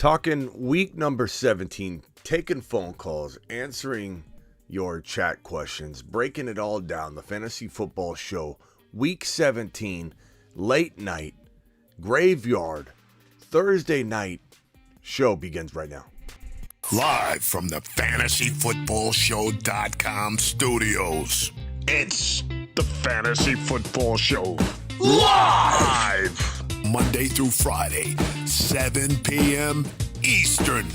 Talking week number 17, taking phone calls, answering your chat questions, breaking it all down. The Fantasy Football Show, week 17, late night, graveyard, Thursday night show begins right now. Live from the FantasyFootballShow.com studios, it's the Fantasy Football Show. Live! Monday through Friday, 7 p.m. Eastern.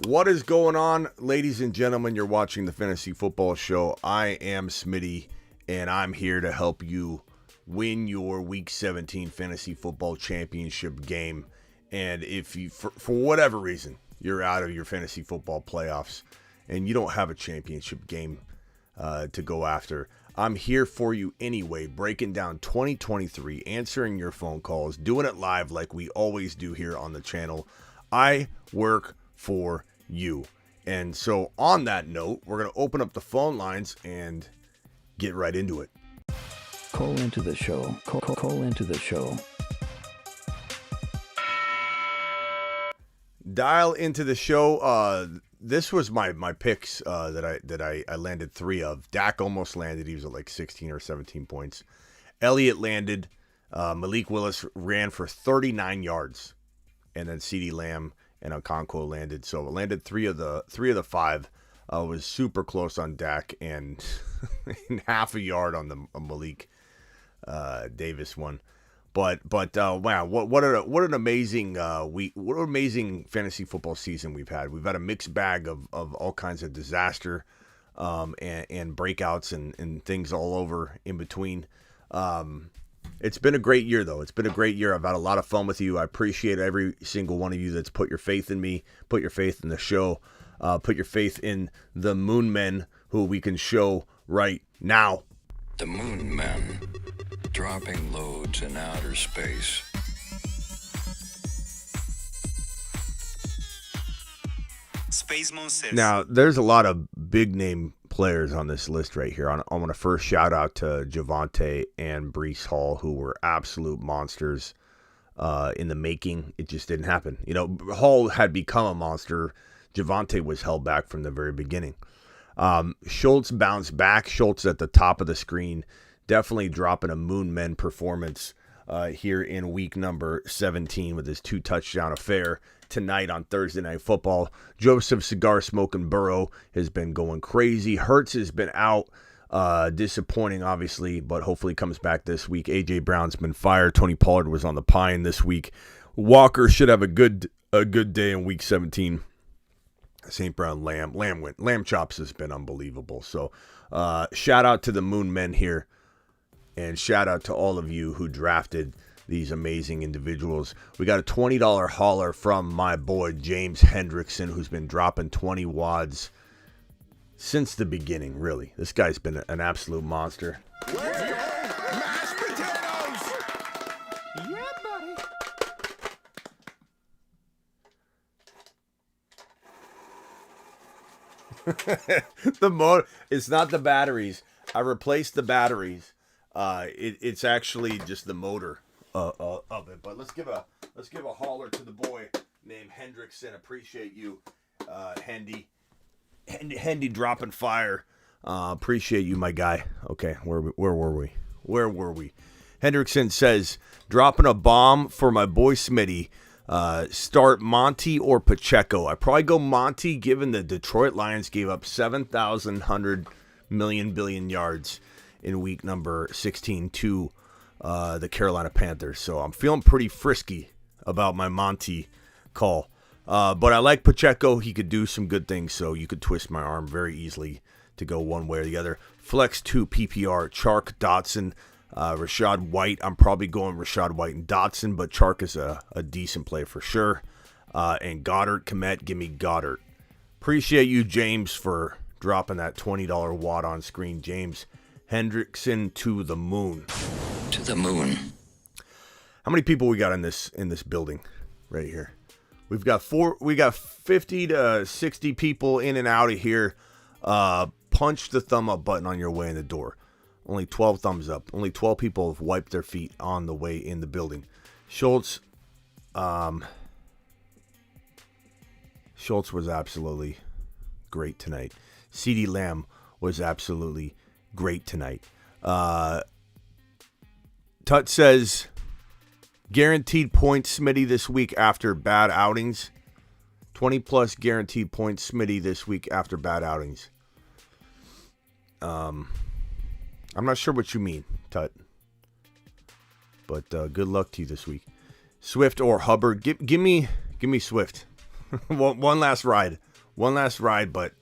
What is going on, ladies and gentlemen? You're watching the Fantasy Football Show. I am Smitty, and I'm here to help you win your Week 17 Fantasy Football Championship game. And if you, for whatever reason, you're out of your Fantasy Football playoffs and you don't have a championship game to go after, I'm here for you anyway, breaking down 2023, answering your phone calls, doing it live like we always do here on the channel. I work for you. And so on that note, we're going to open up the phone lines and get right into it. Call into the show. Call into the show. Dial into the show. This was my picks that I landed 3 of. Dak almost landed. He was at like 16 or 17 points. Elliott landed. Malik Willis ran for 39 yards, and then CeeDee Lamb and Okonkwo landed. So it landed 3 of the 5. Was super close on Dak and half a yard on the Malik Davis one. But wow, what an amazing week! What an amazing fantasy football season we've had. We've had a mixed bag of all kinds of disaster, and breakouts and things all over in between. It's been a great year, though. It's been a great year. I've had a lot of fun with you. I appreciate every single one of you that's put your faith in me, put your faith in the show, put your faith in the Moon Men, who we can show right now. The Moon Men, dropping loads in outer space. Space Moon says. Now, there's a lot of big name players on this list right here. I want to first shout out to Javonte and Breece Hall, who were absolute monsters in the making. It just didn't happen. You know, Hall had become a monster. Javonte was held back from the very beginning. Schultz bounced back. Schultz at the top of the screen, definitely dropping a Moon Men performance here in week number 17 with his 2 touchdown affair tonight on Thursday Night Football. Joseph Cigar Smoking Burrow has been going crazy. Hurts has been out, disappointing obviously, but hopefully comes back this week. AJ Brown's been fired. Tony Pollard was on the pine this week. Walker should have a good day in week 17. St. Brown, Lamb Chops has been unbelievable. So shout out to the Moon Men here, and shout out to all of you who drafted these amazing individuals. We got a $20 hauler from my boy James Hendrickson, who's been dropping 20 wads since the beginning, really. This guy's been an absolute monster. Mashed potatoes! Yeah, buddy. It's not the batteries. I replaced the batteries. It's actually just the motor of it. But let's give a holler to the boy named Hendrickson. Appreciate you, Hendy dropping fire. Appreciate you, my guy. Okay, where were we? Hendrickson says, dropping a bomb for my boy Smitty. Start Monty or Pacheco. I probably go Monty, given the Detroit Lions gave up 7,100 billion yards in week number 16 to the Carolina Panthers. So I'm feeling pretty frisky about my Monty call. But I like Pacheco. He could do some good things, so you could twist my arm very easily to go one way or the other. Flex 2 PPR, Chark, Dotson, Rashad White. I'm probably going Rashad White and Dotson, but Chark is a decent play for sure. And Goddard, Komet, give me Goddard. Appreciate you, James, for dropping that $20 wad on screen. James Hendrickson to the moon. To the moon. How many people we got in this building right here? We got 50 to 60 people in and out of here. Punch the thumb up button on your way in the door. Only 12 thumbs up. Only 12 people have wiped their feet on the way in the building. Schultz, Schultz was absolutely great tonight. CeeDee Lamb was absolutely great tonight. Tut says, guaranteed points, Smitty, this week after bad outings. 20-plus guaranteed points, Smitty, this week after bad outings. I'm not sure what you mean, Tut. But good luck to you this week. Swift or Hubbard? Give me Swift. one last ride. One last ride, but,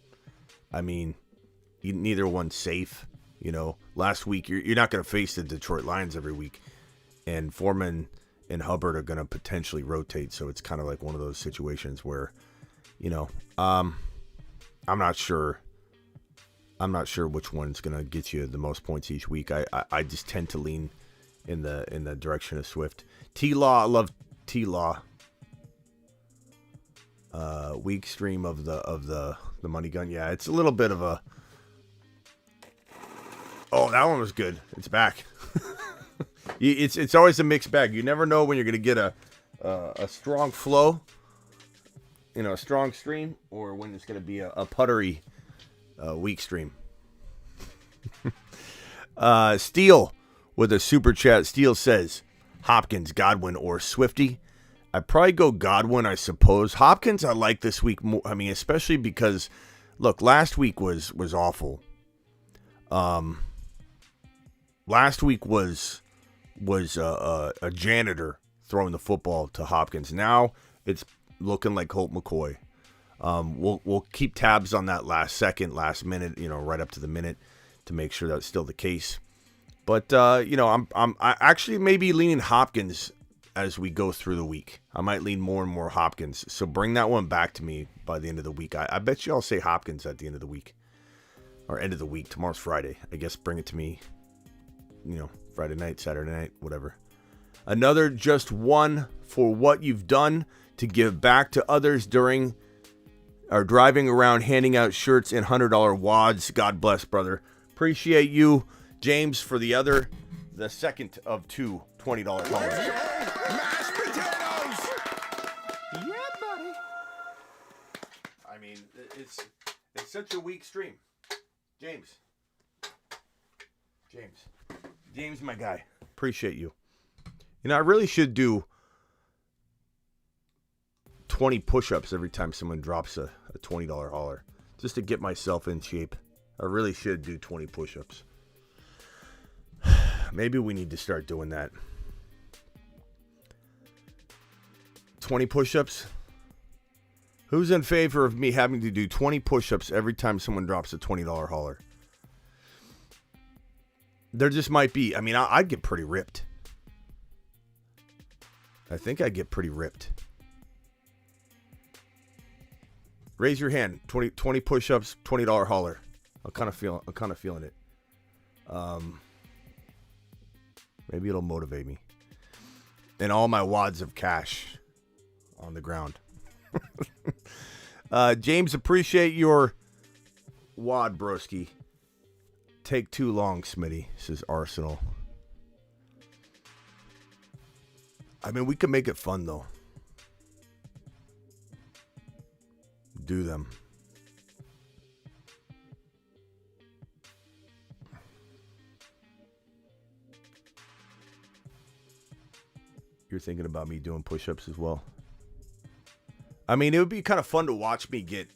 I mean, neither one's safe. You know, last week, you're not going to face the Detroit Lions every week. And Foreman and Hubbard are going to potentially rotate. So it's kind of like one of those situations where, you know, I'm not sure. I'm not sure which one's going to get you the most points each week. I just tend to lean in the direction of Swift. T-Law, I love T-Law. Weak stream of the money gun. Yeah, it's a little bit of a. Oh, that one was good. It's back. It's always a mixed bag. You never know when you're going to get a strong flow, you know, a strong stream, or when it's going to be a puttery weak stream. Steele with a super chat. Steele says, Hopkins, Godwin, or Swifty. I'd probably go Godwin, I suppose. Hopkins I like this week more. I mean, especially because, look, last week was awful. Last week was a janitor throwing the football to Hopkins. Now it's looking like Colt McCoy. We'll keep tabs on that last minute, you know, right up to the minute to make sure that's still the case. But you know, I actually maybe leaning Hopkins as we go through the week. I might lean more and more Hopkins. So bring that one back to me by the end of the week. I bet you I'll say Hopkins at the end of the week. Or end of the week. Tomorrow's Friday. I guess bring it to me, you know, Friday night, Saturday night, whatever. Another just one for what you've done to give back to others during or driving around handing out shirts and $100 wads. God bless, brother. Appreciate you, James, for the second of two $20 haulers. Mashed potatoes! Yeah, buddy. I mean, it's such a weak stream. James, my guy. Appreciate you. You know, I really should do 20 push-ups every time someone drops a $20 hauler, just to get myself in shape. I really should do 20 push-ups. Maybe we need to start doing that. 20 push-ups? Who's in favor of me having to do 20 push-ups every time someone drops a $20 hauler? There just might be. I mean, I'd get pretty ripped. I think I'd get pretty ripped. Raise your hand. 20 push-ups, $20 hauler. I'm kind of feeling it. Maybe it'll motivate me. And all my wads of cash on the ground. James, appreciate your wad, broski. Take too long, Smitty, says Arsenal. I mean, we could make it fun, though. Do them. You're thinking about me doing push-ups as well? I mean, it would be kind of fun to watch me get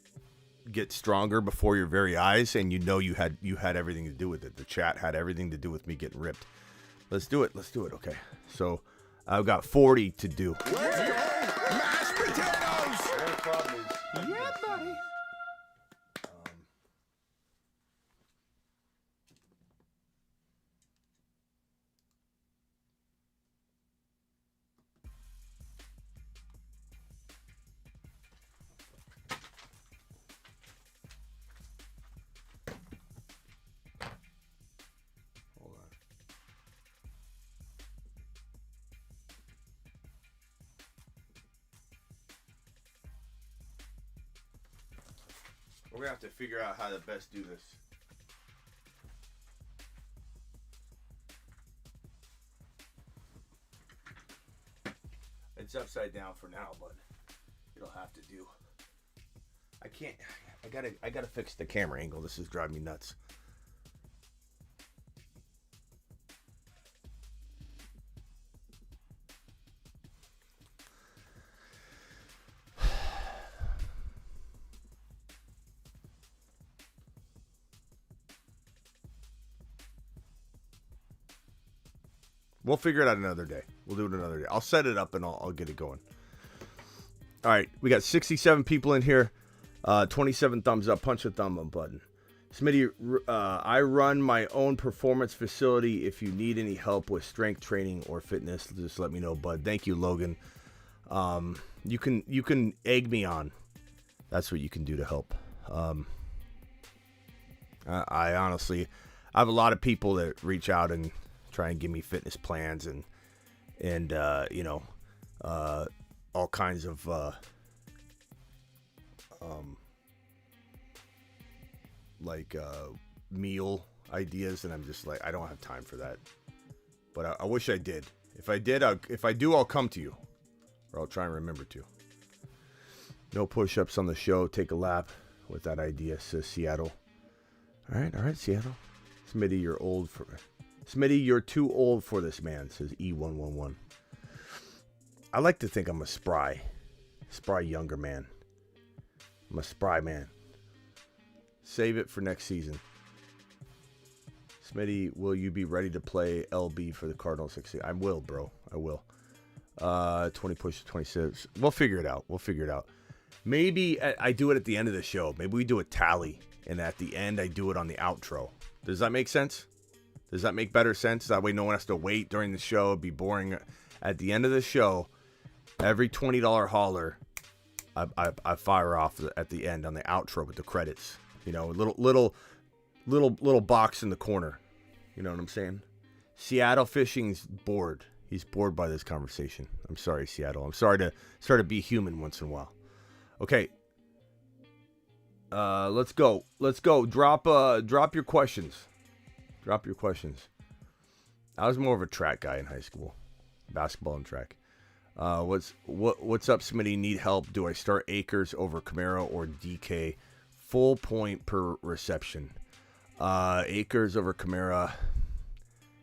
stronger before your very eyes, and you know you had everything to do with it. The chat had everything to do with me getting ripped. Let's do it. Okay. So I've got 40 to do. Let's go! Mashed potatoes! The only problem is, Yeah, buddy. hold on. We're gonna have to figure out how to best do this. It's upside down for now, but it'll have to do. I can't. I gotta fix the camera angle. This is driving me nuts. We'll figure it out another day. We'll do it another day. I'll set it up and I'll get it going. All right, we got 67 people in here. 27 thumbs up. Punch the thumb up button. Smitty, I run my own performance facility. If you need any help with strength training or fitness, just let me know, bud. Thank you, Logan. You can egg me on. That's what you can do to help. I honestly, I have a lot of people that reach out and try and give me fitness plans and all kinds of meal ideas, and I'm just like, I don't have time for that. But I wish I did. If I do, I'll come to you, or I'll try and remember to. No push-ups on the show. Take a lap with that idea, says Seattle. All right, Seattle. Smitty, you're too old for this, man, says E111. I like to think I'm a spry younger man. I'm a spry man. Save it for next season. Smitty, will you be ready to play LB for the Cardinals 60? I will, bro. I will. 20 push to 26. We'll figure it out. Maybe I do it at the end of the show. Maybe we do a tally, and at the end I do it on the outro. Does that make sense? Does that make better sense? That way no one has to wait during the show. It'd be boring. At the end of the show, every $20 hauler, I fire off at the end on the outro with the credits. You know, little box in the corner. You know what I'm saying? Seattle Fishing's bored. He's bored by this conversation. I'm sorry, Seattle. I'm sorry to be human once in a while. Okay. Let's go. Drop your questions. I was more of a track guy in high school. Basketball and track. What's up, Smitty? Need help? Do I start Akers over Kamara or DK? Full point per reception. Akers over Kamara.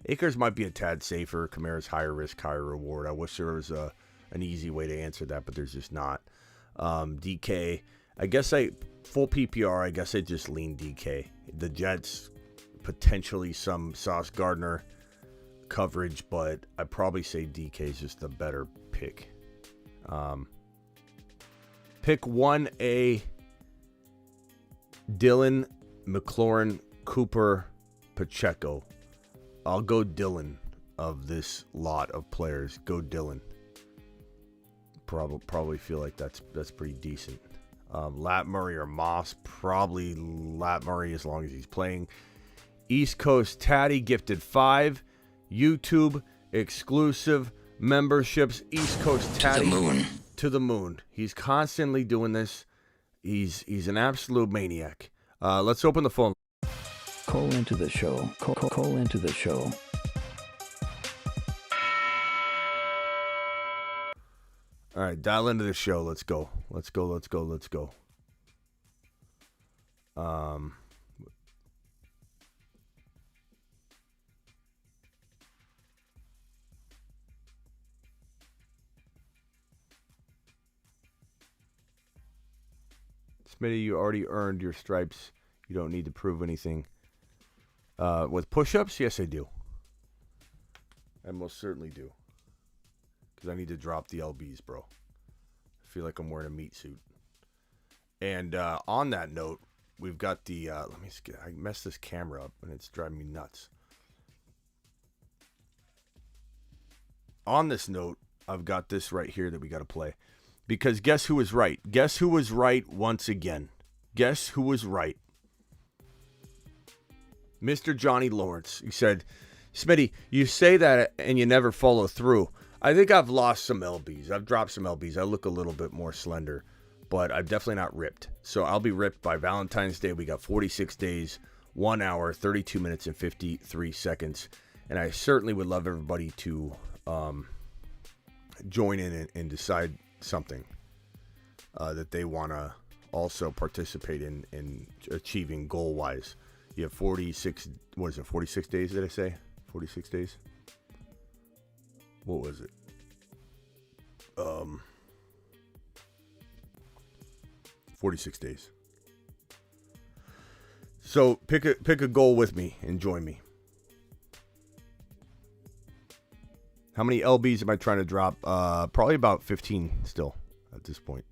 Akers might be a tad safer. Kamara's higher risk, higher reward. I wish there was an easy way to answer that, but there's just not. DK, I guess full PPR, I guess I just lean DK. The Jets, potentially some Sauce Gardner coverage, but I'd probably say DK is just the better pick. Pick 1A, Dylan, McLaurin, Cooper, Pacheco. I'll go Dylan of this lot of players. Go Dylan. Probably feel like that's pretty decent. Lat Murray or Moss. Probably Lat Murray as long as he's playing. East Coast Tatty gifted 5. YouTube exclusive memberships. East Coast Tatty to the moon. He's constantly doing this. He's an absolute maniac. Let's open the phone. Call into the show. Call into the show. All right, dial into the show. Let's go. Smitty, you already earned your stripes. You don't need to prove anything. With push-ups, yes, I do. I most certainly do. Because I need to drop the LBs, bro. I feel like I'm wearing a meat suit. And on that note, we've got the... I messed this camera up, and it's driving me nuts. On this note, I've got this right here that we got to play. Because guess who was right? Guess who was right once again? Guess who was right? Mr. Johnny Lawrence. He said, Smitty, you say that and you never follow through. I think I've lost some LBs. I've dropped some LBs. I look a little bit more slender, but I'm definitely not ripped. So I'll be ripped by Valentine's Day. We got 46 days, 1 hour, 32 minutes, and 53 seconds. And I certainly would love everybody to join in and decide something that they want to also participate in achieving goal-wise. You have 46, what is it, 46 days, did I say? 46 days? What was it? 46 days. So pick a goal with me and join me. How many LBs am I trying to drop? Probably about 15 still at this point.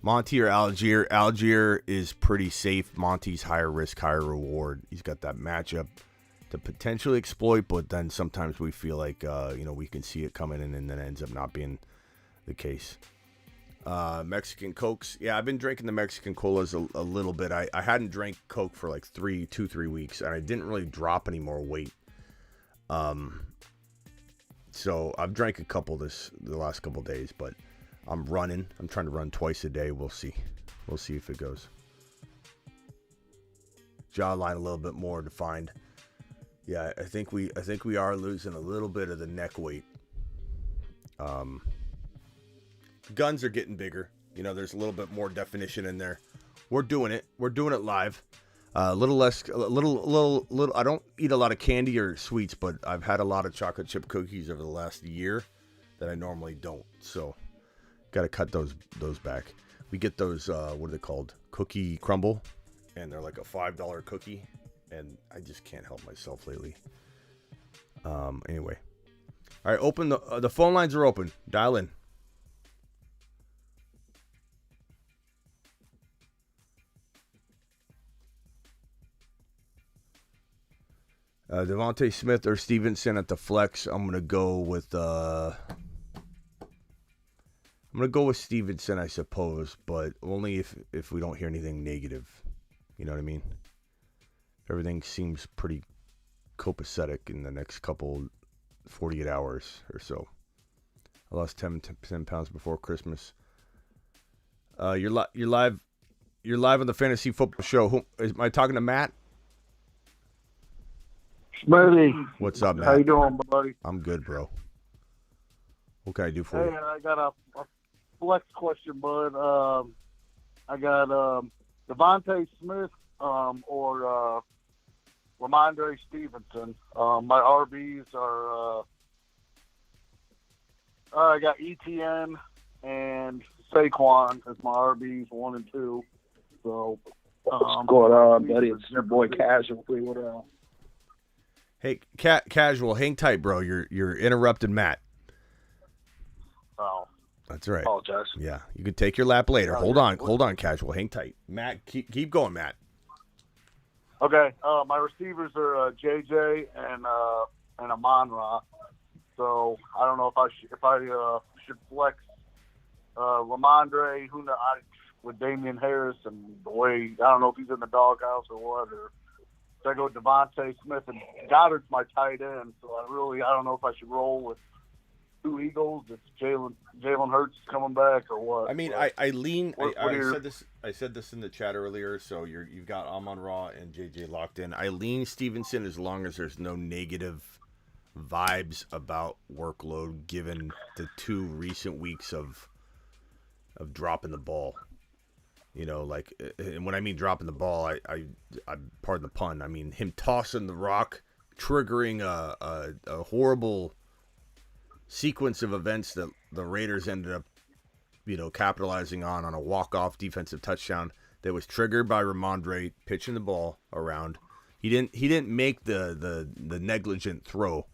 Monty or Algier? Algier is pretty safe. Monty's higher risk, higher reward. He's got that matchup to potentially exploit, but then sometimes we feel like we can see it coming in, and then it ends up not being the case. Mexican Cokes. Yeah, I've been drinking the Mexican Colas a little bit. I hadn't drank Coke for like 3 weeks, and I didn't really drop any more weight. So I've drank a couple the last couple days, but I'm running. I'm trying to run twice a day. We'll see. We'll see if it goes. Jawline a little bit more defined. Yeah, I think we are losing a little bit of the neck weight. Guns are getting bigger. There's a little bit more definition in there. We're doing it. We're doing it live. A little less. I don't eat a lot of candy or sweets, but I've had a lot of chocolate chip cookies over the last year that I normally don't. So, got to cut those back. We get those. What are they called? Cookie crumble, and they're like a $5 cookie, and I just can't help myself lately. Anyway, all right. Open the phone lines are open. Dial in. Devontae Smith or Stevenson at the flex. I'm gonna go with Stevenson, I suppose, but only if we don't hear anything negative. You know what I mean? Everything seems pretty copacetic in the next couple 48 hours or so. I lost 10 pounds before Christmas. You're live on the Fantasy Football Show. Am I talking to Matt? Smitty. What's up, Matt? How you doing, buddy? I'm good, bro. What can I do for you? Hey, I got a flex question, bud. I got Devontae Smith or Ramondre Stevenson. My RBs are I got ETN and Saquon as my RBs 1 and 2. So what's going on, buddy? It's your boy Casual. What up? Hey, Casual, hang tight, bro. You're interrupting Matt. Oh, that's right. Apologize. Yeah, you can take your lap later. Hold on, Casual, hang tight. Matt, keep going, Matt. Okay, my receivers are JJ and Amon-Ra. So I don't know if I should flex Ramondre, with Damian Harris and the way I don't know if he's in the doghouse or what, or should I go Devontae Smith and Goddard's my tight end. So I don't know if I should roll with 2 Eagles. It's Jalen Hurts coming back or what? I mean, I lean. I said this in the chat earlier. So you've got Amon-Ra and JJ locked in. I lean Stevenson as long as there's no negative vibes about workload, given the 2 recent weeks of dropping the ball. And when I mean dropping the ball, I pardon the pun. I mean him tossing the rock, triggering a horrible sequence of events that the Raiders ended up, capitalizing on a walk-off defensive touchdown that was triggered by Ramondre pitching the ball around. He didn't make the negligent throw,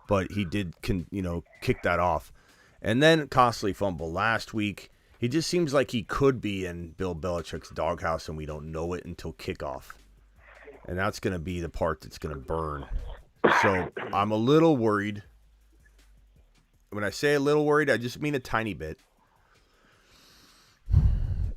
but he did kick that off, and then costly fumble last week. He just seems like he could be in Bill Belichick's doghouse, and we don't know it until kickoff. And that's going to be the part that's going to burn. So I'm a little worried. When I say a little worried, I just mean a tiny bit.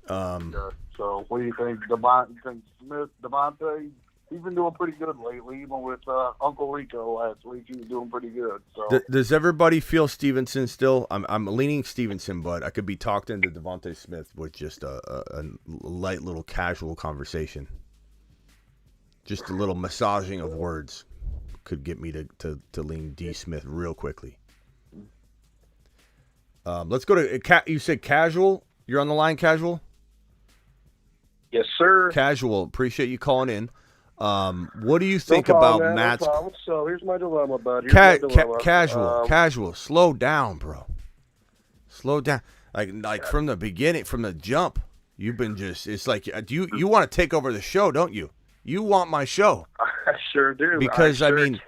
So what do you think? Devontae? He's been doing pretty good lately, even with Uncle Rico last week. He was doing pretty good. So does everybody feel Stevenson still? I'm leaning Stevenson, but I could be talked into Devontae Smith with just a light little casual conversation. Just a little massaging of words could get me to lean D Smith real quickly. Let's go to you said Casual. You're on the line, Casual. Yes, sir. Casual, appreciate you calling in. What do you think no problem, about man, Matt's No problem. So here's my dilemma, bud. Here's my dilemma. casual? Slow down, bro. Slow down. Like from the beginning, from the jump, you've been it's like you want to take over the show, don't you? You want my show. I sure do. Because I mean,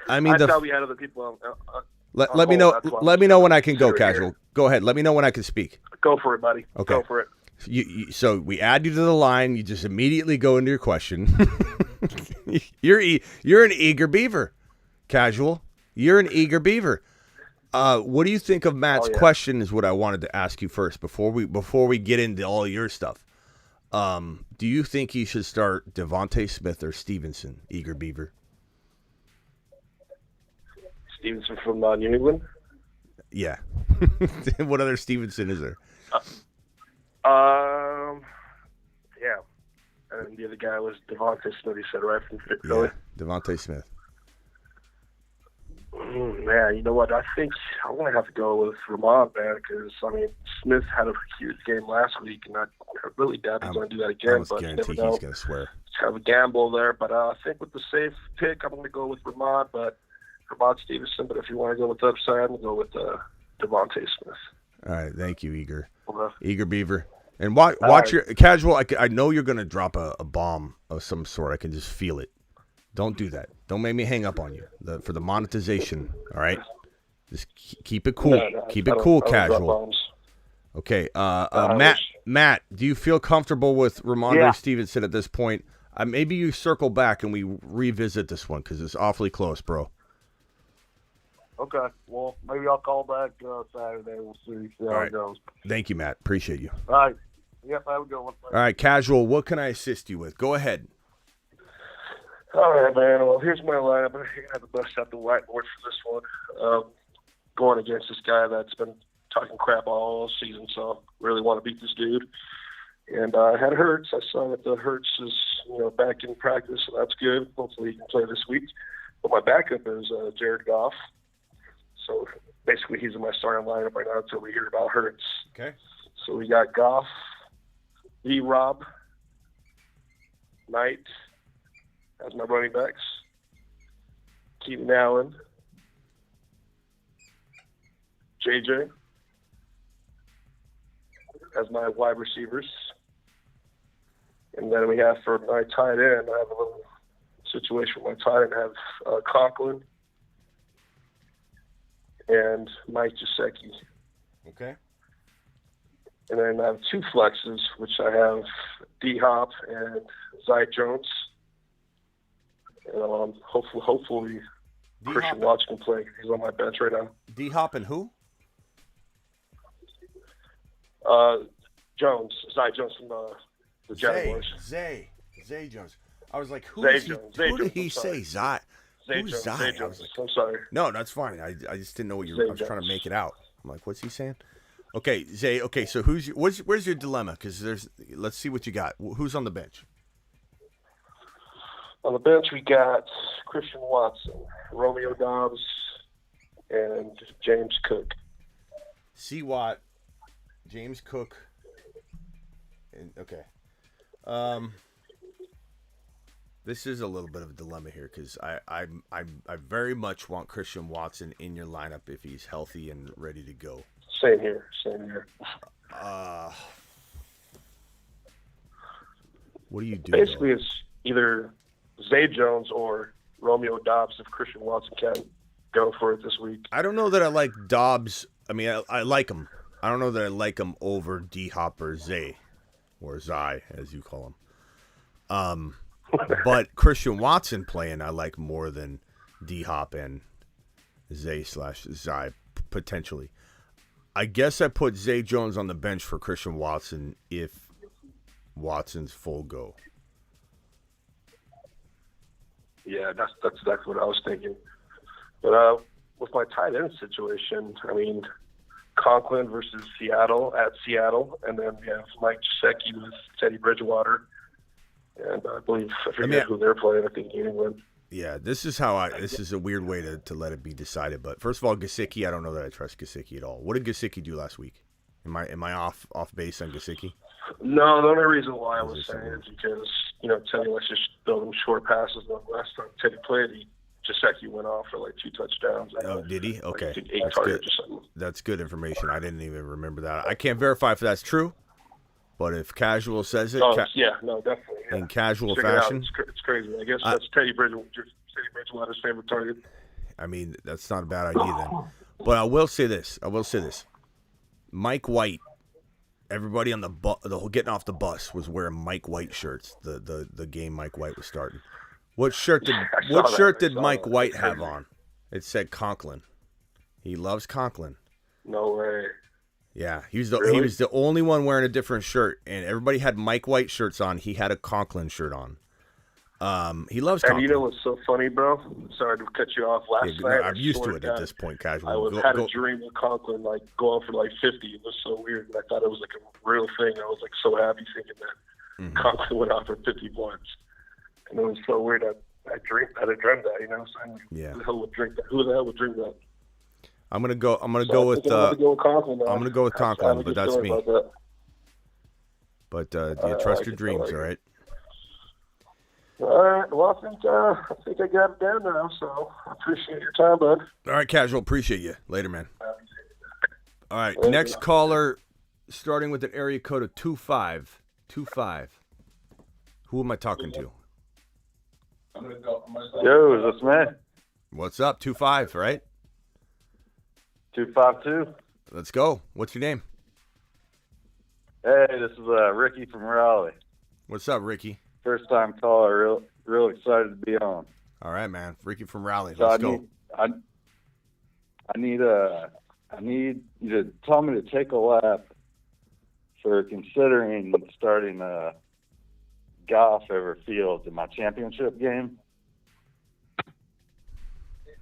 I thought we had other people. Let me know. Let me know when I can go. Casual. Here. Go ahead. Let me know when I can speak. Go for it, buddy. Okay. Go for it. So we add you to the line. You just immediately go into your question. You're an eager beaver, Casual. You're an eager beaver. What do you think of Matt's question? Is what I wanted to ask you first before we get into all your stuff. Do you think he should start Devontae Smith or Stevenson? Eager beaver. Stevenson from New England. Yeah. What other Stevenson is there? Yeah. And the other guy was Devontae Smith, he said, right, from Philly? Yeah, Devontae Smith. Man, you know what? I think I'm going to have to go with Ramon, man, because, Smith had a huge game last week, and I really doubt he's going to do that again. I guarantee he's going to swear. It's kind of a gamble there, but I think with the safe pick, I'm going to go with Ramon Stevenson, but if you want to go with the upside, I'm going to go with Devontae Smith. All right, thank you, Eager. Okay. Eager Beaver. And watch your Casual. I know you're going to drop a bomb of some sort. I can just feel it. Don't do that. Don't make me hang up on you for the monetization. All right, just keep it cool. Keep it cool, Casual. Okay. Matt, do you feel comfortable with Ramondre Stevenson at this point? Maybe you circle back and we revisit this one because it's awfully close, bro. Okay. Well, maybe I'll call back Saturday. We'll see how it goes. Thank you, Matt. Appreciate you. All right. Yep, have a good one. All right, Casual, what can I assist you with? Go ahead. All right, man. Well, here's my lineup. I have to bust out the whiteboard for this one. Going against this guy that's been talking crap all season, so I really want to beat this dude. And I had Hurts. I saw that the Hurts is back in practice, so that's good. Hopefully he can play this week. But my backup is Jared Goff. So basically he's in my starting lineup right now until we hear about Hurts. Okay. So we got Goff, D-Rob, Knight as my running backs, Keenan Allen, JJ as my wide receivers. And then we have for my tight end, I have a little situation with my tight end. I have Conklin and Mike Gesicki. Okay. And then I have two flexes, which I have D-Hop and Zay Jones. And hopefully Christian Watson can play. He's on my bench right now. D-Hop and who? Jones. Zay Jones from the Jaguars. Zay Jones. I was like, who did he say? Zay? Who's Zay? Zay Jones. I'm sorry. No, that's fine. I just didn't know what I was trying to make it out. I'm like, what's he saying? Okay, Zay. Okay, so where's your dilemma? Because let's see what you got. Who's on the bench? On the bench, we got Christian Watson, Romeo Dobbs, and James Cook. C-Watt, James Cook, and okay. This is a little bit of a dilemma here because I very much want Christian Watson in your lineup if he's healthy and ready to go. Same here. What do you do? Basically, it's either Zay Jones or Romeo Dobbs if Christian Watson can't go for it this week. I don't know that I like Dobbs. I mean, I like him. I don't know that I like him over D-Hop or Zay, or Zai, as you call him. But Christian Watson playing I like more than D-Hop and Zay/Zai, potentially. I guess I put Zay Jones on the bench for Christian Watson if Watson's full go. Yeah, that's exactly what I was thinking. But with my tight end situation, I mean, Conklin versus Seattle at Seattle, and then we have Mike Gesicki with Teddy Bridgewater, and I forget who they're playing. I think New England. Yeah, this is a weird way to let it be decided. But first of all, Gesicki, I don't know that I trust Gesicki at all. What did Gesicki do last week? Am I off base on Gesicki? No, the only reason why I Is was there saying something? is because, Teddy likes to build them short passes. The last time Teddy played, Gesicki went off for like 2 touchdowns. Oh, did he? Like, Okay, I think 8 that's targets good. or something. That's good information. I didn't even remember that. I can't verify if that's true, but if Casual says it, Oh, yeah, no, definitely. Yeah. in casual Check it out. fashion, It's crazy. I guess that's Teddy Bridgewater's favorite target. I mean, that's not a bad idea then. But I will say this. Mike White, everybody on the whole getting off the bus was wearing Mike White shirts. The game Mike White was starting. What shirt did Mike White have on? It said Conklin. He loves Conklin. No way. Yeah, he was Really? the only one wearing a different shirt, and everybody had Mike White shirts on. He had a Conklin shirt on. He loves Conklin. And you know what's so funny, bro? Sorry to cut you off. Last night, I'm used to swear it God, at this point, Casual. I had a dream of Conklin like going for like 50. It was so weird, and I thought it was like a real thing. I was like so happy thinking that Conklin went off for 50 points, and it was so weird. I dreamed that. You know, so Yeah. who the hell would drink that? Who the hell would drink that? I'm gonna go with I'm gonna go with Conklin. I'm gonna go with Conklin, but that's me. But trust your dreams, all right? All right. Well, I think I got it down now. So I appreciate your time, bud. All right, Casual. Appreciate you. Later, man. All right, next caller, starting with an area code of 2525. Who am I talking to? Yo, is this me? What's up? 25, right? 252. Let's go. What's your name? Hey, this is Ricky from Raleigh. What's up, Ricky? First time caller. Real excited to be on. All right, man. Ricky from Raleigh. So Let's go. I need you to tell me to take a lap for considering starting Goff over Fields in my championship game.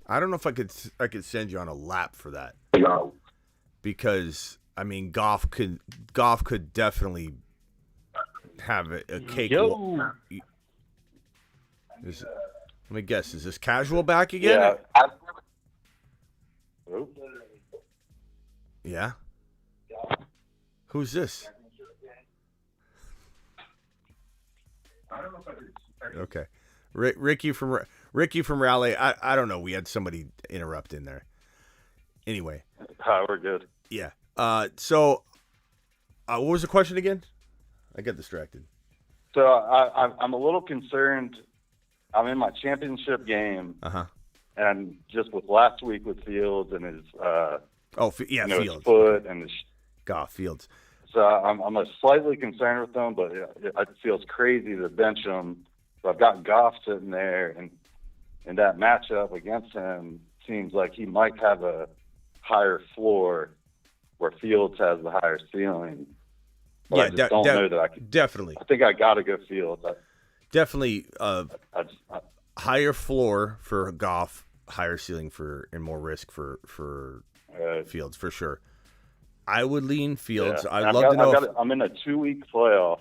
I don't know if I could send you on a lap for that. Because I mean, Goff could definitely have a cake. Yo. Let me guess. Is this Casual back again? Yeah. Oops. Yeah. Who's this? Okay, Ricky from Raleigh. I don't know. We had somebody interrupt in there. Anyway. We're good. Yeah. So, what was the question again? I got distracted. So I'm a little concerned. I'm in my championship game. And just with last week with Fields and his Fields. his foot and his Goff Fields. So I'm slightly concerned with them, but it feels crazy to bench him. So I've got Goff sitting there, and in that matchup against him, seems like he might have a higher floor, where Fields has the higher ceiling. But Yeah, I just don't know that I could. Definitely. I think I got to go Fields. Definitely. Higher floor for Goff, higher ceiling and more risk for Fields for sure. I would lean Fields. Yeah. I'd love to know. I'm in a 2-week playoff.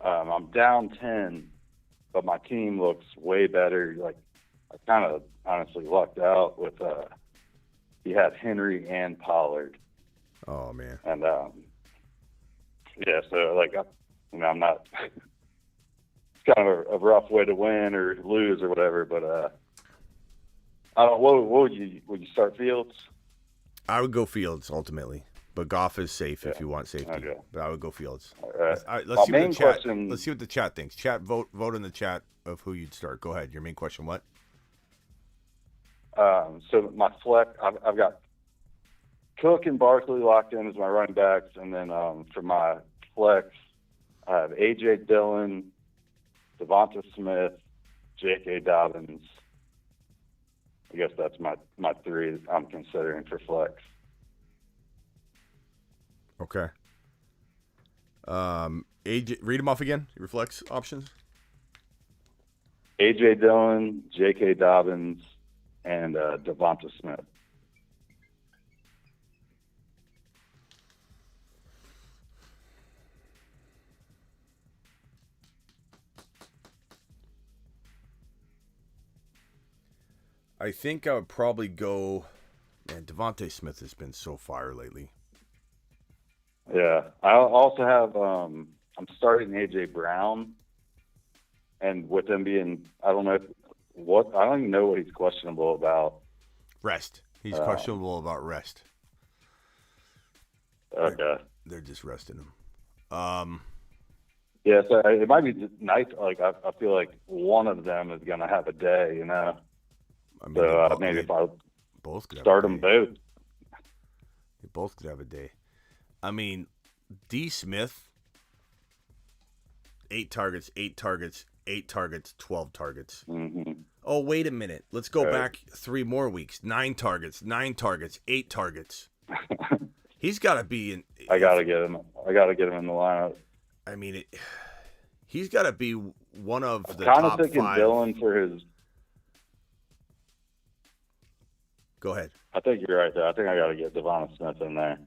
I'm down 10, but my team looks way better. Like I kind of honestly lucked out with. He had Henry and Pollard. Oh man. And yeah, so like I'm not. It's kind of a rough way to win or lose or whatever, but I don't. What would you start Fields? I would go Fields ultimately, but Goff is safe if you want safety. Okay. But I would go Fields. All right. Let's see what the chat. Question, let's see what the chat thinks. Chat vote in the chat of who you'd start. Go ahead. Your main question. What? So my flex, I've got Cook and Barkley locked in as my running backs, and then for my flex, I have AJ Dillon, Devonta Smith, J.K. Dobbins. I guess that's my three I'm considering for flex. Okay. AJ, read them off again. Your flex options. A.J. Dillon, J.K. Dobbins, and Devonta Smith. I think I would probably go. Man, Devontae Smith has been so fire lately. Yeah. I also have, I'm starting A.J. Brown, and with him being, I don't even know what he's questionable about. Rest. He's questionable about rest. Okay. They're just resting him. Yeah, so it might be just nice. Like, I feel like one of them is going to have a day, you know? I mean, So maybe if I both could start have a them day. both. They both could have a day. I mean, D. Smith, 8 targets, 8 targets, 8 targets, 12 targets. Mm-hmm. Oh, wait a minute. Let's go Right. back 3 more weeks. 9 targets, 9 targets, 8 targets. He's got to be in. I gotta get him in the lineup. I mean, he's got to be one of the Kind of top thinking 5. Dillon for his. Go ahead. I think you're right there. I think I got to get Devonta Smith in there.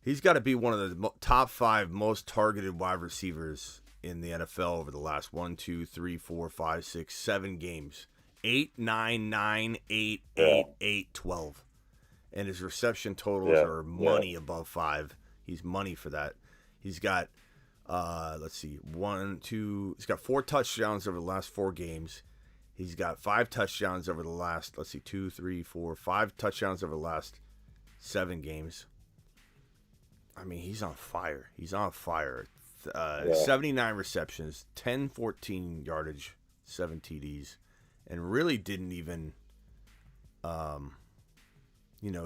He's got to be one of the top 5 most targeted wide receivers in the NFL over the last 1, 2, 3, 4, 5, 6, 7 games. 8, 9, 9, 8, 8, 8, 12. And his reception totals are money above 5. He's money for that. He's got, let's see, 1, 2, he's got 4 touchdowns over the last 4 games. He's got 5 touchdowns over the last, 2, 3, 4, 5 touchdowns over the last 7 games. I mean, he's on fire. He's on fire. 79 receptions, 10, 14 yardage, 7 TDs, and really didn't even,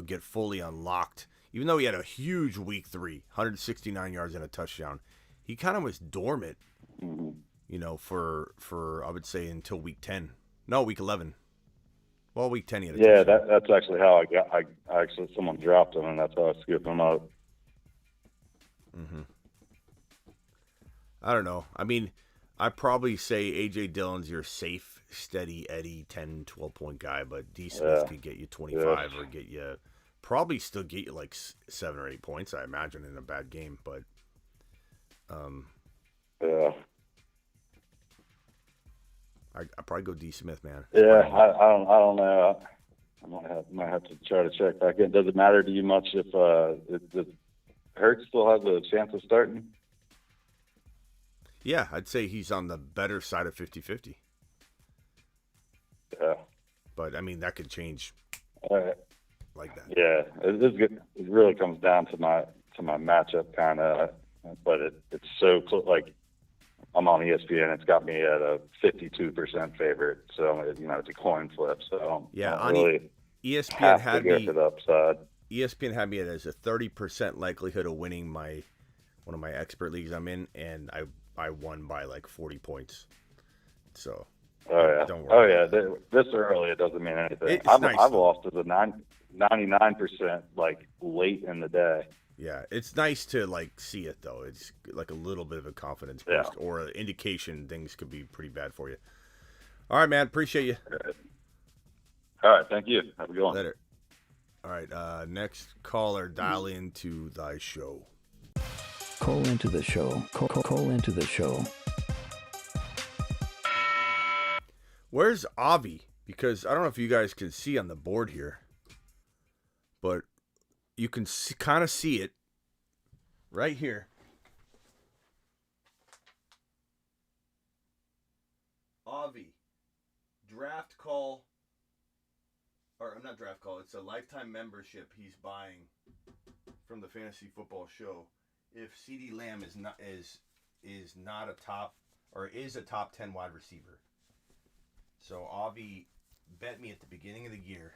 get fully unlocked. Even though he had a huge week 3, 169 yards and a touchdown, he kind of was dormant, for I would say until week 10. No, week 11. Well, week 10 he had a touchdown. That's actually how I actually someone dropped him, and that's how I scooped him up. Mm-hmm. I don't know. I mean, I'd probably say A.J. Dillon's your safe, steady Eddie 10, 12-point guy, but D. Smith could get you 25 or probably still get you like 7 or 8 points, I imagine, in a bad game. But, yeah. I'd probably go D. Smith, man. Yeah, I don't know. I might have to try to check back in. Does it matter to you much if Hurts still has a chance of starting? Yeah, I'd say he's on the better side of 50-50. Yeah. But, I mean, that could change like that. Yeah, it really comes down to my matchup kind of, but it's so close. Like, I'm on ESPN. It's got me at a 52% favorite, so it's a coin flip. So yeah, ESPN had me to the upside. ESPN had me as a 30% likelihood of winning one of my expert leagues I'm in, and I won by like 40 points. So don't worry. This early it doesn't mean anything. It's nice, I've lost as a 99% like late in the day. Yeah, it's nice to like see it though. It's like a little bit of a confidence boost or an indication things could be pretty bad for you. All right, man. Appreciate you. All right, thank you. Have a good one. Later. All right, next caller, dial into thy show. Call into the show. Call into the show. Where's Avi? Because I don't know if you guys can see on the board here, but you can kind of see it right here. Avi, draft call, or not draft call, it's a lifetime membership he's buying from the Fantasy Football Show. If CeeDee Lamb is not a top, or is a top 10 wide receiver. So Avi bet me at the beginning of the year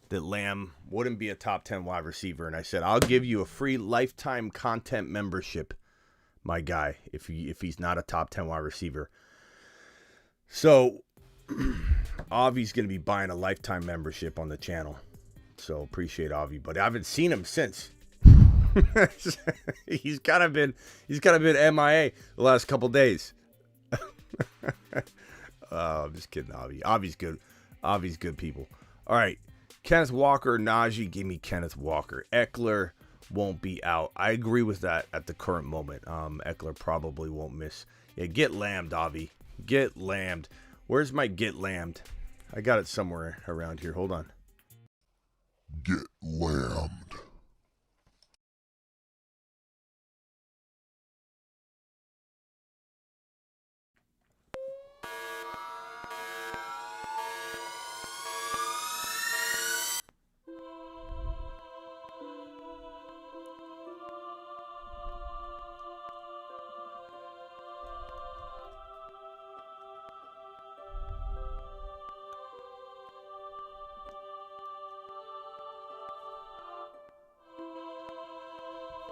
that Lamb wouldn't be a top 10 wide receiver, and I said, I'll give you a free lifetime content membership, my guy, if he's not a top 10 wide receiver. So Avi's going to be buying a lifetime membership on the channel. So appreciate Avi, but I haven't seen him since. He's kind of been MIA the last couple days. I'm just kidding, Avi. Avi's good. Avi's good people. All right. Kenneth Walker, Najee, give me Kenneth Walker. Eckler won't be out. I agree with that at the current moment. Eckler probably won't miss. Yeah, get lammed, Avi. Get lammed. Where's my get lammed? I got it somewhere around here. Hold on. Get lammed.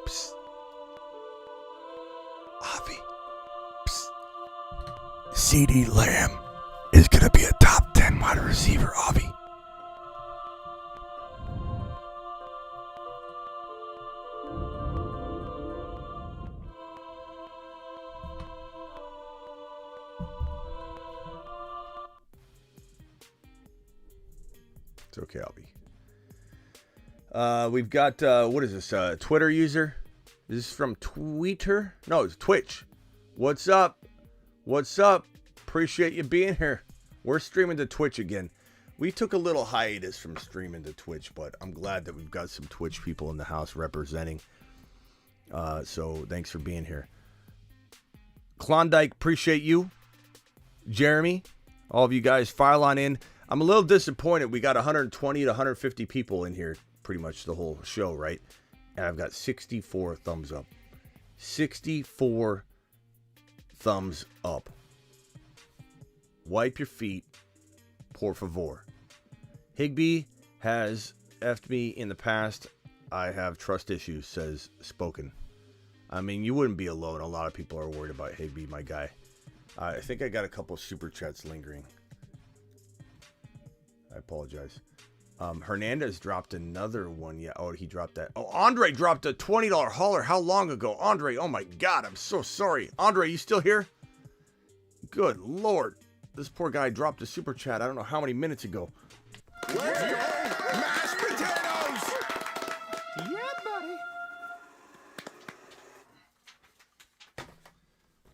Psst. Avi. Psst. CeeDee Lamb is going to be a top 10 wide receiver, Avi. It's okay, Albie. We've got, what is this, Twitter user? Is this from Twitter? No, it's Twitch. What's up? What's up? Appreciate you being here. We're streaming to Twitch again. We took a little hiatus from streaming to Twitch, but I'm glad that we've got some Twitch people in the house representing. So thanks for being here. Klondike, appreciate you. Jeremy, all of you guys file on in. I'm a little disappointed. We got 120 to 150 people in here pretty much the whole show, right? And I've got 64 thumbs up. 64 thumbs up. Wipe your feet, por favor. Higby has effed me in the past. I have trust issues, says Spoken. I mean, you wouldn't be alone. A lot of people are worried about Higby, my guy. I think I got a couple super chats lingering. I apologize. Hernandez dropped another one. Yeah. Oh, he dropped that. Oh, Andre dropped a $20 hauler. How long ago? Andre, oh my God. I'm so sorry. Andre, you still here? Good Lord. This poor guy dropped a super chat. I don't know how many minutes ago. Let's go! Mashed potatoes! Yeah, buddy.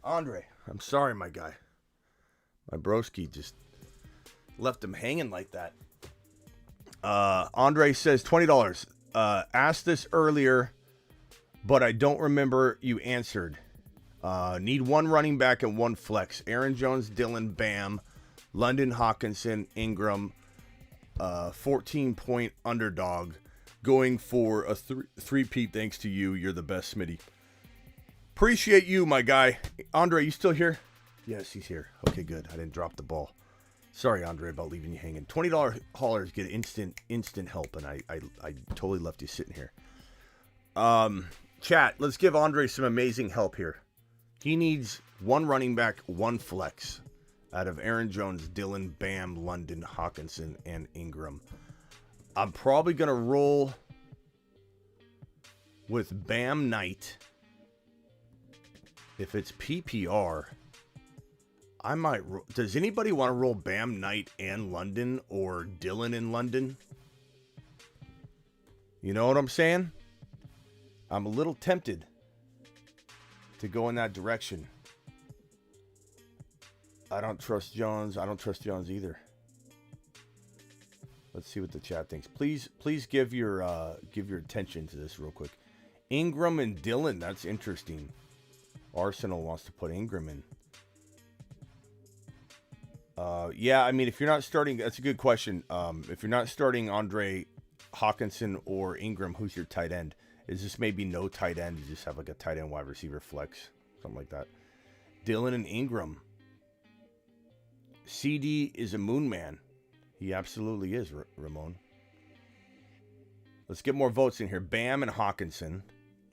Andre, I'm sorry, my guy. My broski just left him hanging like that. Andre says $20. Asked this earlier, but I don't remember you answered. Need one running back and one flex. Aaron Jones, Dylan, Bam, London, Hawkinson, Ingram, 14-point underdog. Going for a three-peat thanks to you. You're the best, Smitty. Appreciate you, my guy. Andre, you still here? Yes, he's here. Okay, good. I didn't drop the ball. Sorry, Andre, about leaving you hanging. $20 haulers get instant help, and I totally left you sitting here. Chat, let's give Andre some amazing help here. He needs one running back, one flex out of Aaron Jones, Dylan, Bam, London, Hawkinson, and Ingram. I'm probably going to roll with Bam Knight. If it's PPR, I might. Does anybody want to roll Bam Knight and London or Dylan in London? You know what I'm saying? I'm a little tempted to go in that direction. I don't trust Jones. I don't trust Jones either. Let's see what the chat thinks. Please give your attention to this real quick. Ingram and Dylan. That's interesting. Arsenal wants to put Ingram in. Yeah, I mean, if you're not starting, that's a good question. If you're not starting Andre Hawkinson or Ingram, who's your tight end? Is this maybe no tight end? You just have like a tight end wide receiver flex, something like that. Dylan and Ingram. CD is a moon man. He absolutely is, Ramon. Let's get more votes in here. Bam and Hawkinson.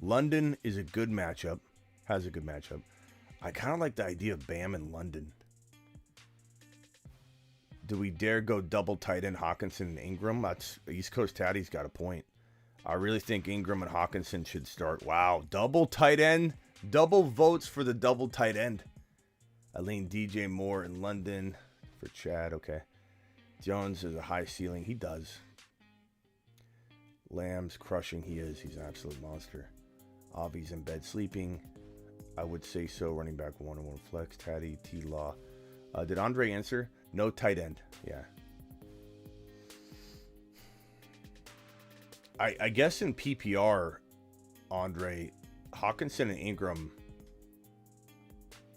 London is a good matchup. Has a good matchup. I kind of like the idea of Bam and London. Do we dare go double tight end Hawkinson and Ingram? That's East Coast Tatty's got a point. I really think Ingram and Hawkinson should start. Wow, double tight end. Double votes for the double tight end. I lean DJ Moore in London for Chad. Okay. Jones has a high ceiling. He does. Lamb's crushing. He is. He's an absolute monster. Avi's in bed sleeping. I would say so. Running back 1-on-1 flex. Tatty, T-Law. Did Andre answer? No tight end. Yeah. I guess in PPR, Andre, Hawkinson and Ingram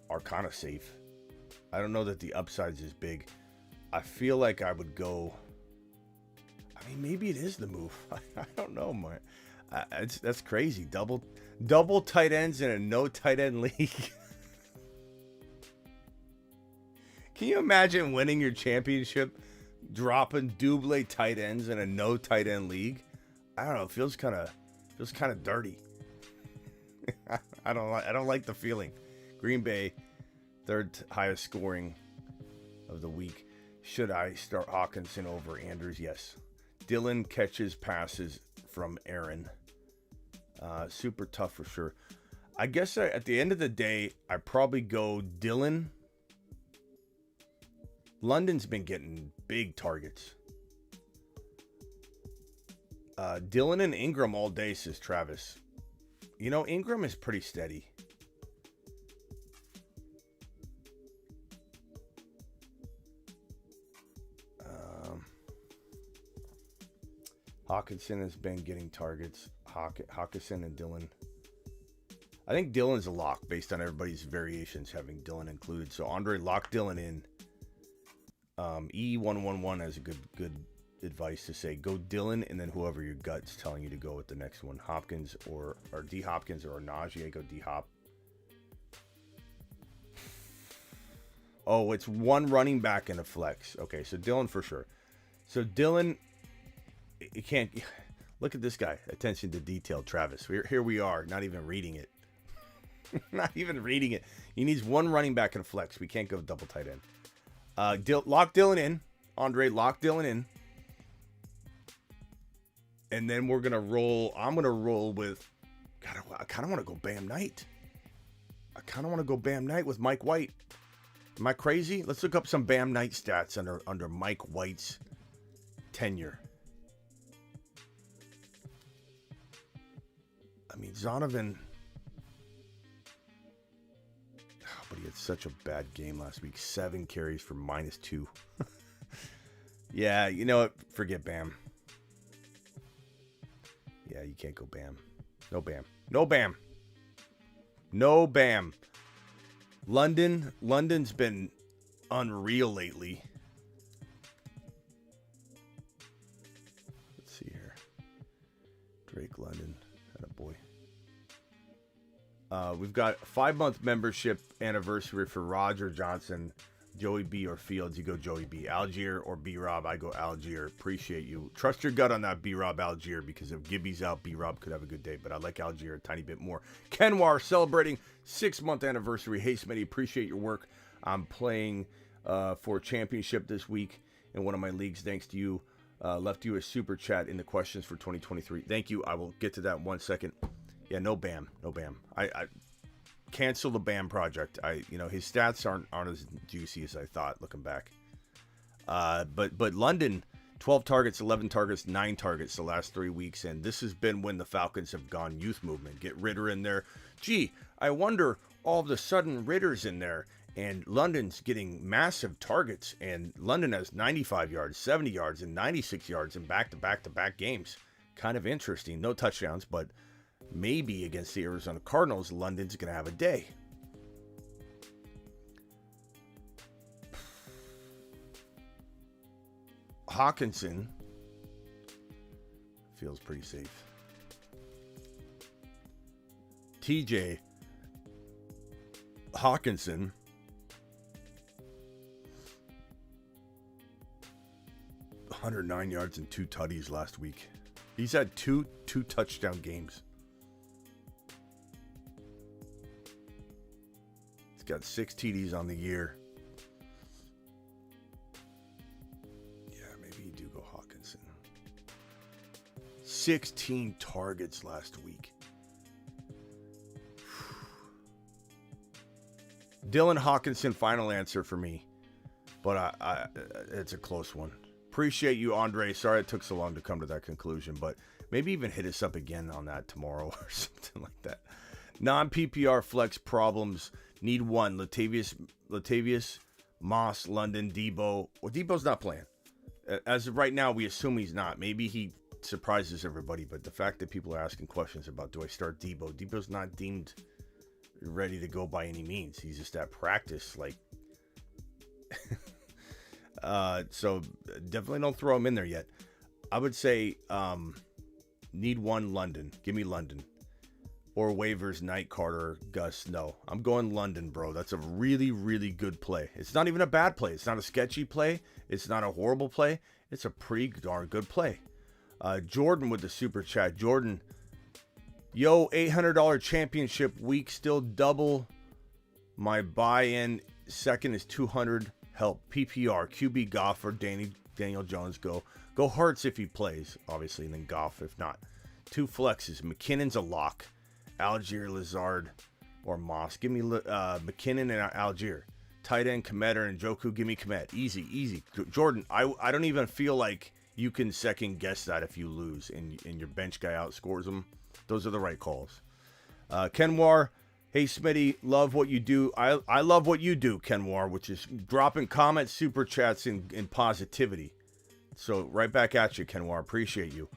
are kind of safe. I don't know that the upside's is big. I feel like I would go. I mean, maybe it is the move. I don't know, man. That's crazy. Double tight ends in a no tight end league. Can you imagine winning your championship, dropping double tight ends in a no tight end league? I don't know. It feels kind of dirty. I don't like the feeling. Green Bay, third highest scoring of the week. Should I start Hawkinson over Andrews? Yes. Dillon catches passes from Aaron. Super tough for sure. I guess at the end of the day, I probably go Dillon. London's been getting big targets. Dillon and Ingram all day, says Travis. You know, Ingram is pretty steady. Hawkinson has been getting targets. Hawkinson and Dillon. I think Dillon's a lock based on everybody's variations having Dillon included. So Andre, lock Dillon in. E111 has a good advice to say go Dillon and then whoever your gut's telling you to go with the next one. Hopkins or D Hopkins or Najee, go D Hop. Oh, it's one running back and a flex. Okay, so Dillon for sure. So Dillon, you can't look at this guy. Attention to detail, Travis. Here we are, not even reading it. Not even reading it. He needs one running back and a flex. We can't go double tight end. Lock Dillon in. Andre, lock Dillon in. And then we're going to roll. I'm going to roll with, God, I kind of want to go Bam Knight. I kind of want to go Bam Knight with Mike White. Am I crazy? Let's look up some Bam Knight stats under Mike White's tenure. I mean, Zonovan, but he had such a bad game last week. 7 carries for -2. Yeah, you know what? Forget Bam. Yeah, you can't go Bam. No Bam. No Bam. No Bam. London's been unreal lately. Let's see here. Drake London. Attaboy. We've got a 5-month membership anniversary for Roger Johnson, Joey B or Fields. You go Joey B. Algier or B-Rob. I go Algier. Appreciate you. Trust your gut on that B-Rob Algier, because if Gibby's out, B-Rob could have a good day. But I like Algier a tiny bit more. Kenwar celebrating 6-month anniversary. Hey, Smitty, appreciate your work. I'm playing for a championship this week in one of my leagues. Thanks to you. Left you a super chat in the questions for 2023. Thank you. I will get to that in 1 second. Yeah, no Bam. No Bam. I cancel the Bam project. His stats aren't as juicy as I thought looking back. But London, 12 targets, 11 targets, 9 targets the last 3 weeks, and this has been when the Falcons have gone youth movement. Get Ritter in there. Gee, I wonder all of a sudden Ritter's in there, and London's getting massive targets, and London has 95 yards, 70 yards, and 96 yards in back-to-back games. Kind of interesting. No touchdowns, but maybe against the Arizona Cardinals, London's going to have a day. Hawkinson feels pretty safe. TJ Hawkinson, .109 yards and 2 tutties last week. He's had two touchdown games. He's got 6 TDs on the year. Yeah, maybe you do go Hawkinson. 16 targets last week. Dylan Hawkinson, final answer for me. But it's a close one. Appreciate you, Andre. Sorry it took so long to come to that conclusion, but maybe even hit us up again on that tomorrow or something like that. Non-PPR flex problems. Need one. Latavius, Moss, London, Debo. Well, Debo's not playing. As of right now, we assume he's not. Maybe he surprises everybody, but the fact that people are asking questions about, do I start Debo? Debo's not deemed ready to go by any means. He's just at practice, like... So definitely don't throw him in there yet. I would say need one London. Give me London. Or waivers, Knight, Carter, Gus. No, I'm going London, bro. That's a really, really good play. It's not even a bad play. It's not a sketchy play. It's not a horrible play. It's a pretty darn good play. Jordan with the super chat. Jordan, Yo, $800 championship week, still double my buy-in. Second is 200. Help. PPR, QB Goff or Daniel Jones. Go Hurts if he plays, obviously, and then Goff if not. 2 flexes. McKinnon's a lock. Algier, Lazard, or Moss. Give me McKinnon and Algier. Tight end, Komet or Njoku. Give me Komet. Easy. Jordan, I don't even feel like you can second guess that if you lose and your bench guy outscores them. Those are the right calls. Kenwar, hey Smitty, love what you do. I love what you do, Kenwar, which is dropping comments, super chats, and positivity. So right back at you, Kenwar. Appreciate you.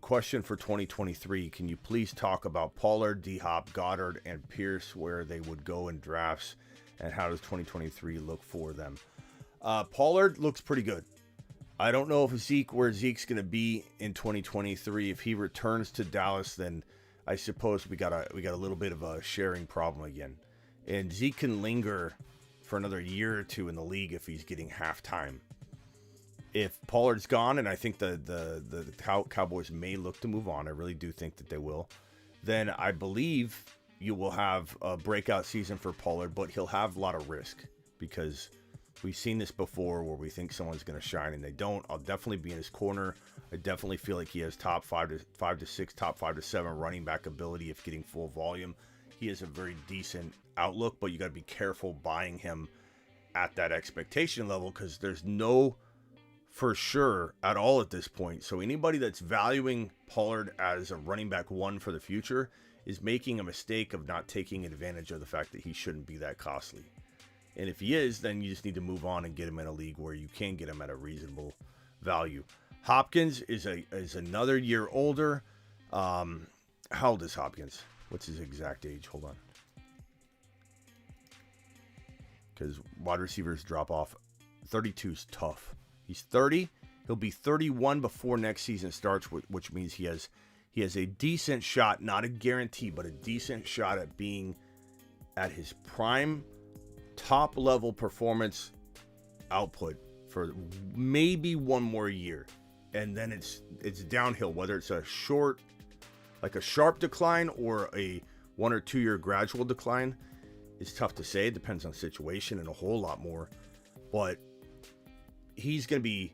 Question for 2023. Can you please talk about Pollard, D-Hop, Goddard, and Pierce, where they would go in drafts, and how does 2023 look for them? Pollard looks pretty good. I don't know if where Zeke's going to be in 2023. If he returns to Dallas, then I suppose we got a little bit of a sharing problem again. And Zeke can linger for another year or two in the league if he's getting halftime. If Pollard's gone, and I think the Cowboys may look to move on, I really do think that they will, then I believe you will have a breakout season for Pollard, but he'll have a lot of risk because we've seen this before where we think someone's going to shine and they don't. I'll definitely be in his corner. I definitely feel like he has top 5 to 6, top 5 to 7 running back ability if getting full volume. He has a very decent outlook, but you got to be careful buying him at that expectation level because there's no for sure at all at this point. So anybody that's valuing Pollard as a running back 1 for the future is making a mistake of not taking advantage of the fact that he shouldn't be that costly. And if he is, then you just need to move on and get him in a league where you can get him at a reasonable value. Hopkins is another year older. How old is Hopkins? What's his exact age? Hold on. Because wide receivers drop off. 32 is tough. He's 30. He'll be 31 before next season starts, which means he has a decent shot, not a guarantee, but a decent shot at being at his prime top level performance output for maybe one more year, and then it's downhill, whether it's a short, like a sharp decline, or a 1 or 2 year gradual decline. It's tough to say. It depends on situation and a whole lot more, but he's going to be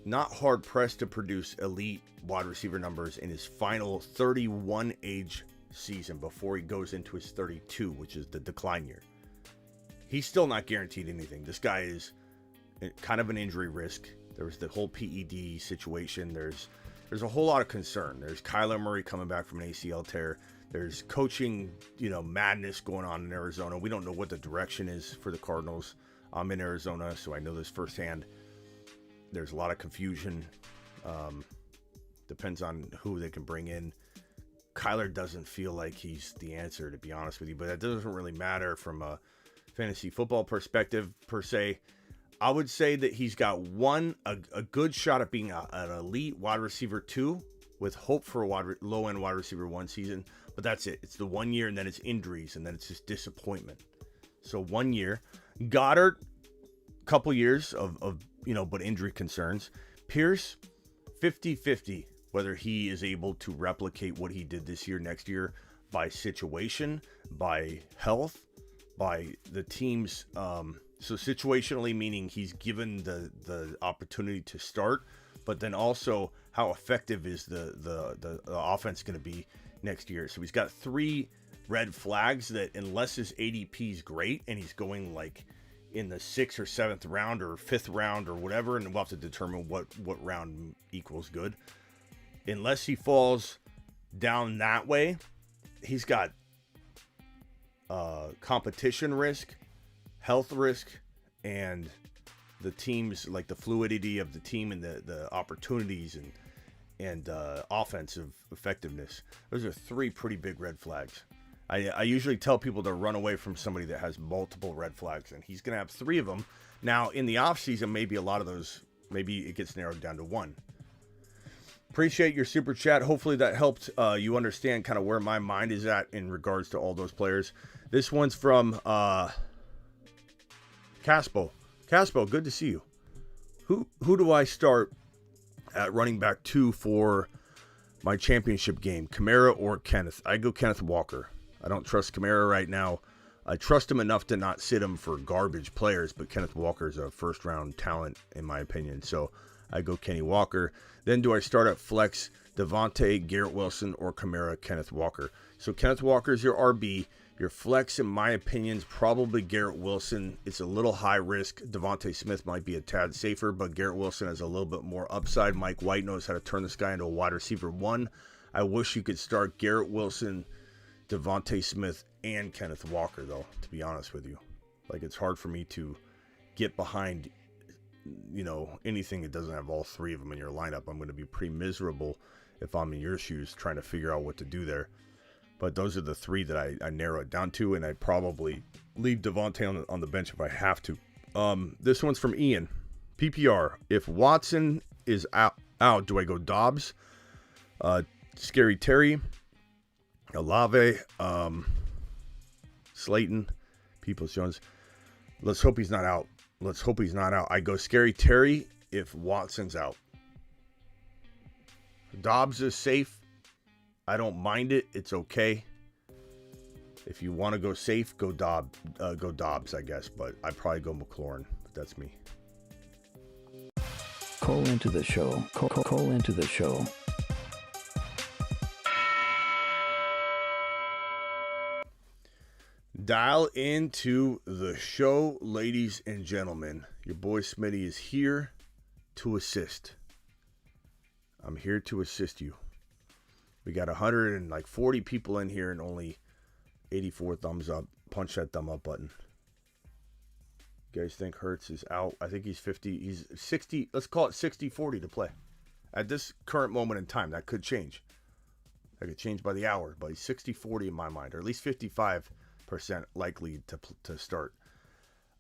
not hard pressed to produce elite wide receiver numbers in his final 31 age season before he goes into his 32, which is the decline year. He's still not guaranteed anything. This guy is kind of an injury risk. There was the whole PED situation. There's a whole lot of concern. There's Kyler Murray coming back from an ACL tear. There's coaching, madness going on in Arizona. We don't know what the direction is for the Cardinals. I'm in Arizona, so I know this firsthand. There's a lot of confusion. Depends on who they can bring in. Kyler doesn't feel like he's the answer, to be honest with you, but that doesn't really matter from a fantasy football perspective per se. I would say that he's got a good shot at being an elite wide receiver 2 with hope for a low-end wide receiver 1 season, but that's it. It's the 1 year, and then it's injuries, and then it's just disappointment. So 1 year. Goddard, couple years of but injury concerns. Pierce, 50-50, whether he is able to replicate what he did this year, next year, by situation, by health, by the team's so situationally, meaning he's given the opportunity to start, but then also how effective is the offense going to be next year. So he's got 3 red flags that unless his ADP is great and he's going like in the 6th or 7th round or 5th round or whatever, and we'll have to determine what round equals good. Unless he falls down that way, he's got competition risk, health risk, and the team's like the fluidity of the team and the opportunities and offensive effectiveness. Those are 3 pretty big red flags. I usually tell people to run away from somebody that has multiple red flags, and he's going to have 3 of them. Now, in the offseason, maybe a lot of those, maybe it gets narrowed down to 1. Appreciate your super chat. Hopefully that helped you understand kind of where my mind is at in regards to all those players. This one's from Caspo. Caspo, good to see you. Who do I start at running back 2 for my championship game, Kamara or Kenneth. I go Kenneth Walker. I don't trust Kamara right now. I trust him enough to not sit him for garbage players, but Kenneth Walker is a first-round talent, in my opinion. So I go Kenny Walker. Then do I start at flex Devontae, Garrett Wilson, or Kamara, Kenneth Walker? So Kenneth Walker is your RB. Your flex, in my opinion, is probably Garrett Wilson. It's a little high risk. Devontae Smith might be a tad safer, but Garrett Wilson has a little bit more upside. Mike White knows how to turn this guy into a wide receiver 1. I wish you could start Garrett Wilson, Devontae Smith, and Kenneth Walker, though, to be honest with you. Like, it's hard for me to get behind, anything that doesn't have all three of them in your lineup. I'm going to be pretty miserable if I'm in your shoes trying to figure out what to do there. But those are the three that I narrow it down to, and I'd probably leave Devontae on the bench if I have to. This one's from Ian. PPR. If Watson is out, do I go Dobbs, Scary Terry, Olave, Slayton, Peoples-Jones? Let's hope he's not out. I go Scary Terry if Watson's out. Dobbs is safe. I don't mind it. It's okay. If you want to go safe, go Dobbs, I guess. But I'd probably go McLaurin. That's me. Call into the show. Call into the show. Dial into the show, ladies and gentlemen. Your boy Smitty is here to assist. I'm here to assist you. We got 140 people in here and only 84 thumbs up. Punch that thumb up button. You guys think Hurts is out? I think he's 50. He's 60. Let's call it 60-40 to play. At this current moment in time, that could change. That could change by the hour, but he's 60-40 in my mind, or at least 55% likely to start.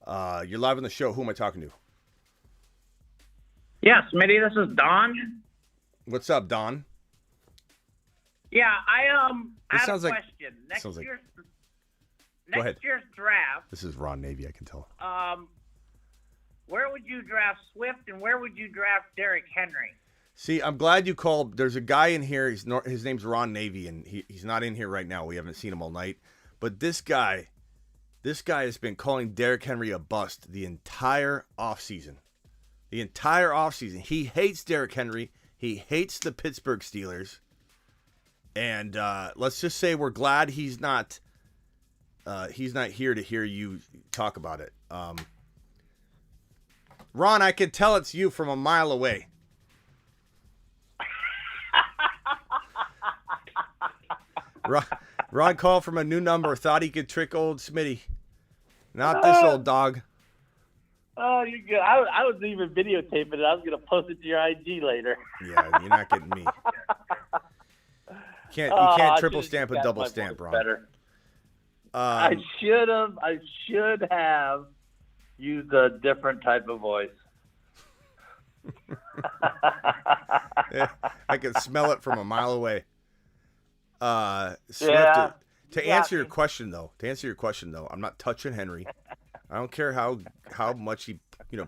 You're live on the show. Who am I talking to? Yeah, Smitty, this is Don. What's up, Don? Yeah, I have sounds a like- question. sounds like- Next ahead. year's draft, This is Ron Navy, I can tell. where would you draft Swift and where would you draft Derrick Henry? See, I'm glad you called. There's a guy in here. His name's Ron Navy, and he's not in here right now. We haven't seen him all night. But this guy has been calling Derrick Henry a bust the entire offseason. He hates Derrick Henry. He hates the Pittsburgh Steelers. And let's just say we're glad he's not here to hear you talk about it. Ron, I can tell it's you from a mile away. Ron called from a new number, thought he could trick old Smitty. Not this old dog. Oh, you're good. I was even videotaping it. I was going to post it to your IG later. Yeah, you're not getting me. You can't triple stamp and double stamp, Ron. Better. I should have used a different type of voice. Yeah, I can smell it from a mile away. Swift, Yeah. to answer your question though, I'm not touching Henry. I don't care how much he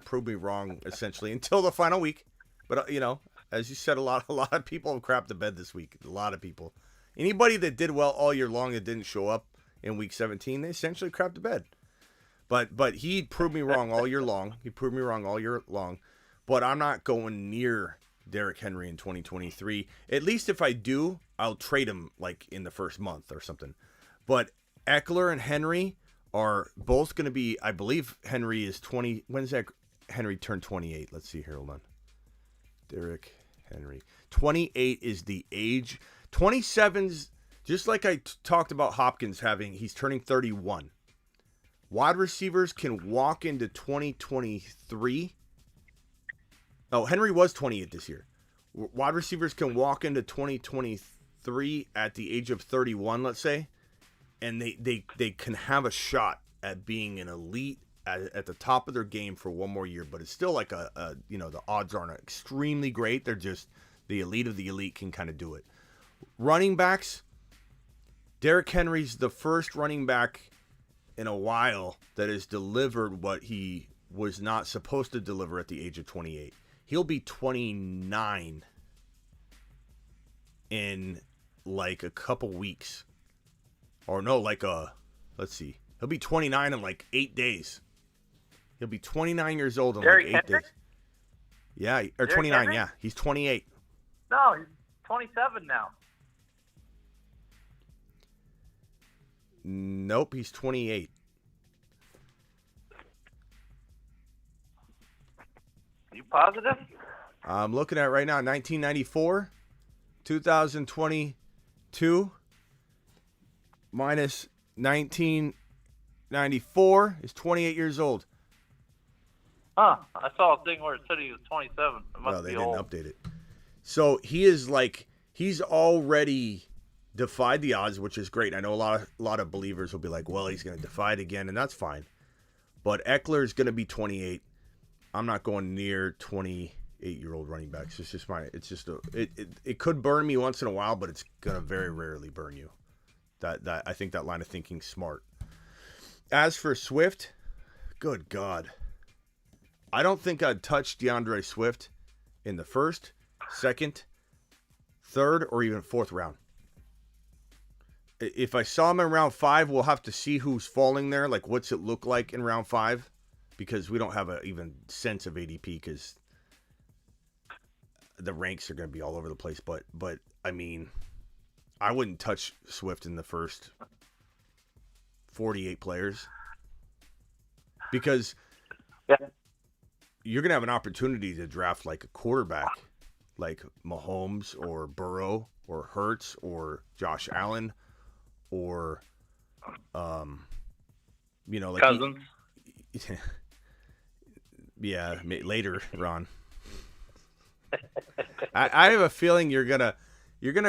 proved me wrong essentially until the final week. But as you said, a lot of people have crapped the bed this week. A lot of people. Anybody that did well all year long that didn't show up in week 17, they essentially crapped the bed. But he proved me wrong all year long. But I'm not going near Derrick Henry in 2023. At least if I do, I'll trade him like in the first month or something. But Eckler and Henry are both going to be, I believe Henry is 20. When's that Henry turned 28? Let's see here. Hold on. Derrick Henry. 28 is the age. 27's, just like I talked about Hopkins he's turning 31. Wide receivers can walk into 2023. Oh, Henry was 28 this year. Wide receivers can walk into 2023 at the age of 31, let's say, and they can have a shot at being an elite at the top of their game for one more year. But it's still like the odds aren't extremely great. They're just the elite of the elite can kind of do it. Running backs, Derrick Henry's the first running back in a while that has delivered what he was not supposed to deliver at the age of 28. He'll be 29 in like a couple weeks. Or no, let's see. He'll be 29 in like 8 days. He'll be 29 years old in Derrick like 8 Henry? days. Yeah, or Derrick 29, Henry? yeah. He's 28. No, he's 27 now. Nope, he's 28. You positive? I'm looking at it right now, 1994, 2022 minus 1994 is 28 years old. Huh. I saw a thing where it said he was 27. It must Well, they be didn't old. update it. So he is like, he's already defied the odds, which is great. I know a lot of believers will be like, well, he's going to defy it again, and that's fine. But Eckler is going to be 28. I'm not going near 28-year-old running backs. It could burn me once in a while, but it's going to very rarely burn you. That I think that line of thinking's smart. As for Swift, good God. I don't think I'd touch DeAndre Swift in the first, second, third, or even fourth round. If I saw him in round 5, we'll have to see who's falling there. Like, what's it look like in round 5? Because we don't have a even sense of ADP because the ranks are going to be all over the place. But I mean, I wouldn't touch Swift in the first 48 players because you're going to have an opportunity to draft like a quarterback like Mahomes or Burrow or Hurts or Josh Allen or, like Cousins. Yeah, later, Ron. I have a feeling you're gonna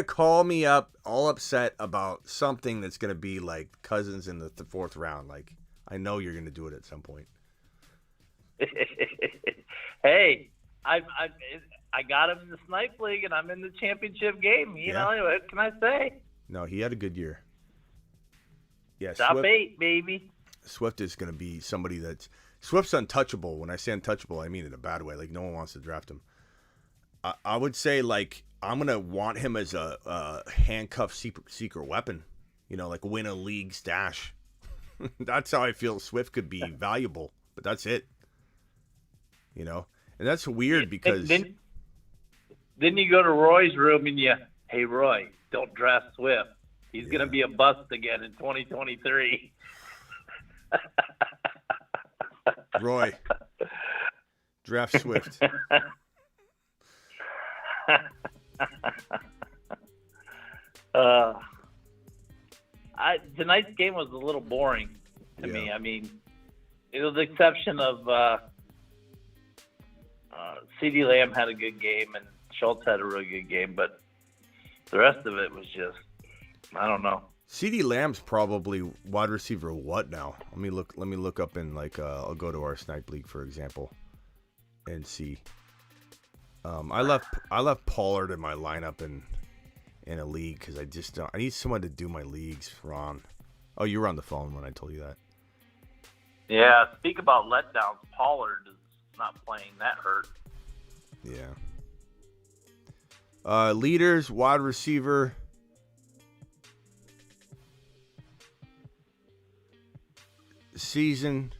call me up all upset about something that's gonna be like Cousins in the fourth round. Like I know you're gonna do it at some point. Hey, I got him in the Snipe League and I'm in the championship game. You know, what can I say? No, he had a good year. Yeah, Top 8, baby. Swift is gonna be somebody Swift's untouchable. When I say untouchable, I mean it in a bad way. Like, no one wants to draft him. I would say, like, I'm going to want him as a handcuff secret weapon. Like win a league stash. That's how I feel Swift could be valuable. But that's it. And that's weird because... Then you go to Roy's room and hey, Roy, don't draft Swift. He's going to be a bust again in 2023. Roy, draft Swift. Tonight's game was a little boring to me. I mean, it was the exception of CeeDee Lamb had a good game and Schultz had a really good game, but the rest of it was just, I don't know. CeeDee Lamb's probably wide receiver what now? Let me look up in I'll go to our Snipe League for example and see. I left Pollard in my lineup in a league because I need someone to do my leagues, Ron. Oh, you were on the phone when I told you that. Yeah, speak about letdowns. Pollard is not playing. That hurt. Yeah. Leaders, wide receiver. Season.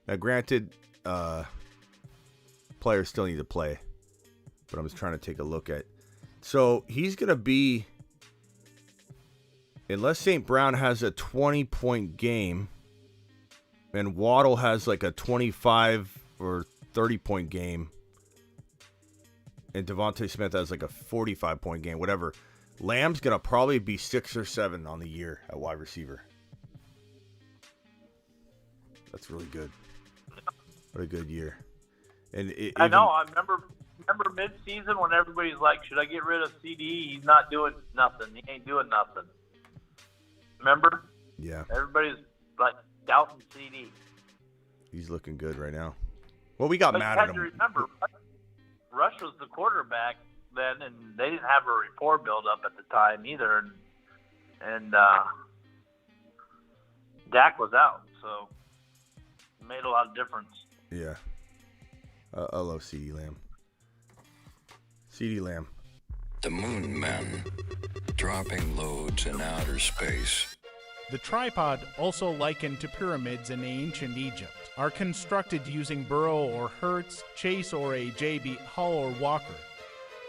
Now, granted, players still need to play, but I'm just trying to take a look at. So he's going to be, unless St. Brown has a 20-point game, and Waddle has like a 25 or 30-point game, and Devontae Smith has like a 45-point game, whatever. Lamb's going to probably be 6 or 7 on the year at wide receiver. That's really good. What a good year. And I know. I remember mid-season when everybody's like, should I get rid of CD? He's not doing nothing. He ain't doing nothing. Remember? Yeah. Everybody's like doubting CD. He's looking good right now. Well, we got mad at him. Remember, Rush was the quarterback then, and they didn't have a rapport build up at the time either. And Dak was out, so it made a lot of difference. Yeah. I love CeeDee Lamb. CeeDee Lamb. The Moon Men, dropping loads in outer space. The tripod, also likened to pyramids in ancient Egypt, are constructed using Burrow or Hertz, Chase or a JB, Hull or Walker.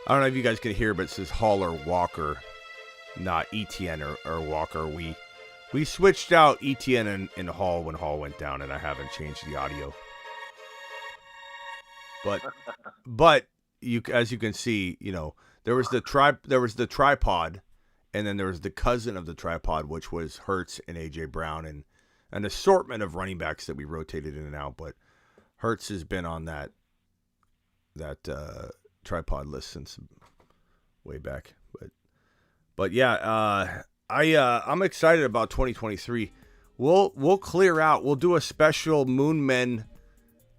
I don't know if you guys can hear, but it says Hall or Walker, not ETN or Walker. We switched out ETN and Hall when Hall went down, and I haven't changed the audio. But you, as you can see, you know, there was the tripod, and then there was the cousin of the tripod, which was Hertz and AJ Brown, and an assortment of running backs that we rotated in and out. But Hertz has been on that tripod list since way back. But yeah, I'm excited about 2023. We'll clear out. We'll do a special Moon Men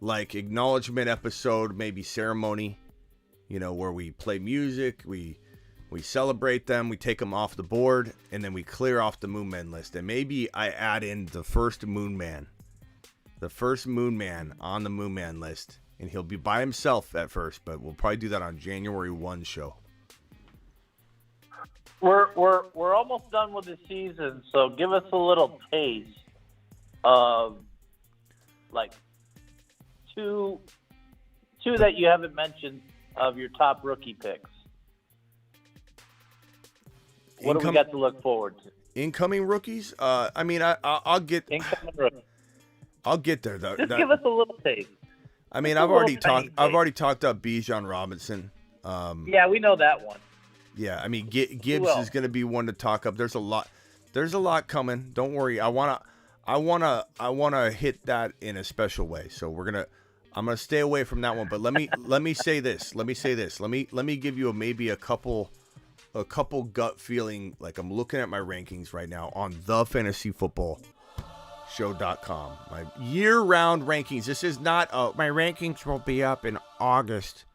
like acknowledgement episode, maybe ceremony. You know, where we play music, we celebrate them, we take them off the board, and then we clear off the Moon Men list. And maybe I add in the first Moon Man on the Moon Man list, and he'll be by himself at first, but we'll probably do that on January 1 show. We're almost done with the season, so give us a little taste of like two that you haven't mentioned of your top rookie picks. What do we got to look forward to? Incoming rookies? I mean, I'll get. Incoming rookies. I'll get there though. Just give us a little taste. I mean, I've already talked up Bijan Robinson. Yeah, we know that one. Yeah, I mean, Gibbs is going to be one to talk up. There's a lot coming. Don't worry. I wanna hit that in a special way. So I'm gonna stay away from that one. But let me say this. Let me give you maybe a couple gut feeling. Like, I'm looking at my rankings right now on thefantasyfootballshow.com. My year-round rankings. This is not my rankings will be up in August.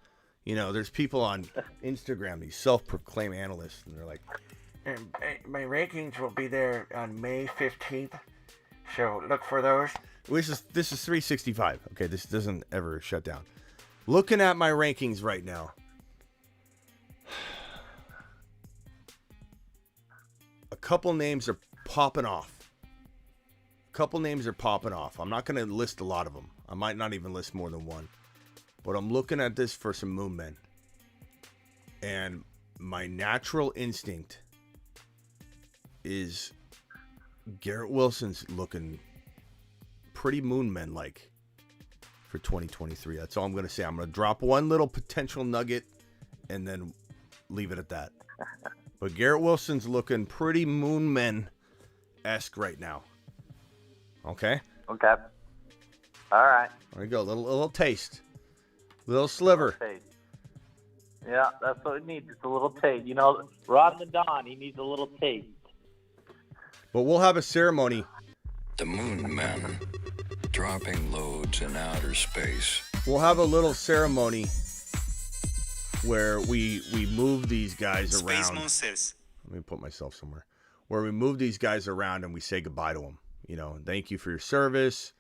You know, there's people on Instagram, these self-proclaimed analysts, and they're like, my rankings will be there on May 15th, so look for those. This is 365. Okay, this doesn't ever shut down. Looking at my rankings right now, a couple names are popping off. I'm not going to list a lot of them. I might not even list more than one. But I'm looking at this for some Moon Men. And my natural instinct is Garrett Wilson's looking pretty Moon Men-like for 2023. That's all I'm going to say. I'm going to drop one little potential nugget and then leave it at that. But Garrett Wilson's looking pretty Moon Men-esque right now. Okay? Okay. All right. There you go. Little taste. Little sliver. Yeah, that's what it needs. Just a little taste. You know, Rod the Don, he needs a little taste. But we'll have a ceremony. The Moon Men, dropping loads in outer space. We'll have a little ceremony where we move these guys around. Let me put myself somewhere. Where we move these guys around and we say goodbye to them. You know, thank you for your service.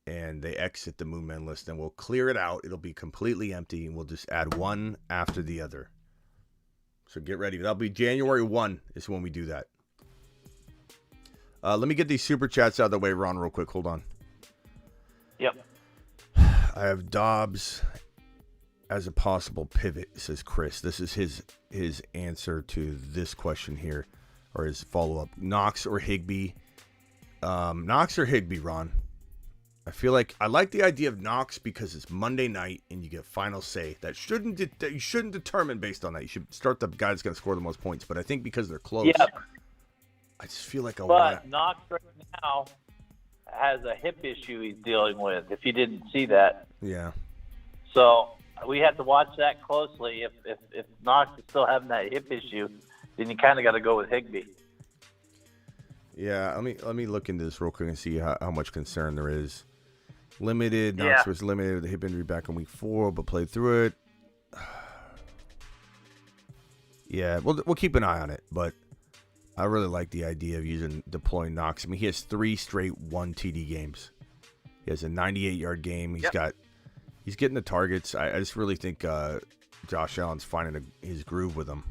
And they exit the Moon Men list, and we'll clear it out. It'll be completely empty, and we'll just add one after the other. So get ready. That'll be January 1 is when we do that. Let me get these super chats out of the way, Ron, real quick. Hold on. Yep. I have Dobbs as a possible pivot, says Chris. This is his answer to this question here, or his follow-up. Knox or Higbee? Knox or Higbee, Ron? I feel like I like the idea of Knox because it's Monday night and you get final say. That you shouldn't determine based on that. You should start the guy that's going to score the most points. But I think because they're close, I just feel like Knox right now has a hip issue he's dealing with. If you didn't see that, yeah. So we have to watch that closely. If Knox is still having that hip issue, then you kind of got to go with Higbee. Yeah, let me look into this real quick and see how much concern there is. Limited. Knox was limited with a hip injury back in week 4, but played through it. Yeah, we'll keep an eye on it, but I really like the idea of deploying Knox. I mean, he has 3 straight 1 TD games. He has a 98-yard game. He's getting the targets. I just really think Josh Allen's finding his groove with him.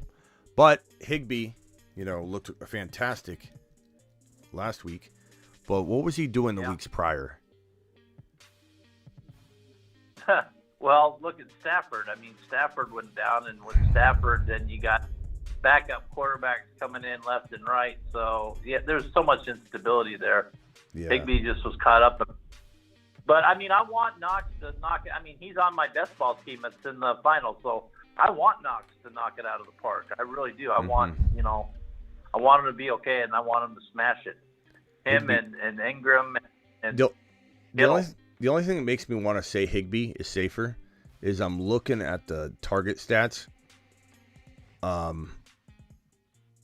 But Higbee, looked fantastic last week. But what was he doing the weeks prior? Well, look at Stafford. I mean, Stafford went down, and with Stafford, then you got backup quarterbacks coming in left and right. So, yeah, there's so much instability there. Yeah. Higbee just was caught up. But, I mean, I want Knox to knock it. I mean, he's on my best ball team that's in the final. So, I want Knox to knock it out of the park. I really do. I want, I want him to be okay, and I want him to smash it. Him and Ingram and the only thing that makes me want to say Higbee is safer is I'm looking at the target stats.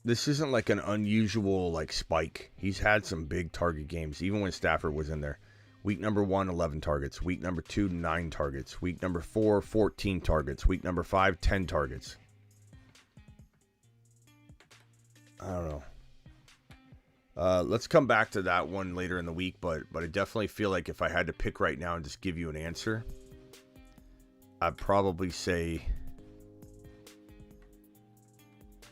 This isn't like an unusual spike. He's had some big target games, even when Stafford was in there. Week number 1, 11 targets. Week number 2, 9 targets. Week number 4, 14 targets. Week number 5, 10 targets. I don't know. Let's come back to that one later in the week, but I definitely feel like if I had to pick right now and just give you an answer, I'd probably say...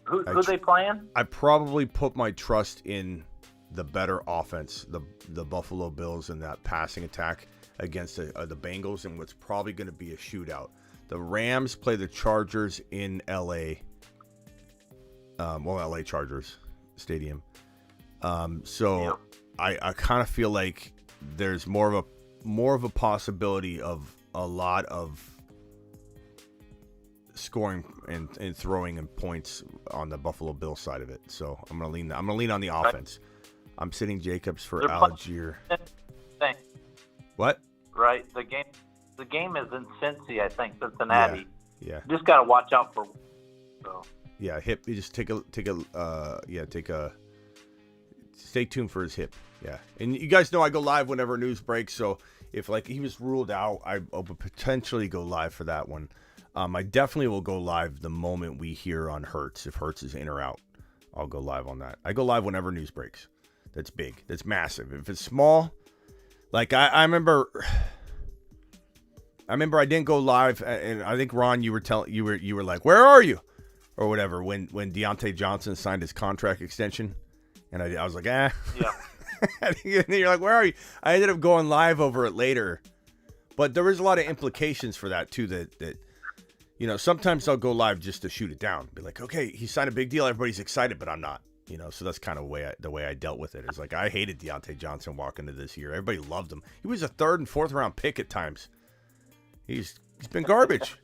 Who they playing? I probably put my trust in the better offense, the Buffalo Bills, and that passing attack against the Bengals, and what's probably going to be a shootout. The Rams play the Chargers in L.A. L.A. Chargers Stadium. So I kind of feel like there's more of a possibility of a lot of scoring and throwing and points on the Buffalo Bills side of it. So I'm gonna lean on the offense. I'm sitting Jacobs for Algier. What? Right. The game is in Cincy, I think, Cincinnati. Yeah. Just got to watch out for. So. Yeah, hip. You just take a. Stay tuned for his hip. Yeah, and you guys know I go live whenever news breaks. So if he was ruled out, I would potentially go live for that one. I definitely will go live the moment we hear on Hurts. If Hurts is in or out, I'll go live on that. I go live whenever news breaks. That's big. That's massive. If it's small, I remember I didn't go live, and I think Ron, you were like, "Where are you?" or whatever when Deontay Johnson signed his contract extension, and I was like, "Yeah." And you're like, "Where are you?" I ended up going live over it later, but there was a lot of implications for that too. That sometimes I'll go live just to shoot it down, be like, "Okay, he signed a big deal. Everybody's excited, but I'm not." So that's kind of the way I dealt with it. It's like I hated Deontay Johnson walking into this year. Everybody loved him. He was a 3rd and 4th round pick at times. He's been garbage.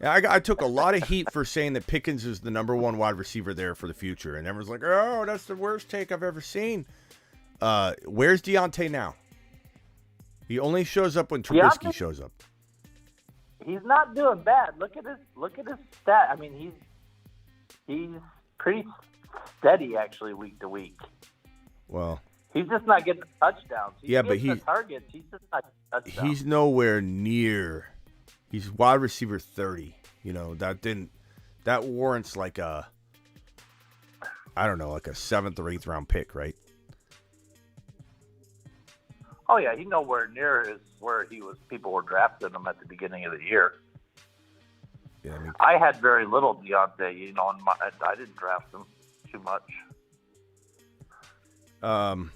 I took a lot of heat for saying that Pickens is the number 1 wide receiver there for the future, and everyone's like, "Oh, that's the worst take I've ever seen." Where's Deontay now? He only shows up when Trubisky shows up. He's not doing bad. Look at his stat. I mean, he's pretty steady actually week to week. Well, he's just not getting the touchdowns. But the targets. He's just not getting touchdowns. He's nowhere near. He's wide receiver 30. That warrants like a 7th or 8th round pick, right? Oh yeah, he's nowhere near where he was. People were drafting him at the beginning of the year. Yeah, I had very little Deontay. I didn't draft him too much. All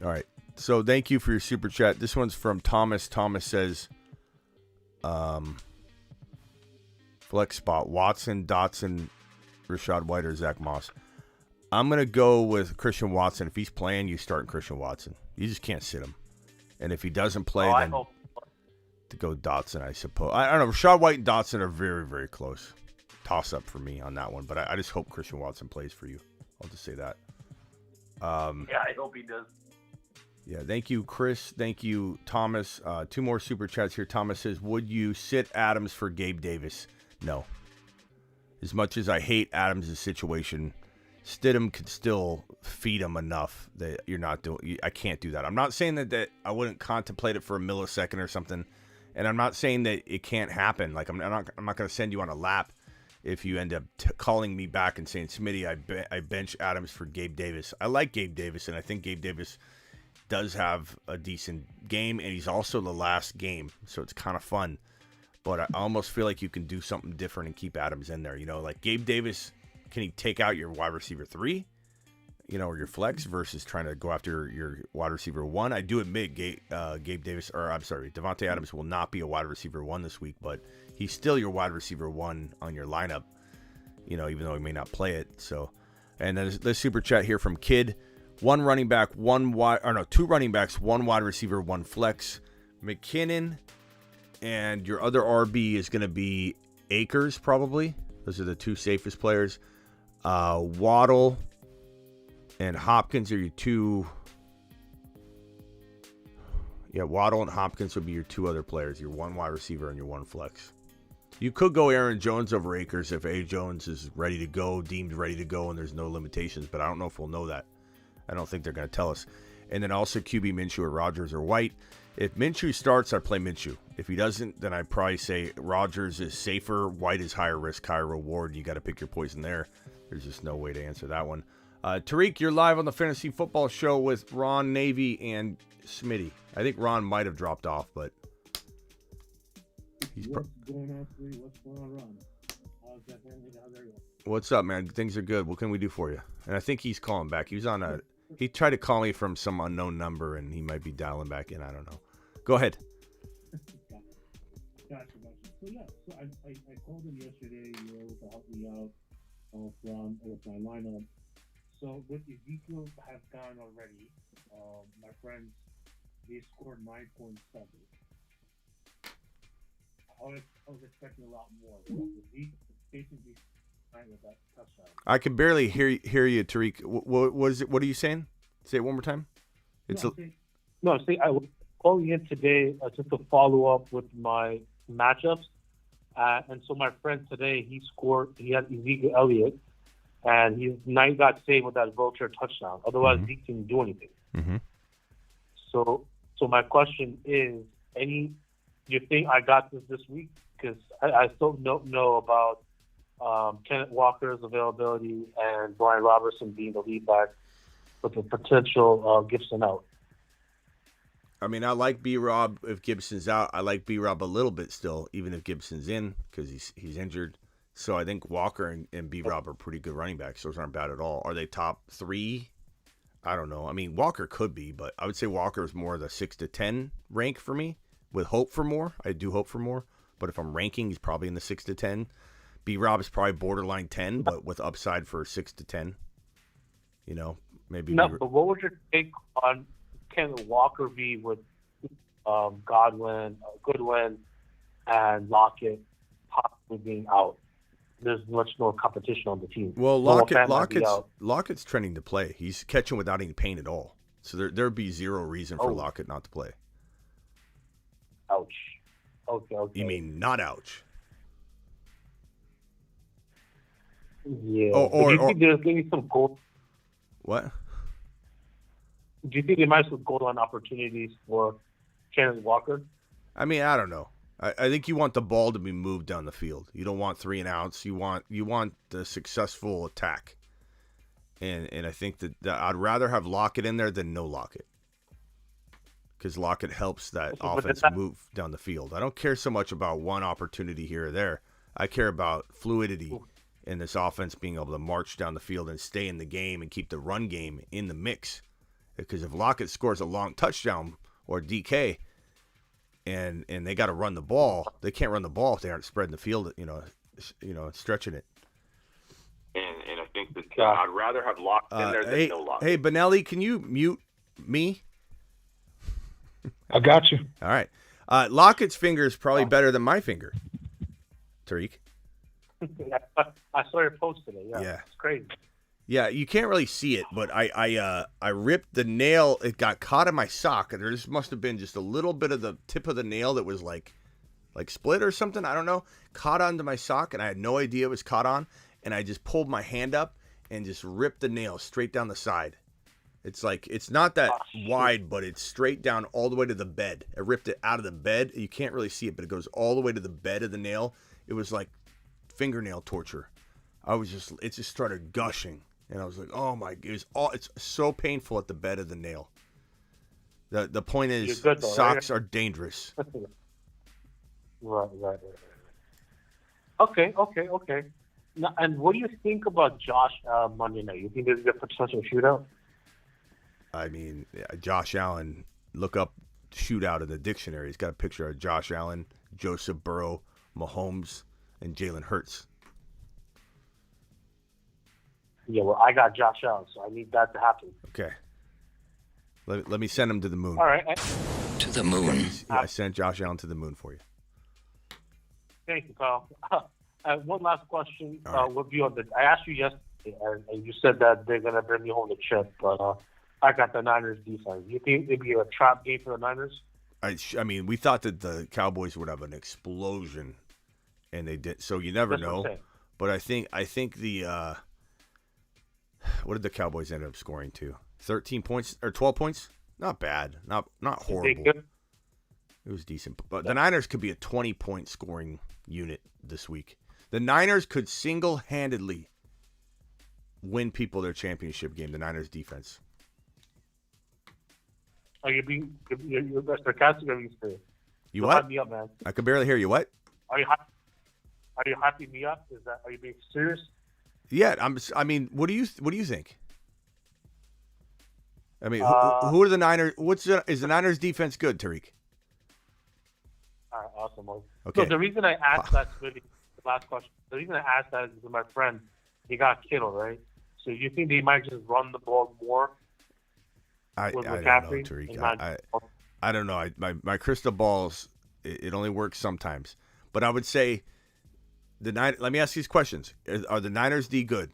right. So thank you for your super chat. This one's from Thomas. Thomas says, flex spot: Watson, Dotson, Rashad White, or Zach Moss. I'm gonna go with Christian Watson. If he's playing, you start Christian Watson. You just can't sit him. And if he doesn't play, then to go Dotson, I suppose. I don't know. Rashad White and Dotson are very, very close. Toss up for me on that one. But I just hope Christian Watson plays for you. I'll just say that. I hope he does. Yeah, thank you, Chris. Thank you, Thomas. 2 more super chats here. Thomas says, would you sit Adams for Gabe Davis? No. As much as I hate Adams' situation, Stidham could still feed him enough that you're not doing. I can't do that. I'm not saying that I wouldn't contemplate it for a millisecond or something, and I'm not saying that it can't happen. Like I'm not going to send you on a lap if you end up calling me back and saying, Smitty, I bench Adams for Gabe Davis. I like Gabe Davis, and I think Gabe Davis does have a decent game, and he's also the last game, so it's kind of fun. But I almost feel like you can do something different and keep Adams in there. Like Gabe Davis can he take out your wide receiver 3, or your flex versus trying to go after your wide receiver 1? I do admit Davante Adams will not be a wide receiver 1 this week, but he's still your wide receiver 1 on your lineup, even though he may not play it. So, and then this super chat here from Kid. 2 running backs, 1 wide receiver, 1 flex. McKinnon, and your other RB is going to be Akers, probably. Those are the 2 safest players. Waddle and Hopkins are your 2. Yeah, Waddle and Hopkins would be your 2 other players, your 1 wide receiver and your 1 flex. You could go Aaron Jones over Akers if A. Jones is ready to go, deemed ready to go, and there's no limitations, but I don't know if we'll know that. I don't think they're going to tell us. And then also QB Minshew or Rodgers or White. If Minshew starts, I'd play Minshew. If he doesn't, then I'd probably say Rodgers is safer. White is higher risk, higher reward. You got to pick your poison there. There's just no way to answer that one. Tariq, you're live on the Fantasy Football Show with Ron, Navy, and Smitty. I think Ron might have dropped off, but What's going on, Smitty? What's going on, Ron? How's that family? How's everyone? What's up, man? Things are good. What can we do for you? And I think he's calling back. He was on he tried to call me from some unknown number, and he might be dialing back in. I don't know. Go ahead. Gotcha. So I called him yesterday. You were able to help me out with my lineup. So with Ezekiel have gone already, my friends, they scored 9.7. I was expecting a lot more. Zeke basically with that touchdown. I can barely hear you, Tariq. What is it? What are you saying? Say it one more time. I was calling in today just to follow up with my matchups. And so my friend today, he had Ezekiel Elliott, and he got saved with that vulture touchdown. Otherwise, Zeke didn't do anything. Mm-hmm. So my question is, do you think I got this week? Because I still don't know about Kenneth Walker's availability and Brian Robertson being the lead back with the potential Gibson out. I mean, I like B-Rob if Gibson's out. I like B-Rob a little bit still, even if Gibson's in, because he's injured. So I think Walker and B-Rob are pretty good running backs. Those aren't bad at all. Are they top 3? I don't know. I mean, Walker could be, but I would say Walker is more the 6 to 10 rank for me, with hope for more. I do hope for more. But if I'm ranking, he's probably in the 6 to 10. B-Rob is probably borderline 10, but with upside for 6 to 10. Maybe. No, but what would your take on Kenneth Walker be with Goodwin, and Lockett possibly being out? There's much more competition on the team. Well, Lockett's trending to play. He's catching without any pain at all. So there'd be zero reason for Lockett not to play. Ouch. Okay. You mean not ouch? Yeah. Do you think there's going to be some goal? What? Do you think there might be some goal line opportunities for Kenneth Walker? I mean, I don't know. I think you want the ball to be moved down the field. You don't want 3 and outs. You want the successful attack. And I think that I'd rather have Lockett in there than no Lockett. Because Lockett helps that offense move down the field. I don't care so much about one opportunity here or there. I care about fluidity in this offense being able to march down the field and stay in the game and keep the run game in the mix. Because if Lockett scores a long touchdown or DK and they got to run the ball, they can't run the ball if they aren't spreading the field, stretching it. And I think that I'd rather have Lockett in there than no Lockett. Hey, Benelli, can you mute me? I got you. All right. Lockett's finger is probably better than my finger, Tariq. I saw your post today. Yeah. It's crazy. Yeah, you can't really see it, but I ripped the nail. It got caught in my sock, and there just must have been just a little bit of the tip of the nail that was like split or something. I don't know. Caught onto my sock, and I had no idea it was caught on. And I just pulled my hand up and just ripped the nail straight down the side. It's not that wide, but it's straight down all the way to the bed. I ripped it out of the bed. You can't really see it, but it goes all the way to the bed of the nail. It was like fingernail torture. It just started gushing. And I was like, oh my, it's so painful at the bed of the nail. The point is, good, though, socks are dangerous. Right. Okay. And what do you think about Josh Monday night? You think there's a potential shootout? I mean, Josh Allen, look up shootout in the dictionary. He's got a picture of Josh Allen, Joseph Burrow, Mahomes, and Jalen Hurts. Yeah, well, I got Josh Allen, so I need that to happen. Okay. Let me send him to the moon. All right. To the moon. I sent Josh Allen to the moon for you. Thank you, Kyle. One last question All right. would be on the. I asked you yesterday, and you said that they're gonna bring me home the chip, but I got the Niners defense. You think it'd be a trap game for the Niners? I mean, we thought that the Cowboys would have an explosion, and they did. So you never That's what I'm know. saying. But I think the what did the Cowboys end up scoring to? 13 points or 12 points? Not bad. Not horrible. Good? It was decent. But the Niners could be a 20-point scoring unit this week. The Niners could single-handedly win people their championship game, the Niners defense. Are you being you're sarcastic or are you serious? You So what? hype me up, man. I could barely hear you. What? Are you hyping me up? Are you being serious? Yeah, I mean, what do you think? I mean, who are the Niners? Is the Niners defense good, Tariq? All right, awesome. Okay. So the reason I asked that, really, the last question, the reason I asked that is because my friend, he got Kittle, right? So you think they might just run the ball more? I with don't know, McCaffrey? Tariq. I don't know. My crystal balls, it only works sometimes. But I would say let me ask these questions. Are the Niners D good?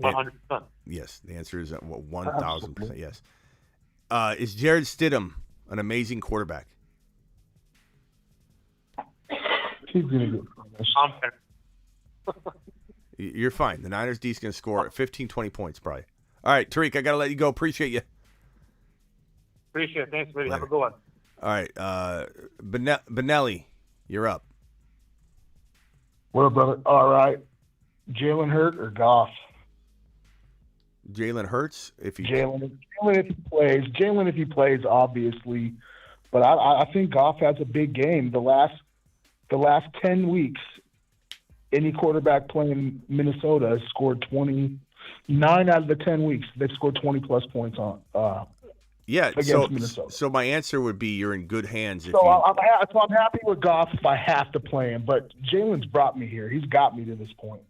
100%. Yes. The answer is 1,000%. Yes. Is Jared Stidham an amazing quarterback? He's gonna get You're fine. The Niners D's going to score 15, 20 points probably. All right, Tariq, I got to let you go. Appreciate you. Appreciate it. Thanks, buddy. Have a Later. good one. All right. Benelli, you're up. What up, brother? All right. Jalen Hurt or Goff? Jalen Hurts, Jalen if he plays. Jalen if he plays, obviously. But I think Goff has a big game. The last 10 weeks, any quarterback playing Minnesota has scored 9 out of the 10 weeks. They've scored 20-plus points on against Minnesota. So my answer would be you're in good hands. I'm happy with Goff if I have to play him. But Jalen's brought me here. He's got me to this point.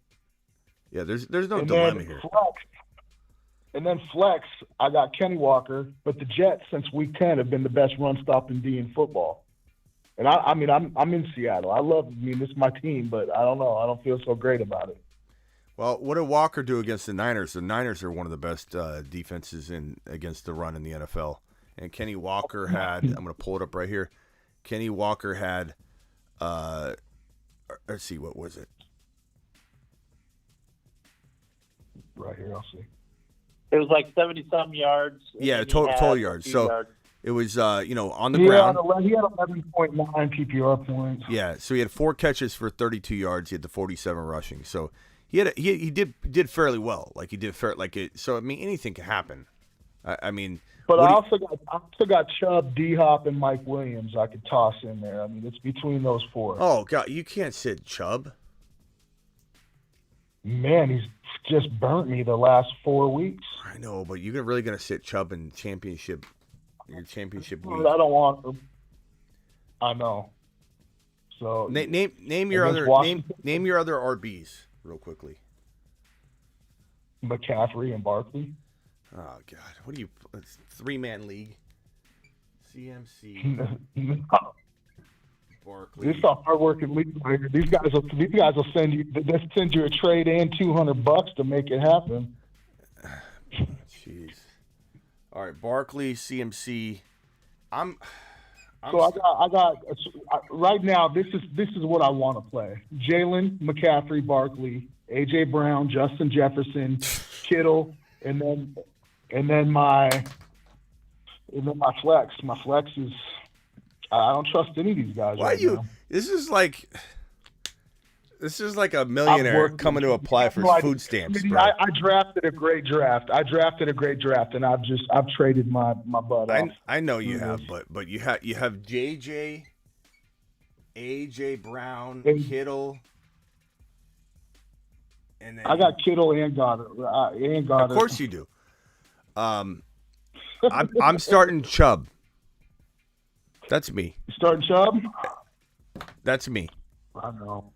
Yeah, there's no dilemma here. And then flex, I got Kenny Walker. But the Jets, since week 10, have been the best run-stopping D in football. And I'm in Seattle. this is my team, but I don't know. I don't feel so great about it. Well, what did Walker do against the Niners? The Niners are one of the best defenses against the run in the NFL. And Kenny Walker had, I'm going to pull it up right here. Kenny Walker had, let's see, what was it? Right here, I'll see. It was like 70-some yards. Yeah, total yards. So yards. it was, on the ground. He had 11.9 PPR points. Yeah, so he had 4 catches for 32 yards. He had the 47 rushing. So he did fairly well. Like he did So I mean, anything can happen. But I also got Chubb, D-Hop, and Mike Williams. I could toss in there. I mean, it's between those 4. Oh God, you can't sit Chubb. Man, he's just burnt me the last 4 weeks. I know, but you're really gonna sit Chubb in your championship week. I don't want him. I know. So name your other name your other RBs real quickly. McCaffrey and Barkley. Oh God, what are you? It's 3-man league. CMC. Barkley. This is a hard-working league. These guys will send you a trade and $200 to make it happen. Jeez. All right, Barkley, CMC. I got right now. This is what I want to play: Jalen, McCaffrey, Barkley, AJ Brown, Justin Jefferson, Kittle, and then my flex. My flex is I don't trust any of these guys. Why right now. This is like a millionaire coming to apply for food stamps, bro. I drafted a great draft. And I've traded my butt off. I know you have, but you have JJ A.J. Brown, And- Kittle, and then I got Kittle and Goddard. Of course you do. I'm starting Chubb. That's me. You starting Chubb? That's me. I know.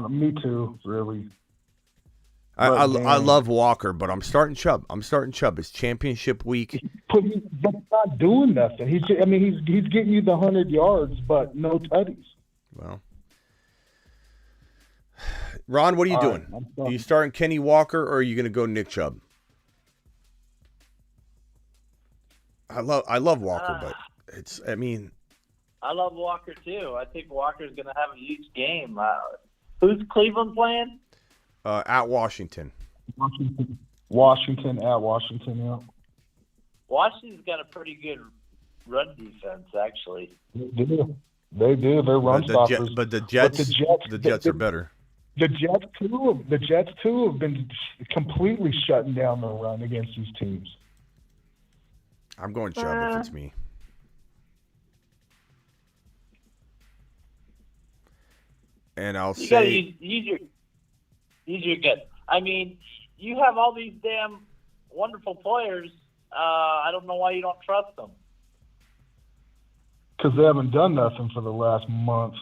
Me too, really. I man. love Walker, but I'm starting Chubb. It's championship week. But he's not doing nothing. He's getting you the 100 yards, but no tutties. Well, Ron, what are you All doing? right, Are you starting Kenny Walker, or are you going to go Nick Chubb? I love Walker, but it's. I mean, I love Walker too. I think Walker's going to have a huge game. Who's Cleveland playing? At Washington. Washington at Washington. Yeah. Washington's got a pretty good run defense, actually. They do. They're run stoppers. But the Jets are better. The Jets too have been completely shutting down the run against these teams. I'm going Chubb if it's me. And I'll You say gotta use your gut. I mean, you have all these damn wonderful players. I don't know why you don't trust them. Because they haven't done nothing for the last month.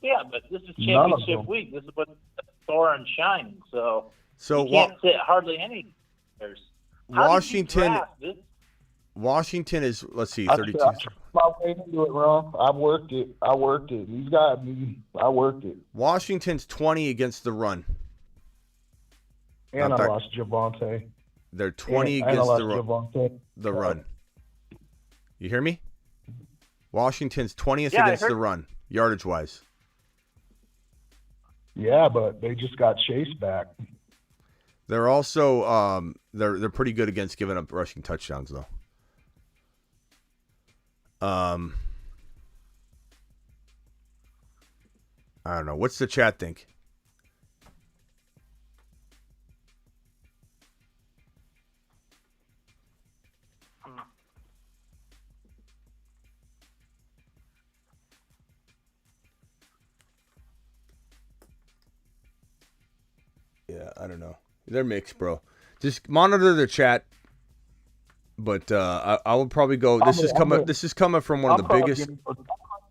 Yeah, but this is None of championship them. week. This is what soar and shine. So So you can't sit hardly any players. Washington is, let's see, I 32. my way into it, Ron. I worked it. He's got me. I worked it. Washington's 20 against the run. And Not I that- lost Javonte. They're 20 And I against lost the run. Javonte. The run. You hear me? Washington's 20th Yeah, I against the heard- run, yardage wise. Yeah, but they just got Chase back. They're also they're pretty good against giving up rushing touchdowns though. I don't know. What's the chat think? Yeah, I don't know. They're mixed, bro. Just monitor the chat. But I would probably go. This is coming from one of the biggest.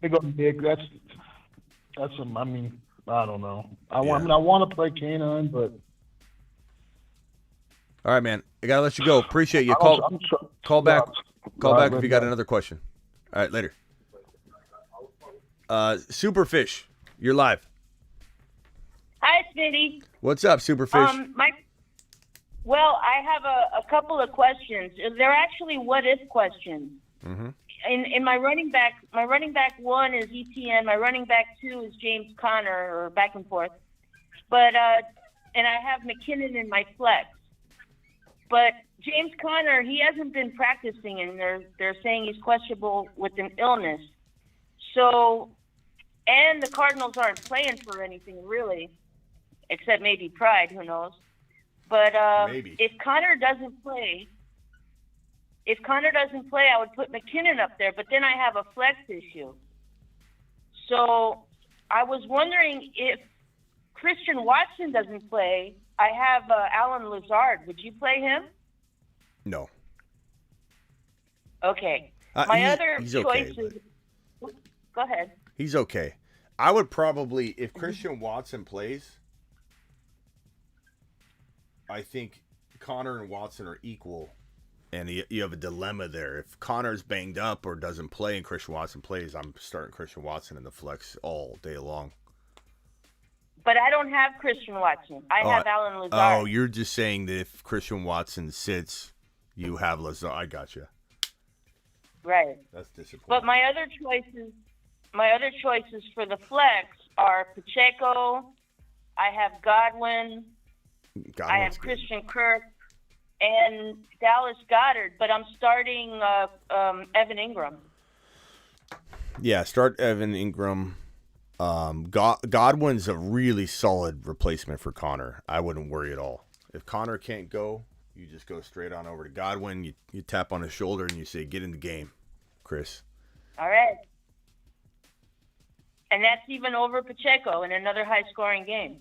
They go Nick. That's. I mean, I don't know. I want to play Canine, but. All right, man. I gotta let you go. Appreciate you. Call back. Call back if you got another question. All right, later. Superfish, you're live. Hi, Smitty. What's up, Superfish? Well, I have a couple of questions. They're actually what-if questions. Mm-hmm. In my running back one is ETN. My running back two is James Conner, or back and forth. But and I have McKinnon in my flex. But James Conner, he hasn't been practicing, and they're saying he's questionable with an illness. So, and the Cardinals aren't playing for anything really, except maybe pride. Who knows? But if Connor doesn't play, I would put McKinnon up there. But then I have a flex issue. So I was wondering if Christian Watson doesn't play, I have Alan Lazard. Would you play him? No. Okay. My other he's choice okay, is. Go ahead. He's okay. I would probably, if Christian Watson plays, I think Connor and Watson are equal, and you have a dilemma there. If Connor's banged up or doesn't play and Christian Watson plays, I'm starting Christian Watson in the flex all day long. But I don't have Christian Watson. I have Alan Lazard. Oh, you're just saying that if Christian Watson sits, you have Lazard. I gotcha. Right. That's disappointing. But my other choices for the flex are Pacheco. I have Godwin. I have Christian Kirk and Dallas Goedert. But I'm starting Evan Ingram. Yeah, start Evan Ingram. Godwin's a really solid replacement for Connor. I wouldn't worry at all. If Connor can't go, you just go straight on over to Godwin. You tap on his shoulder and you say, "Get in the game, Chris." All right. And that's even over Pacheco in another high-scoring game.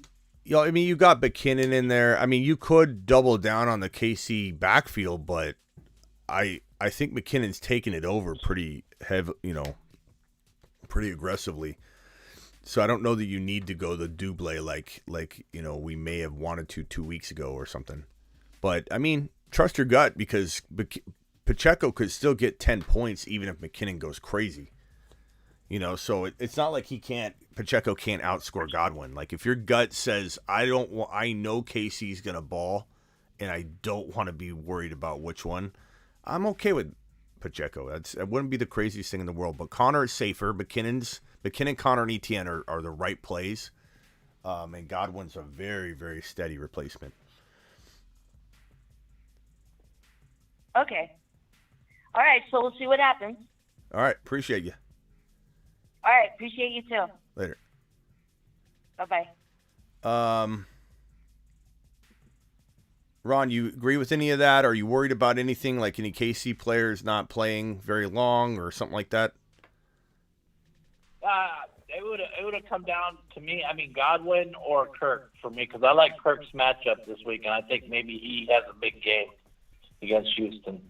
I mean, you got McKinnon in there. I mean, you could double down on the KC backfield, but I think McKinnon's taking it over pretty heavy, pretty aggressively. So I don't know that you need to go the double like we may have wanted to 2 weeks ago or something. But I mean, trust your gut because Pacheco could still get 10 points even if McKinnon goes crazy. So it's not like Pacheco can't outscore Godwin. Like if your gut says I know KC's gonna ball, and I don't want to be worried about which one, I'm okay with Pacheco. It wouldn't be the craziest thing in the world. But Connor is safer. McKinnon, Connor, and Etienne are the right plays, and Godwin's a very, very steady replacement. Okay. All right, so we'll see what happens. All right, appreciate you. All right, appreciate you too. Later. Bye-bye. Ron, you agree with any of that? Are you worried about anything like any KC players not playing very long or something like that? It would have come down to me. I mean, Godwin or Kirk for me because I like Kirk's matchup this week, and I think maybe he has a big game against Houston.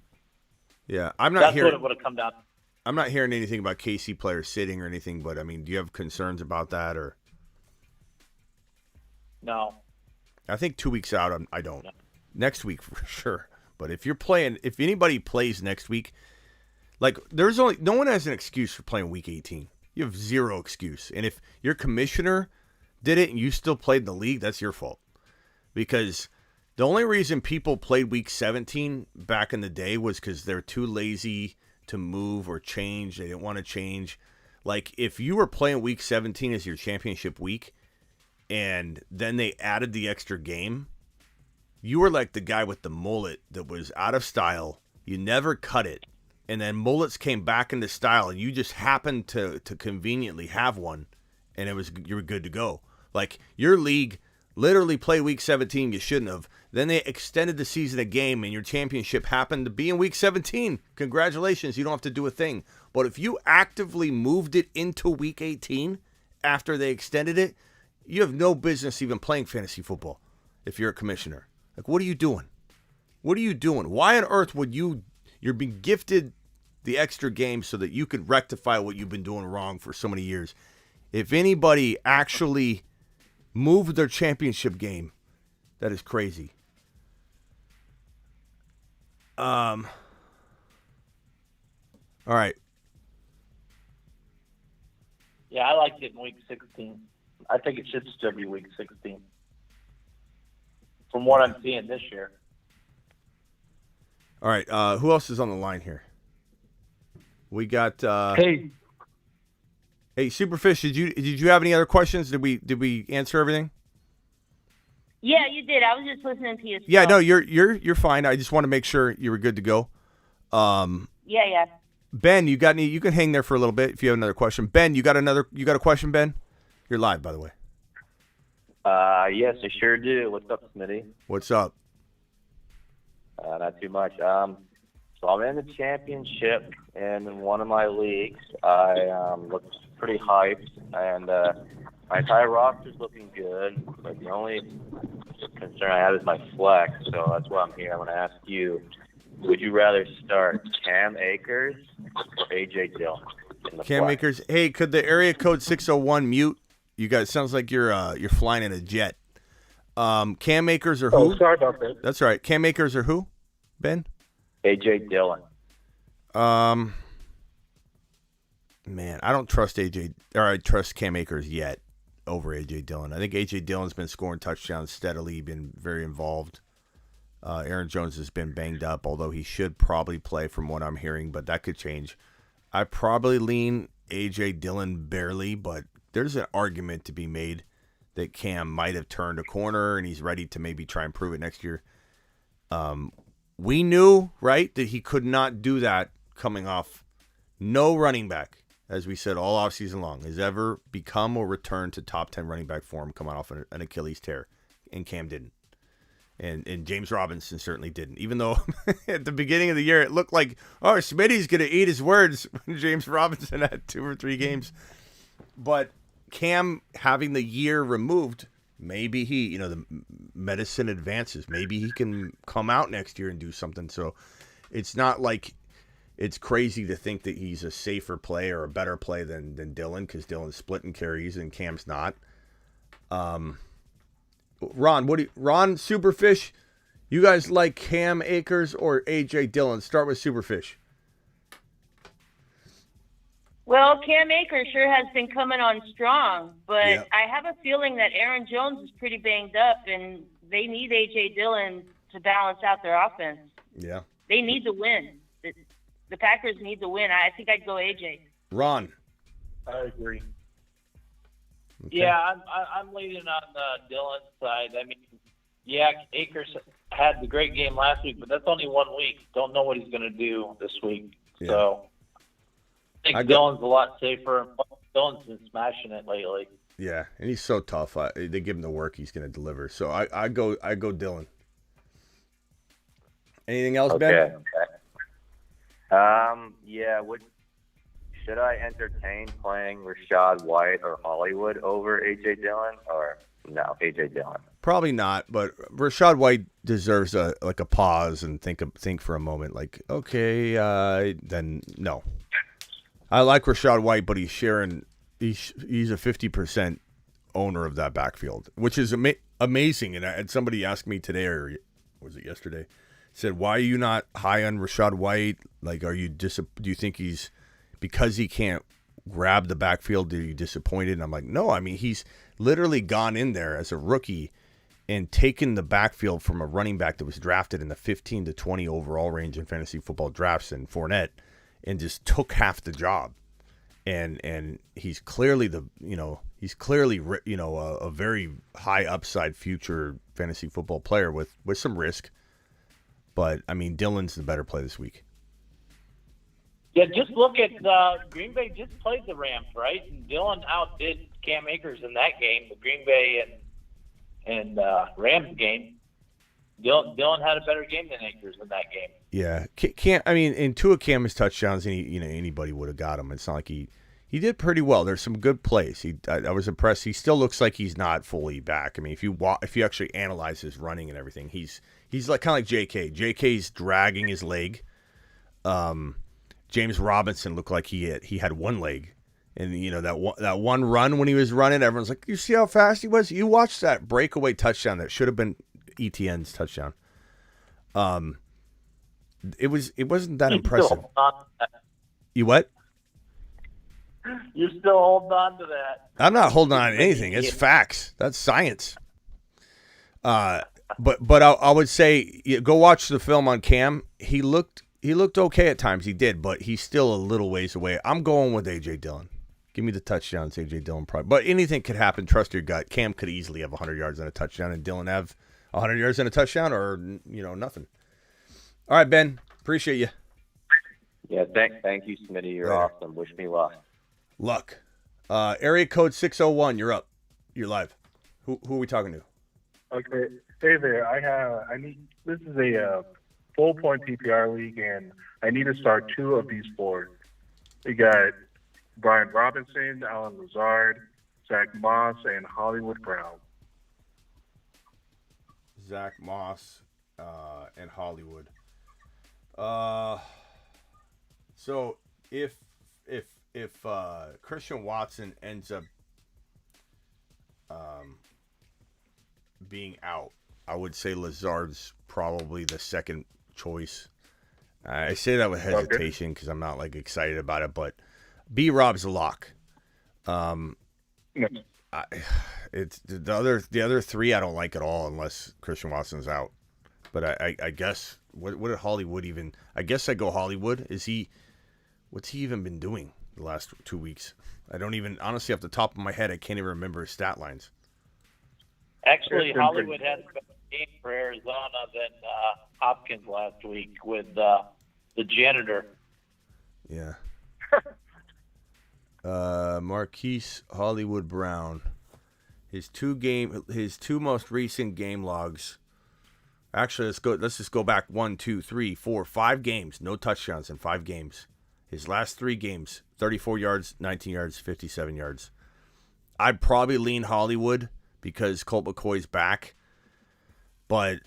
Yeah, That's what it would have come down to. I'm not hearing anything about KC players sitting or anything, but I mean, do you have concerns about that or? No. I think 2 weeks out, I don't. No. Next week for sure. But if anybody plays next week, like no one has an excuse for playing week 18. You have zero excuse. And if your commissioner did it and you still played in the league, that's your fault. Because the only reason people played week 17 back in the day was because they're too lazy to move or change. They didn't want to change. Like if you were playing week 17 as your championship week and then they added the extra game, you were like the guy with the mullet that was out of style. You never cut it. And then mullets came back into style and you just happened to conveniently have one and you were good to go. Like your league literally played week 17, you shouldn't have. Then they extended the season a game and your championship happened to be in week 17. Congratulations, you don't have to do a thing. But if you actively moved it into week 18 after they extended it, you have no business even playing fantasy football if you're a commissioner. Like, what are you doing? What are you doing? Why on earth would you're being gifted the extra game so that you could rectify what you've been doing wrong for so many years? If anybody actually moved their championship game, that is crazy. All right. Yeah, I liked it in week 16. I think it should still be week 16. From what I'm seeing this year. All right. Who else is on the line here? We got. Hey, Superfish. Did you have any other questions? Did we answer everything? Yeah, you did. I was just listening to you. Yeah, no, you're fine. I just want to make sure you were good to go. Yeah. Ben, you got any? You can hang there for a little bit if you have another question. Ben, you got a question, Ben? You're live, by the way. Yes, I sure do. What's up, Smitty? What's up? Not too much. So I'm in the championship in one of my leagues. I look pretty hyped, and my entire roster's looking good. But the only concern I have is my flex, so that's why I'm here. I want to ask you, would you rather start Cam Akers or A.J. Dillon in the Cam flex? Akers. Hey, could the area code 601 mute? You guys, sounds like you're flying in a jet. Cam Akers or who? Oh, sorry about that. That's all right. Cam Akers or who? Ben? A.J. Dillon. Man, I don't trust I trust Cam Akers yet over A.J. Dillon. I think A.J. Dillon's been scoring touchdowns steadily, been very involved. Aaron Jones has been banged up, although he should probably play from what I'm hearing, but that could change. I probably lean A.J. Dillon barely, but there's an argument to be made that Cam might have turned a corner and he's ready to maybe try and prove it next year. We knew, right, that he could not do that coming off. No running back, as we said all offseason long, has ever become or returned to top 10 running back form coming off an Achilles tear, and Cam didn't. And James Robinson certainly didn't, even though at the beginning of the year it looked like, Smitty's going to eat his words when James Robinson had 2 or 3 games. But Cam having the year removed, maybe he, the medicine advances. Maybe he can come out next year and do something. So it's not like it's crazy to think that he's a safer play or a better play than Dylan, because Dylan's splitting carries and Cam's not. Ron, Ron Superfish, you guys like Cam Akers or AJ Dillon? Start with Superfish. Well, Cam Akers sure has been coming on strong, but I have a feeling that Aaron Jones is pretty banged up, and they need A.J. Dillon to balance out their offense. Yeah. They need to win. The Packers need to win. I think I'd go A.J. Ron. I agree. Okay. Yeah, I'm leaning on Dylan's side. I mean, yeah, Akers had the great game last week, but that's only 1 week. Don't know what he's going to do this week. Yeah. So I think Dylan's a lot safer. Dylan's been smashing it lately. Yeah, and he's so tough. They give him the work, he's going to deliver. So I go Dylan. Anything else, Ben? Okay. Yeah. Should I entertain playing Rashad White or Hollywood over AJ Dillon, or no, AJ Dillon? Probably not, but Rashad White deserves a pause and think for a moment. Like, okay, then no. I like Rashad White, but he's sharing. He's a 50% owner of that backfield, which is amazing. And somebody asked me today, or was it yesterday? Said, why are you not high on Rashad White? Like, do you think he's, because he can't grab the backfield, are you disappointed? And I'm like, no. I mean, he's literally gone in there as a rookie and taken the backfield from a running back that was drafted in the 15 to 20 overall range in fantasy football drafts in Fournette, and just took half the job. And he's clearly a very high upside future fantasy football player with some risk. But I mean, Dylan's the better play this week. Yeah, just look at Green Bay just played the Rams, right? And Dylan outdid Cam Akers in that game, the Green Bay and Rams game. Dylan had a better game than Akers in that game. Yeah, in two of Cam's touchdowns, anybody would have got him. It's not like he did pretty well. There's some good plays. I was impressed. He still looks like he's not fully back. I mean, if you actually analyze his running and everything, he's like kind of like J.K. J.K.'s dragging his leg. James Robinson looked like he had one leg, and that one run when he was running, everyone's like, "You see how fast he was?" You watched that breakaway touchdown that should have been ETN's touchdown. It wasn't that impressive. You what? You're still holding on to that. I'm not holding on to anything. It's facts. That's science. But I would say go watch the film on Cam. He looked okay at times. He did, but he's still a little ways away. I'm going with AJ Dillon. Give me the touchdowns, AJ Dillon. Probably, but anything could happen. Trust your gut. Cam could easily have 100 yards and a touchdown, and Dillon have 100 yards and a touchdown, or nothing. All right, Ben. Appreciate you. Yeah, thank you, Smitty. You're awesome. Wish me luck. Luck. Area code 601. You're up. You're live. Who are we talking to? Okay. Hey there. This is a full point PPR league, and I need to start two of these four. We got Brian Robinson, Alan Lazard, Zach Moss, and Hollywood Brown. Zach Moss and Hollywood. So if Christian Watson ends up being out, I would say Lazard's probably the second choice. I say that with hesitation because I'm not excited about it, but B-Rob's a lock. It's the other three I don't like at all unless Christian Watson's out. But I guess what did Hollywood even? I guess I go Hollywood. What's he even been doing the last 2 weeks? I don't even honestly off the top of my head I can't even remember his stat lines. Actually, Hollywood had a better game for Arizona than Hopkins last week with the janitor. Yeah. Marquise Hollywood Brown. His two most recent game logs. Actually, let's just go back 1, 2, 3, 4, 5 games. No touchdowns in 5 games. His last 3 games, 34 yards, 19 yards, 57 yards. I'd probably lean Hollywood because Colt McCoy's back. But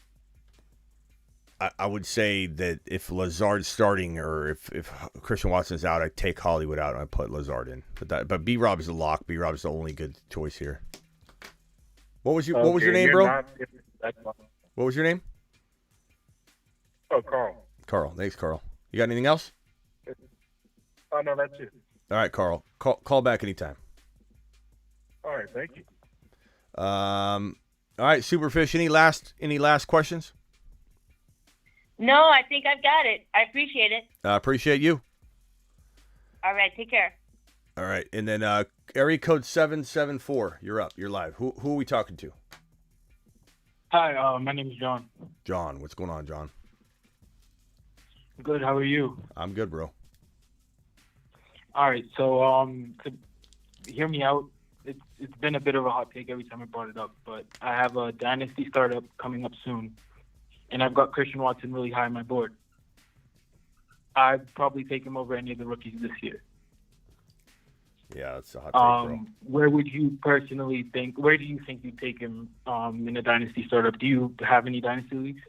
I would say that if Lazard's starting or if Christian Watson's out, I'd take Hollywood out and I'd put Lazard in. But B-Rob is the lock. B-Rob is the only good choice here. What was your name, bro? What was your name? Oh, Carl. Carl. Thanks, Carl. You got anything else? Oh, no, that's it. All right, Carl. Call back anytime. All right, thank you. All right, Superfish. Any last questions? No, I think I've got it. I appreciate it. Appreciate you. All right, take care. All right, and then area code 774. You're up. You're live. Who are we talking to? Hi, my name is John. John. What's going on, John? Good. How are you? I'm good, bro. All right. So, hear me out. It's been a bit of a hot take every time I brought it up, but I have a dynasty startup coming up soon, and I've got Christian Watson really high on my board. I'd probably take him over any of the rookies this year. Yeah, that's a hot take, bro. Where would you personally think? Where do you think you'd take him in a dynasty startup? Do you have any dynasty leagues?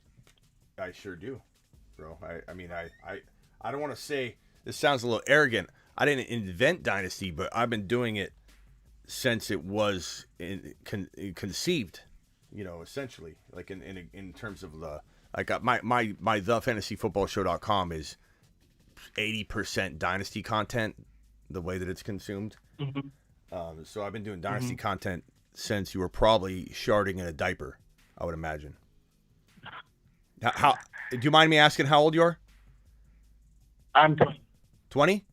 I sure do, bro. I mean, I don't want to say this sounds a little arrogant. I didn't invent dynasty, but I've been doing it since it was conceived. You know, essentially, like in terms of the my thefantasyfootballshow.com is 80% dynasty content. The way that it's consumed. Mm-hmm. So I've been doing dynasty content since you were probably sharding in a diaper, I would imagine. How do you mind me asking how old you are? I'm 20. 20?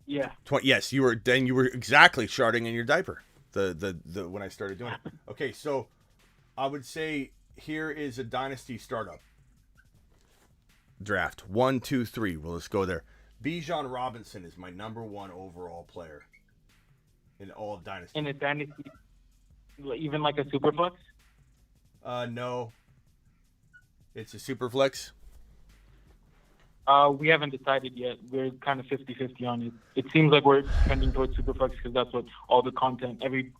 Yeah. 20. Yes, you were exactly sharding in your diaper. The when I started doing it. Okay, so I would say here is a dynasty startup draft. 1, 2, 3. Well, let's go there. Bijan Robinson is my number 1 overall player in all of Dynasty. In a dynasty, even like a super flex? No. It's a super flex? We haven't decided yet. We're kind of 50-50 on it. It seems like we're trending towards super flex because that's what all the content, every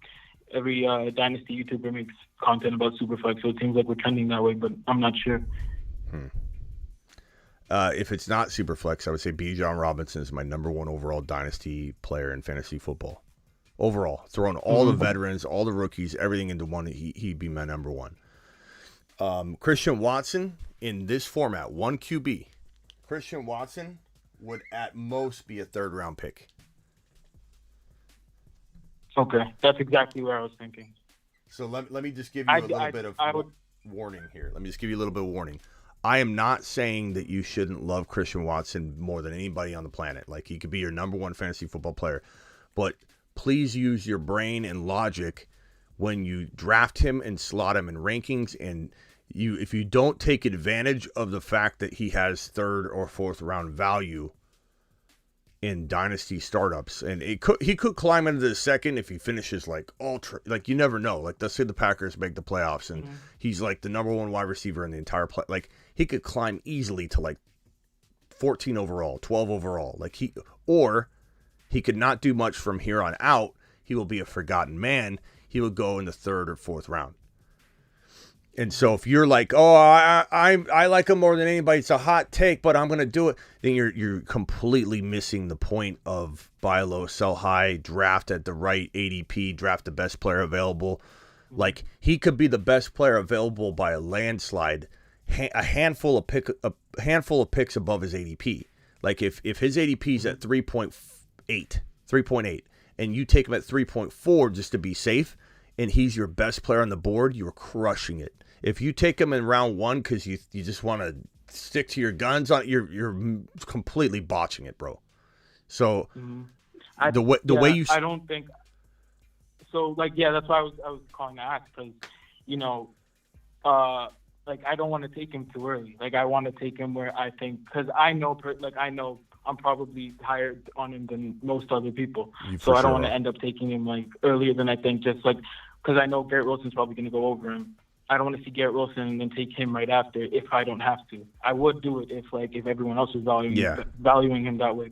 dynasty YouTuber makes content about super flex. So it seems like we're trending that way, but I'm not sure. If it's not Superflex, I would say Bijan Robinson is my number 1 overall dynasty player in fantasy football. Overall, throwing all the veterans, all the rookies, everything into one, he'd be my number 1. Christian Watson in this format, 1 QB. Christian Watson would at most be a 3rd round pick. Okay, that's exactly where I was thinking. So let me just give you a little bit of warning here. Let me just give you a little bit of warning. I am not saying that you shouldn't love Christian Watson more than anybody on the planet. Like, he could be your number 1 fantasy football player. But please use your brain and logic when you draft him and slot him in rankings. And if you don't take advantage of the fact that he has 3rd or 4th round value in dynasty startups, and he could climb into the 2nd if he finishes like ultra. Like, you never know. Like, let's say the Packers make the playoffs and he's like the number 1 wide receiver in the entire play. Like, he could climb easily to like 14 overall, 12 overall. Like, he could not do much from here on out. He will be a forgotten man. He will go in the 3rd or 4th round. And so if you're like, oh, I like him more than anybody, it's a hot take, but I'm going to do it, then you're completely missing the point of buy low, sell high, draft at the right ADP, draft the best player available. Like, he could be the best player available by a landslide, a handful of picks above his ADP. Like, if his ADP is at 3.8, and you take him at 3.4 just to be safe, and he's your best player on the board, you're crushing it. If you take him in round 1 because you just want to stick to your guns on it, you're completely botching it, bro. So the way you, I don't think so. Like, yeah, that's why I was calling to ask, because like, I don't want to take him too early. Like, I want to take him where I think, because I know I'm probably higher on him than most other people. So I don't want to end up taking him like earlier than I think, just like because I know Garrett Wilson's probably going to go over him. I don't want to see Garrett Wilson and then take him right after if I don't have to. I would do it if everyone else was valuing him that way.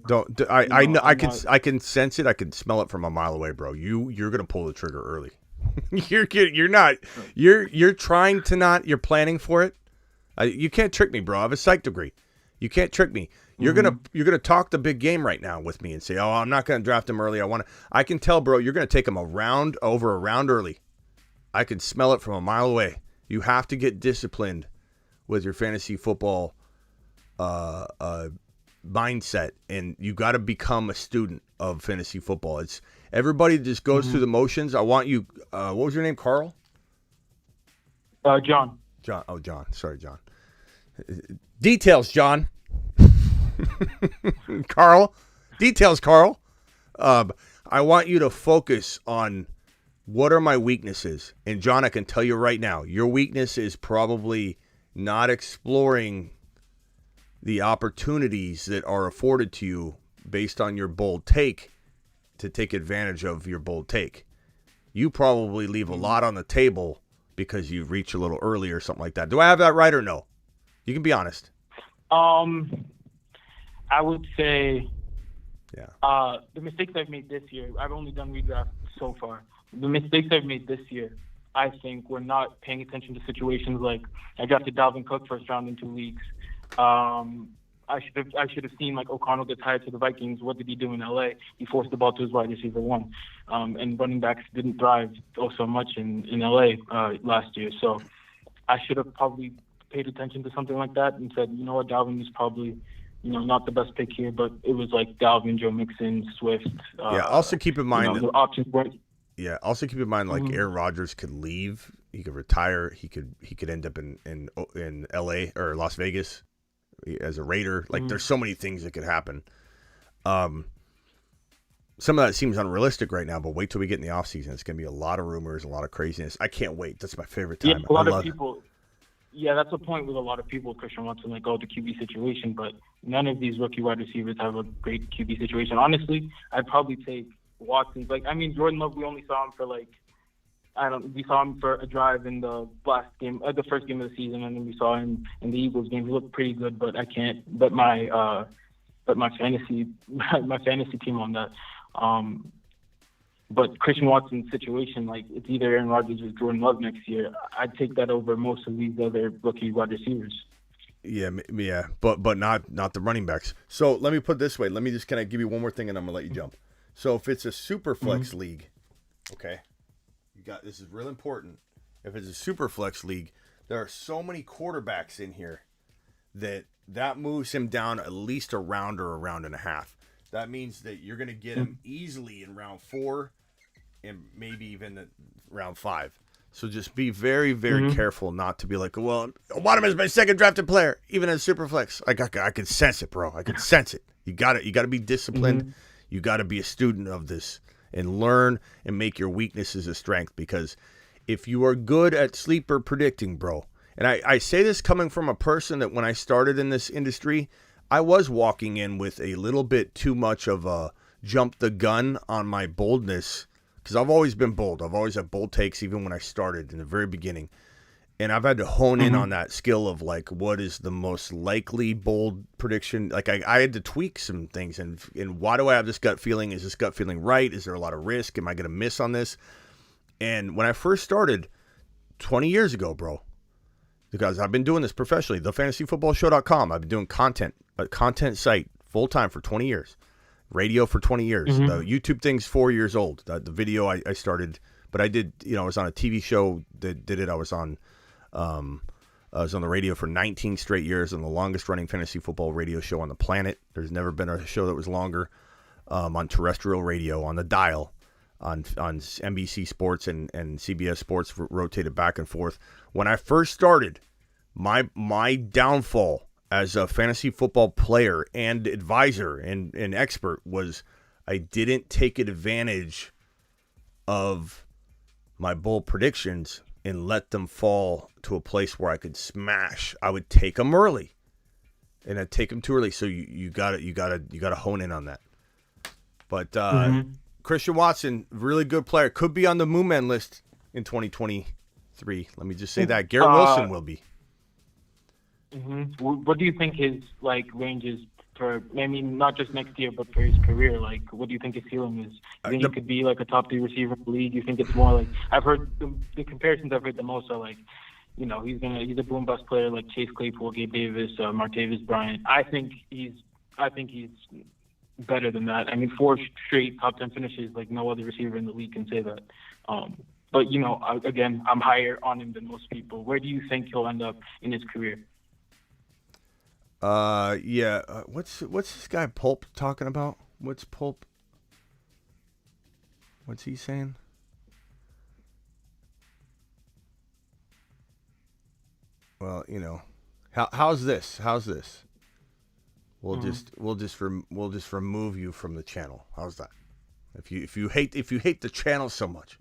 I can sense it. I can smell it from a mile away, bro. You're gonna pull the trigger early. You're not. You're trying to not. You're planning for it. You can't trick me, bro. I have a psych degree. You can't trick me. You're gonna talk the big game right now with me and say, "Oh, I'm not gonna draft him early. I can tell, bro. You're gonna take him over a round early. I can smell it from a mile away. You have to get disciplined with your fantasy football mindset, and you got to become a student of fantasy football. It's everybody just goes through the motions. I want you. What was your name, Carl? John. John. Oh, John. Sorry, John. Details, John. Carl. Details, Carl. I want you to focus on what are my weaknesses. And, John, I can tell you right now, your weakness is probably not exploring the opportunities that are afforded to you based on your bold take to take advantage of your bold take. You probably leave a lot on the table because you reach a little early or something like that. Do I have that right or no? You can be honest. I would say the mistakes I've made this year, I've only done redraft so far. The mistakes I've made this year, I think, were not paying attention to situations like I drafted Dalvin Cook first round in 2 weeks. I should have seen like O'Connell get tied to the Vikings. What did he do in LA? He forced the ball to his wide receiver one. And running backs didn't thrive so much in LA last year. So I should have probably paid attention to something like that and said, you know what, Dalvin is probably, not the best pick here, but it was like Dalvin, Joe Mixon, Swift. Also keep in mind the options weren't. Yeah, also keep in mind like Aaron Rodgers could leave, he could retire, he could end up in LA or Las Vegas as a Raider. Like there's so many things that could happen. Some of that seems unrealistic right now, but wait till we get in the offseason. It's going to be a lot of rumors, a lot of craziness. I can't wait. That's my favorite time. Yeah, a lot of people. Yeah, that's the point with a lot of people. Christian Watson, like, the QB situation, but none of these rookie wide receivers have a great QB situation. Honestly, I'd probably take Watson. Jordan Love, we only saw him for we saw him for a drive in the last game, the first game of the season, and then we saw him in the Eagles game. He looked pretty good, but I can't. But my fantasy team on that. But Christian Watson's situation, like, it's either Aaron Rodgers or Jordan Love next year. I'd take that over most of these other rookie wide receivers. Yeah, but not the running backs. So let me put it this way. Let me just kind of give you one more thing, and I'm gonna let you jump. So if it's a super flex league, okay, this is real important. If it's a super flex league, there are so many quarterbacks in here that moves him down at least a round or a round and a half. That means that you're going to get him easily in round 4 and maybe even round 5. So just be very, very careful not to be like, well, I want him as my second drafted player, even as super flex. I can sense it, bro. I can sense it. You got to be disciplined. You got to be a student of this and learn and make your weaknesses a strength, because if you are good at sleeper predicting, bro, and I say this coming from a person that when I started in this industry, I was walking in with a little bit too much of a jump the gun on my boldness, because I've always been bold. I've always had bold takes, even when I started in the very beginning. And I've had to hone in on that skill of, like, what is the most likely bold prediction. Like, I had to tweak some things. And why do I have this gut feeling? Is this gut feeling right? Is there a lot of risk? Am I going to miss on this? And when I first started 20 years ago, bro, because I've been doing this professionally, thefantasyfootballshow.com, I've been doing a content site full-time for 20 years, radio for 20 years. The YouTube thing's 4 years old. The video I started, but I did, I was on a TV show that did it. I was on the radio for 19 straight years, on the longest running fantasy football radio show on the planet. There's never been a show that was longer, on terrestrial radio, on the dial, on NBC Sports and CBS Sports, rotated back and forth. When I first started, my downfall as a fantasy football player and advisor and expert was I didn't take advantage of my bold predictions and let them fall to a place where I could smash. I would take them early, and I'd take them too early. So you got to hone in on that. But Christian Watson, really good player, could be on the Moon Man list in 2023. 3. Let me just say that. Garrett Wilson will be. What do you think his range is for? I mean, not just next year, but for his career. Like, what do you think his ceiling is? You think he could be like a top 3 receiver in the league? You think it's more like I've heard the comparisons I've heard the most are like, he's a boom bust player like Chase Claypool, Gabe Davis, Martavis Bryant. I think he's better than that. I mean, 4 straight top 10 finishes, like no other receiver in the league can say that. But again, I'm higher on him than most people. Where do you think he'll end up in his career? What's this guy Pulp talking about? What's Pulp? What's he saying? Well, how's this? We'll just remove you from the channel. How's that? If you hate the channel so much,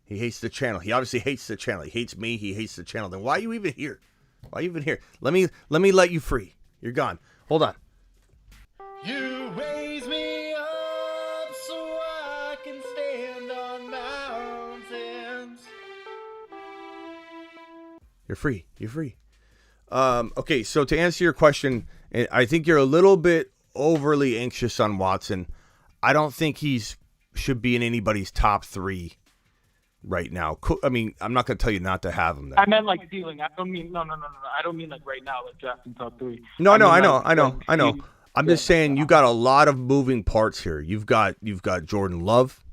he hates the channel. He obviously hates the channel. He hates me. He hates the channel. Then why are you even here? Let me let you free. You're gone. Hold on. You raise me up so I can stand on mountains. You're free. Okay, so to answer your question, I think you're a little bit overly anxious on Watson. I don't think should be in anybody's top 3 right now. I mean, I'm not going to tell you not to have him there. I meant like ceiling. I don't mean no. I don't mean like right now, like drafting top 3. No, I know. I'm just saying you got a lot of moving parts here. You've got Jordan Love,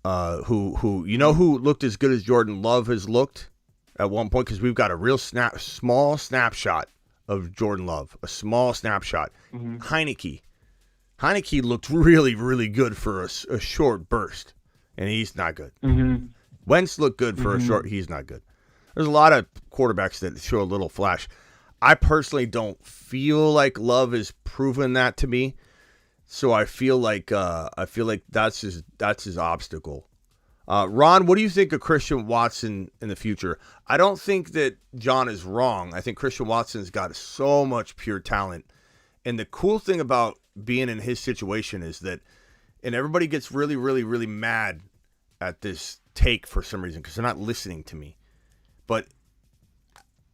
who looked as good as Jordan Love has looked at one point, because we've got a real small snapshot of Jordan Love, a small snapshot. Heineke looked really, really good for a short burst, and he's not good. Wentz looked good for a short. He's not good. There's a lot of quarterbacks that show a little flash. I personally don't feel like Love has proven that to me, so I feel like that's his obstacle. Ron, what do you think of Christian Watson in the future? I don't think that John is wrong. I think Christian Watson's got so much pure talent, and the cool thing about being in his situation is that, and everybody gets really, really, really mad at this take for some reason because they're not listening to me. But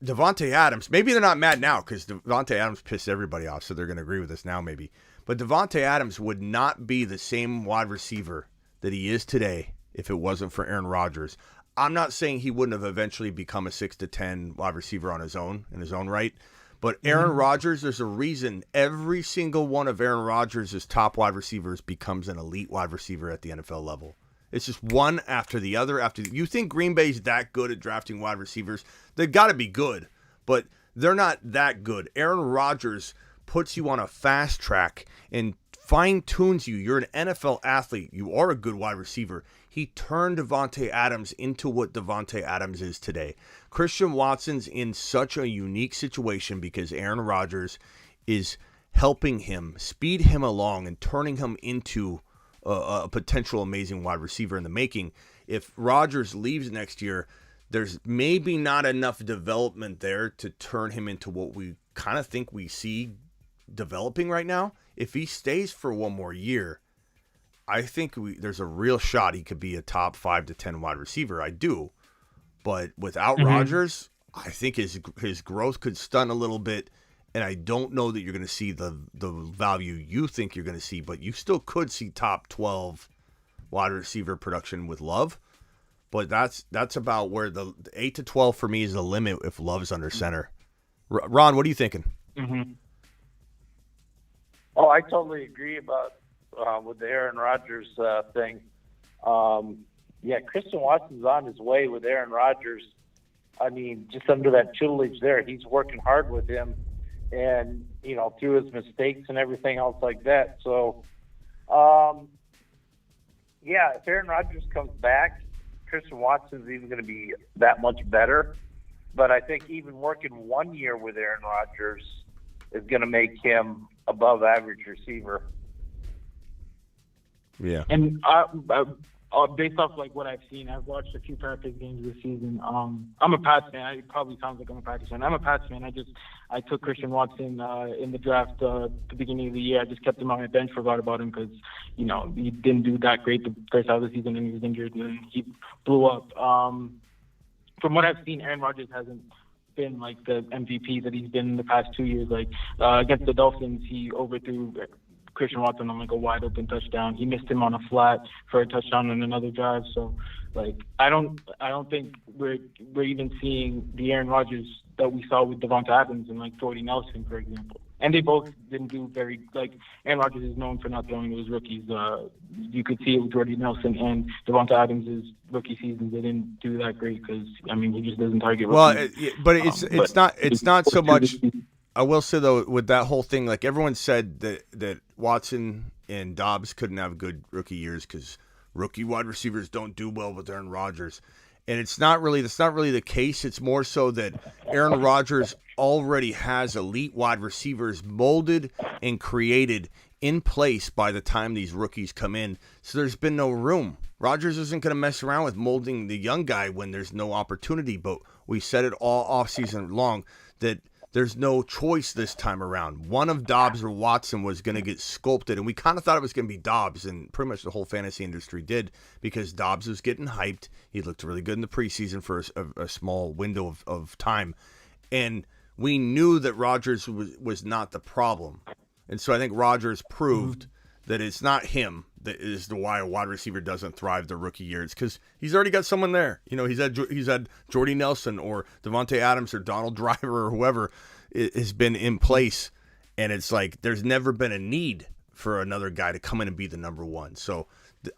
Davante Adams, maybe they're not mad now because Davante Adams pissed everybody off, so they're going to agree with us now maybe. But Davante Adams would not be the same wide receiver that he is today if it wasn't for Aaron Rodgers. I'm not saying he wouldn't have eventually become a 6 to 10 wide receiver on his own, in his own right. But Aaron Rodgers, there's a reason every single one of Aaron Rodgers' top wide receivers becomes an elite wide receiver at the NFL level. It's just one after the other. You think Green Bay's that good at drafting wide receivers? They've got to be good, but they're not that good. Aaron Rodgers puts you on a fast track and fine-tunes you. You're an NFL athlete. You are a good wide receiver. He turned Davante Adams into what Davante Adams is today. Christian Watson's in such a unique situation because Aaron Rodgers is helping him, speed him along, and turning him into a potential amazing wide receiver in the making. If Rodgers leaves next year, there's maybe not enough development there to turn him into what we kind of think we see developing right now. If he stays for one more year, I think there's a real shot he could be a top 5 to 10 wide receiver. I do. But without Rodgers, I think his growth could stunt a little bit, and I don't know that you're going to see the value you think you're going to see, but you still could see top 12 wide receiver production with Love. But that's about where the 8 to 12 for me is the limit if Love's under center. Ron, what are you thinking? Oh, I totally agree about with the Aaron Rodgers thing. Christian Watson's on his way with Aaron Rodgers. I mean, just under that tutelage there, he's working hard with him, and through his mistakes and everything else like that. So, if Aaron Rodgers comes back, Christian Watson's even going to be that much better. But I think even working 1 year with Aaron Rodgers is going to make him above average receiver. Yeah. And based off like what I've seen, I've watched a few Packers games this season. I'm a Pats fan. It probably sounds like I'm a Packers fan. I'm a Pats fan. I took Christian Watson in the draft at the beginning of the year. I just kept him on my bench, forgot about him because he didn't do that great the first half of the season, and he was injured, and then he blew up. from what I've seen, Aaron Rodgers hasn't been like the MVP that he's been in the past 2 years. Like against the Dolphins, he overthrew Christian Watson on like a wide open touchdown. He missed him on a flat for a touchdown on another drive. So like I don't think we're even seeing the Aaron Rodgers that we saw with Devonta Adams and like Jordy Nelson, for example. And they both didn't do very, like, Aaron Rodgers is known for not throwing to his rookies. You could see it with Jordy Nelson and Devonta Adams' rookie season. They didn't do that great because, I mean, he just doesn't target rookies. Well, but it's not so much. I will say, though, with that whole thing, like, everyone said that Watson and Dobbs couldn't have good rookie years because rookie wide receivers don't do well with Aaron Rodgers. And that's not really the case. It's more so that Aaron Rodgers already has elite wide receivers molded and created in place by the time these rookies come in. So there's been no room. Rodgers isn't going to mess around with molding the young guy when there's no opportunity. But we said it all offseason long that there's no choice this time around. One of Dobbs or Watson was going to get sculpted, and we kind of thought it was going to be Dobbs, and pretty much the whole fantasy industry did, because Dobbs was getting hyped. He looked really good in the preseason for a small window of time, and we knew that Rodgers was not the problem. And so I think Rodgers proved that it's not him that is the why a wide receiver doesn't thrive the rookie years, because he's already got someone there. You know, he's had Jordy Nelson or Devontae Adams or Donald Driver or whoever has been in place, and it's like there's never been a need for another guy to come in and be the number one. So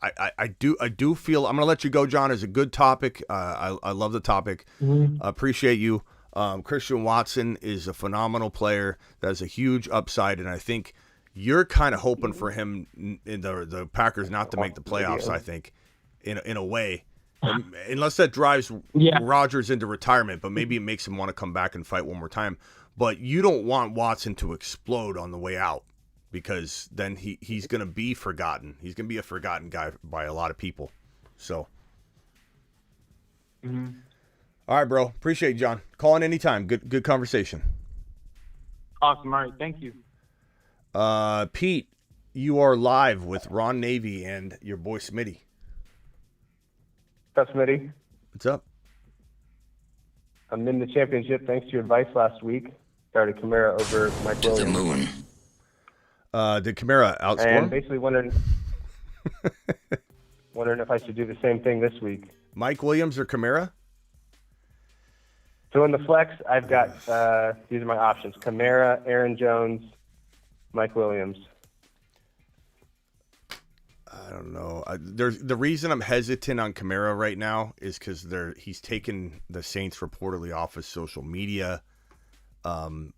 I do feel, I'm going to let you go, John. It's a good topic. I love the topic. I appreciate you. Christian Watson is a phenomenal player that has a huge upside, and I think you're kind of hoping for him in the Packers not to make the playoffs, I think, in a way. Unless that drives Rodgers into retirement, but maybe it makes him want to come back and fight one more time. But you don't want Watson to explode on the way out, because then he's going to be forgotten. He's going to be a forgotten guy by a lot of people. So, all right, bro. Appreciate you, John. Call in anytime. Good conversation. Awesome. All right. Thank you. Pete, you are live with Ron Navy and your boy Smitty. What's up, Smitty? What's up? I'm in the championship thanks to your advice last week. Started Kamara over Mike Williams. To the moon. Did Kamara outscore him? And basically wondering if I should do the same thing this week. Mike Williams or Kamara? So in the flex, I've got these are my options: Kamara, Aaron Jones, Mike Williams. I don't know. There's the reason I'm hesitant on Kamara right now is because he's taken the Saints reportedly off his social media.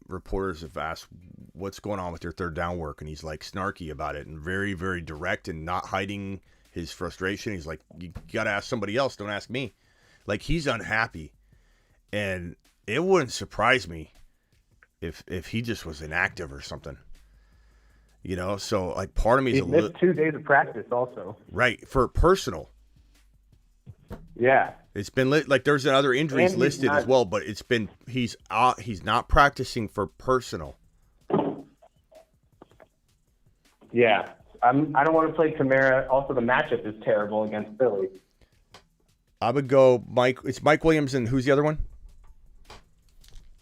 Reporters have asked, "What's going on with your third down work?" And he's like snarky about it and very, very direct and not hiding his frustration. He's like, "You got to ask somebody else. Don't ask me." Like, he's unhappy, and it wouldn't surprise me if he just was inactive or something. You know, so like part of me is he missed 2 days of practice also. Right, for personal. Yeah. It's been like there's other injuries listed as well, but it's been he's not practicing for personal. Yeah. I don't want to play Kamara. Also, the matchup is terrible against Philly. I would go Mike. It's Mike Williams, and who's the other one?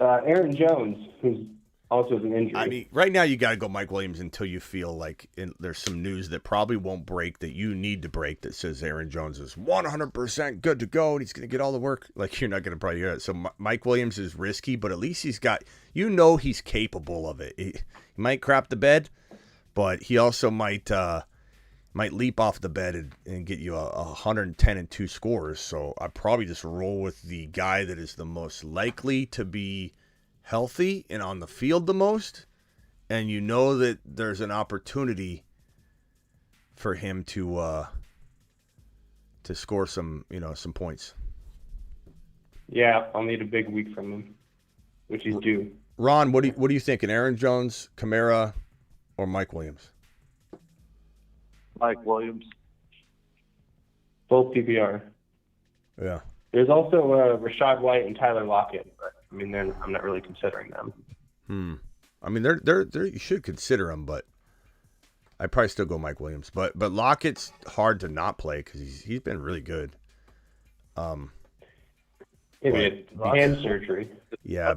Aaron Jones, who's also an injury. I mean, right now you got to go Mike Williams until you feel like there's some news that probably won't break that you need to break that says Aaron Jones is 100% good to go and he's going to get all the work. Like, you're not going to probably hear it. So Mike Williams is risky, but at least he's he's capable of it. He might crap the bed, but he also might leap off the bed and get you a 110 and 2 scores. So I'd probably just roll with the guy that is the most likely to be healthy and on the field the most, and you know that there's an opportunity for him to score some points. Yeah, I'll need a big week from him, which he's due. Ron, what do you think? Aaron Jones, Kamara, or Mike Williams? Mike Williams. Both PPR. Yeah. There's also Rashad White and Tyler Lockett, but I mean, I'm not really considering them. I mean, they're you should consider them, but I'd probably still go Mike Williams. But Lockett's hard to not play because he's been really good. Maybe hand surgery. Yeah,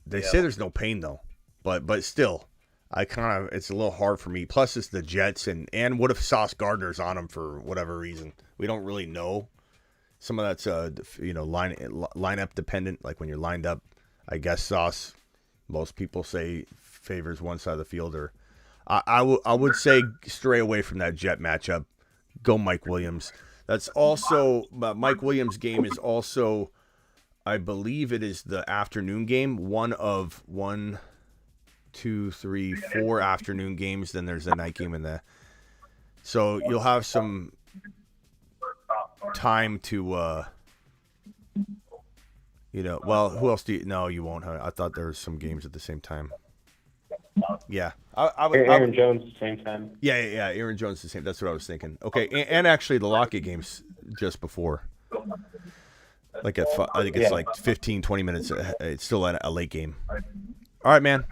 they say there's no pain though, but still, it's a little hard for me. Plus, it's the Jets, and what if Sauce Gardner's on him for whatever reason? We don't really know. Some of that's lineup dependent. Like when you're lined up, I guess Sauce. Most people say favors one side of the field, or I would say stray away from that Jet matchup. Go Mike Williams. That's also Mike Williams' game is also, I believe it is the afternoon game. One of 1, 2, 3, 4 afternoon games. Then there's a night game in there. So you'll have some time to, well, who else do you? No, you won't. I thought there was some games at the same time. Yeah, Aaron Jones at the same time. Yeah. Aaron Jones the same. That's what I was thinking. Okay, and actually the Lockett game's just before. Like I think it's like 15, 20 minutes. It's still a late game. All right, man.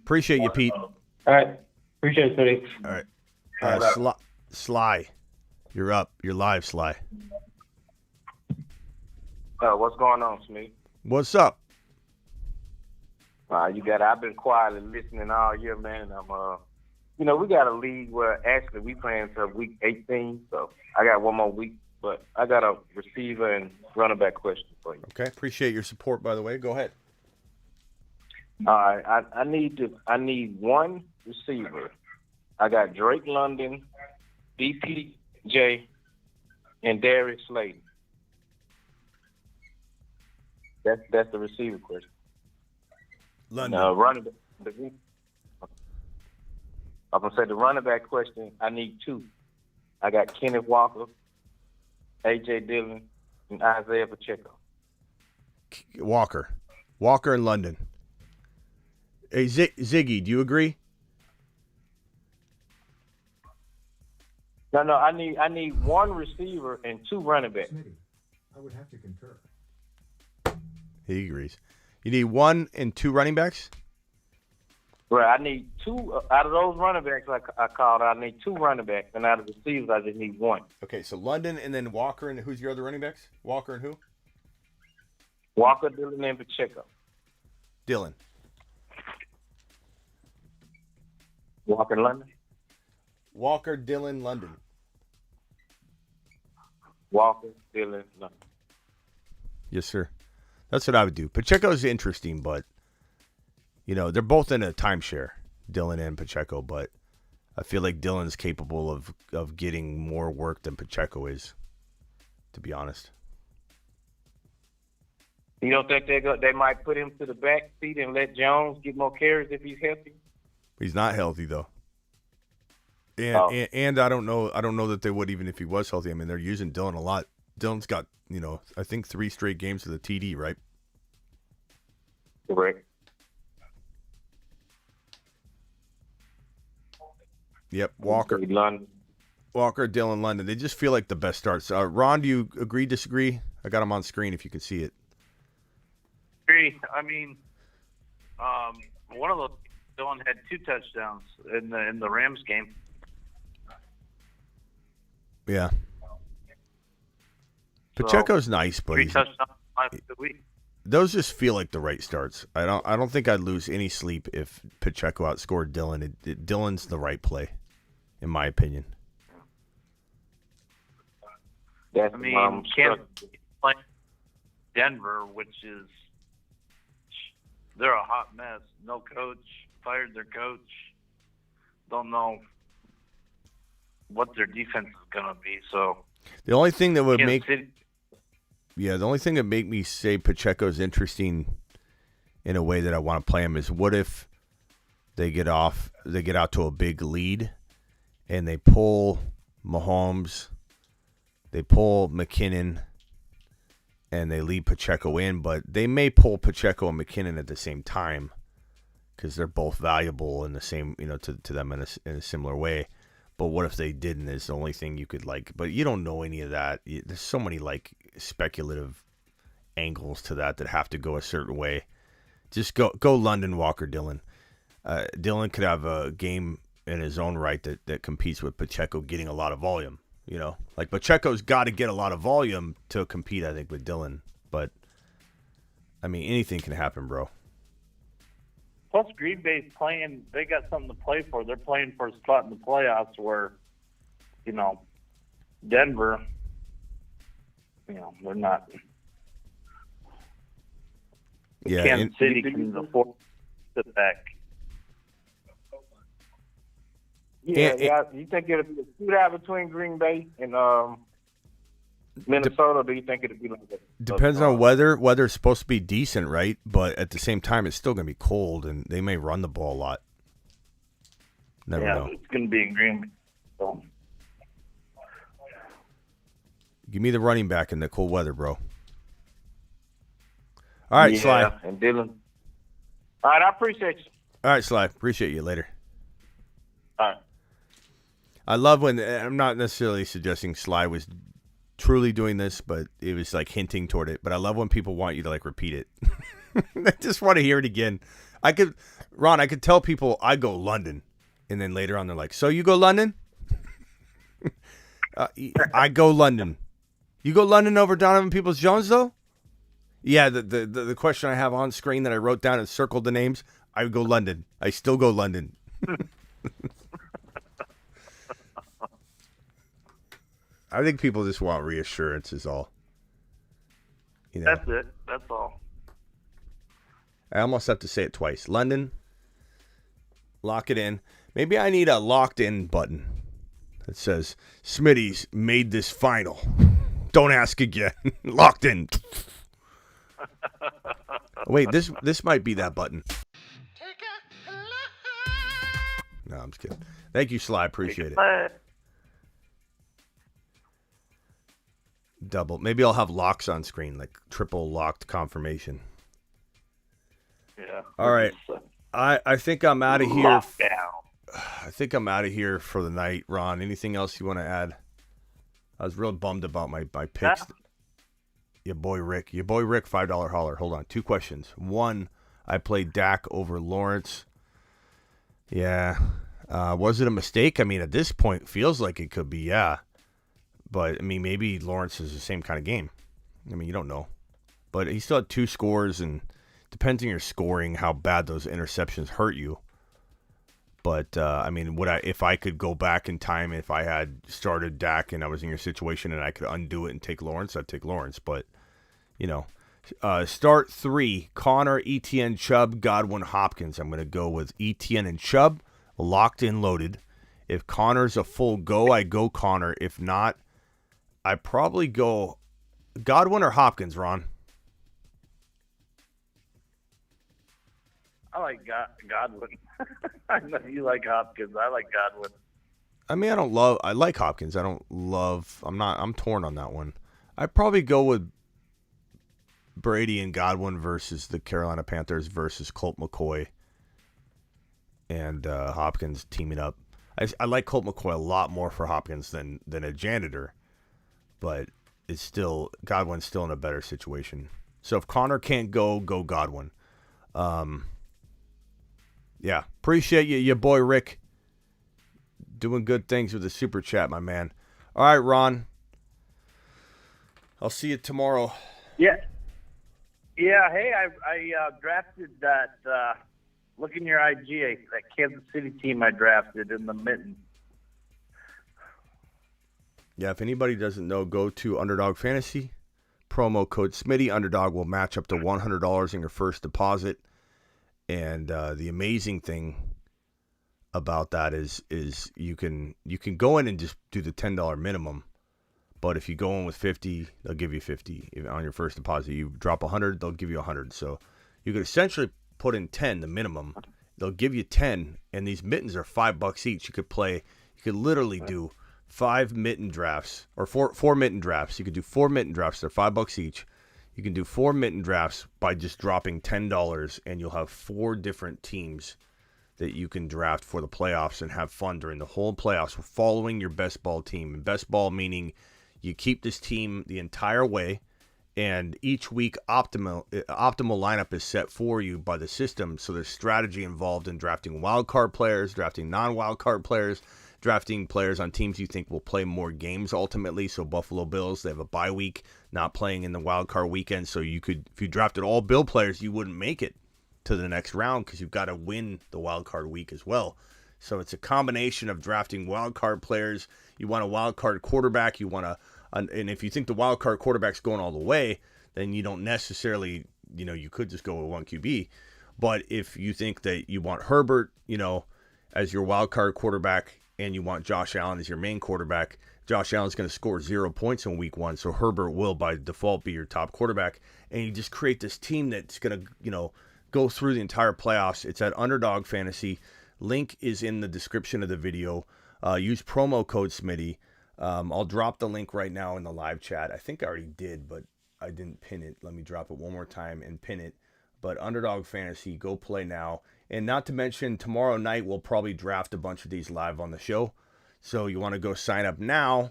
Appreciate you, Pete. All right. Appreciate it, Cody. All right. Sly, you're up. You're live, Sly. What's going on, Smee? What's up? I've been quietly listening all year, man. We got a league where actually we playing till week 18, so I got one more week. But I got a receiver and running back question for you. Okay, appreciate your support, by the way. Go ahead. All right, I need one receiver. I got Drake London, DPJ, and Darius Slayton. That's the receiver question. London. I'm gonna say the running back question. I need two. I got Kenneth Walker, AJ Dillon, and Isaiah Pacheco. Walker and London. Hey, Ziggy, do you agree? No. I need one receiver and two running backs. I would have to concur. He agrees. You need one and two running backs? Right, I need two out of those running backs I called. I need two running backs, and out of the receivers, I just need one. Okay, so London and then Walker, and who's your other running backs? Walker and who? Walker, Dillon, and Pacheco. Dillon. Walker, London. Walker, Dillon, London. Walker, Dillon, London. Yes, sir. That's what I would do. Pacheco's interesting, but, they're both in a timeshare, Dillon and Pacheco, but I feel like Dillon's capable of getting more work than Pacheco is, to be honest. You don't think they might put him to the back seat and let Jones get more carries if he's healthy? He's not healthy, though. And I don't know that they would even if he was healthy. I mean, they're using Dillon a lot. Dillon's got, I think 3 straight games with a TD, right? Correct. Yep, Walker, Dillon, London. They just feel like the best starts. Ron, do you agree, disagree? I got them on screen if you can see it. Agree. I mean, one of those, Dillon had 2 touchdowns in the Rams game. Yeah. Pacheco's nice, but 3 touchdowns last week. Those just feel like the right starts. I don't think I'd lose any sleep if Pacheco outscored Dillon. Dillon's the right play, in my opinion. I mean, Kansas playing Denver, which is they're a hot mess. No coach, fired their coach. Don't know what their defense is gonna be. So the only thing that would Kansas City, the only thing that make me say Pacheco's interesting in a way that I want to play him is what if they get out to a big lead and they pull Mahomes, they pull McKinnon, and they leave Pacheco in, but they may pull Pacheco and McKinnon at the same time because they're both valuable in the same, to them in a similar way. But what if they didn't? Is the only thing you could but you don't know any of that. There's so many speculative angles to that have to go a certain way. Just go London, Walker, Dillon. Dillon could have a game in his own right that competes with Pacheco getting a lot of volume. Pacheco's got to get a lot of volume to compete, I think, with Dillon. But I mean, anything can happen, bro. Plus, Green Bay's playing. They got something to play for. They're playing for a spot in the playoffs where, Denver, they're not. Yeah, Kansas City can afford to sit back. Yeah. You think it'll be a shootout between Green Bay and Minnesota? Or do you think it'll be like depends on weather. Weather's supposed to be decent, right? But at the same time, it's still going to be cold, and they may run the ball a lot. Never know. It's going to be in Green Bay. So. Give me the running back in the cold weather, bro. All right, Sly. And Dylan. All right, I appreciate you. All right, Sly. Appreciate you. Later. All right. I love when, I'm not necessarily suggesting Sly was truly doing this, but it was like hinting toward it. But I love when people want you to like repeat it. I just want to hear it again. I could tell people I go London, and then later on they're like, so you go London? I go London. You go London over Donovan Peoples-Jones though? Yeah, the question I have on screen that I wrote down and circled the names, I go London. I still go London. I think people just want reassurance is all. That's it. That's all. I almost have to say it twice. London, lock it in. Maybe I need a locked in button that says, Smitty's made this final. Don't ask again. Locked in. Wait, this might be that button. No, I'm just kidding. Thank you, Sly. Appreciate it. Double. Maybe I'll have locks on screen, like triple locked confirmation. Yeah. All right. I think I'm out of here. I think I'm out of here for the night, Ron. Anything else you want to add? I was real bummed about my picks. Yeah. Your boy Rick, $5 holler. Hold on. 2 questions. 1, I played Dak over Lawrence. Yeah. Was it a mistake? I mean, at this point, feels like it could be, yeah. But, I mean, maybe Lawrence is the same kind of game. I mean, you don't know. But he still had 2 scores, and depends on your scoring, how bad those interceptions hurt you. But, I mean, if I could go back in time, if I had started Dak and I was in your situation and I could undo it and take Lawrence, I'd take Lawrence. But, start 3, Connor, Etienne, Chubb, Godwin, Hopkins. I'm going to go with Etienne and Chubb, locked in, loaded. If Connor's a full go, I go Connor. If not, I probably go Godwin or Hopkins, Ron. I like Godwin. I know you like Hopkins. I like Godwin. I mean, I like Hopkins. I'm torn on that one. I'd probably go with Brady and Godwin versus the Carolina Panthers versus Colt McCoy and Hopkins teaming up. I like Colt McCoy a lot more for Hopkins than a janitor, but it's still, Godwin's still in a better situation. So if Connor can't go Godwin. Yeah, appreciate you, your boy Rick. Doing good things with the super chat, my man. All right, Ron. I'll see you tomorrow. Yeah. Yeah, hey, I drafted that, look in your IG, that Kansas City team I drafted in the mitten. Yeah, if anybody doesn't know, go to Underdog Fantasy. Promo code Smitty. Underdog will match up to $100 in your first deposit. And the amazing thing about that is you can go in and just do the $10 minimum. But if you go in with 50, they'll give you 50 on your first deposit. You drop 100, they'll give you 100. So you could essentially put in 10, the minimum. They'll give you 10, and these mittens are $5 each. You could literally do 5 mitten drafts or four mitten drafts. You could do 4 mitten drafts. They're $5 each. You can do 4 mitten drafts by just dropping $10, and you'll have 4 different teams that you can draft for the playoffs and have fun during the whole playoffs. We're following your best ball team. And best ball meaning you keep this team the entire way, and each week optimal lineup is set for you by the system. So there's strategy involved in drafting wild card players, drafting non-wild card players, drafting players on teams you think will play more games ultimately. So Buffalo Bills, they have a bye week, not playing in the wild card weekend. So you could, if you drafted all Bill players, you wouldn't make it to the next round because you've got to win the wild card week as well. So it's a combination of drafting wild card players. You want a wild card quarterback. You want and if you think the wild card quarterback's going all the way, then you don't necessarily, you could just go with one QB. But if you think that you want Herbert, as your wild card quarterback, and you want Josh Allen as your main quarterback, Josh Allen's going to score 0 points in week 1. So Herbert will by default be your top quarterback. And you just create this team that's going to, go through the entire playoffs. It's at Underdog Fantasy. Link is in the description of the video. Use promo code Smitty. I'll drop the link right now in the live chat. I think I already did, but I didn't pin it. Let me drop it one more time and pin it. But Underdog Fantasy, go play now. And not to mention, tomorrow night we'll probably draft a bunch of these live on the show. So you want to go sign up now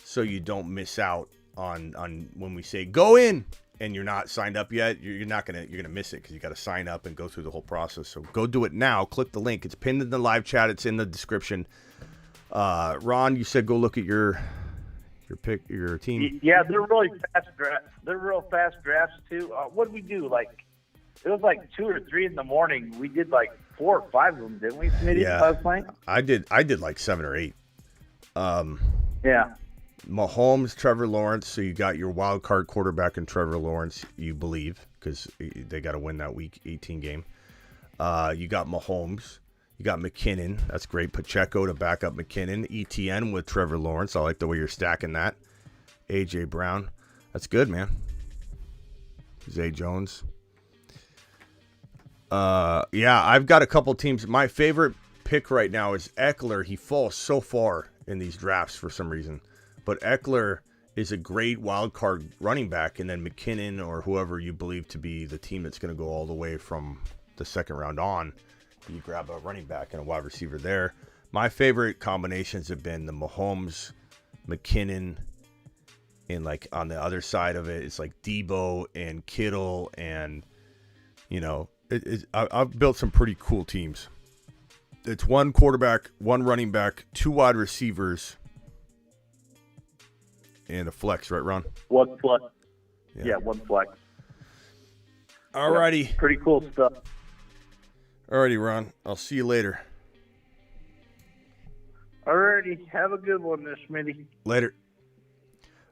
so you don't miss out on when we say go in and you're not signed up yet. You're gonna miss it because you got to sign up and go through the whole process. So go do it now. Click the link. It's pinned in the live chat. It's in the description. Ron, you said go look at your team. Yeah, they're really fast drafts. They're real fast drafts too. What did we do? It was 2 or 3 in the morning. We did 4 or 5 of them, didn't we, Smitty? Yeah, last night? I did 7 or 8. Yeah. Mahomes, Trevor Lawrence. So you got your wild card quarterback in Trevor Lawrence, you believe, because they got to win that Week 18 game. You got Mahomes. You got McKinnon. That's great. Pacheco to back up McKinnon. ETN with Trevor Lawrence. I like the way you're stacking that. A.J. Brown. That's good, man. Zay Jones. Yeah, I've got a couple teams. My favorite pick right now is Eckler. He falls so far in these drafts for some reason. But Eckler is a great wild card running back, and then McKinnon or whoever you believe to be the team that's going to go all the way from the second round on, you grab a running back and a wide receiver there. My favorite combinations have been the Mahomes, McKinnon, and on the other side of it, it's Debo and Kittle, and I've built some pretty cool teams. It's 1 quarterback, 1 running back, 2 wide receivers, and a flex, right, Ron? 1 flex. Yeah, 1 flex. Alrighty. Yeah, pretty cool stuff. Alrighty, Ron. I'll see you later. Alrighty. Have a good one there, Smitty. Later.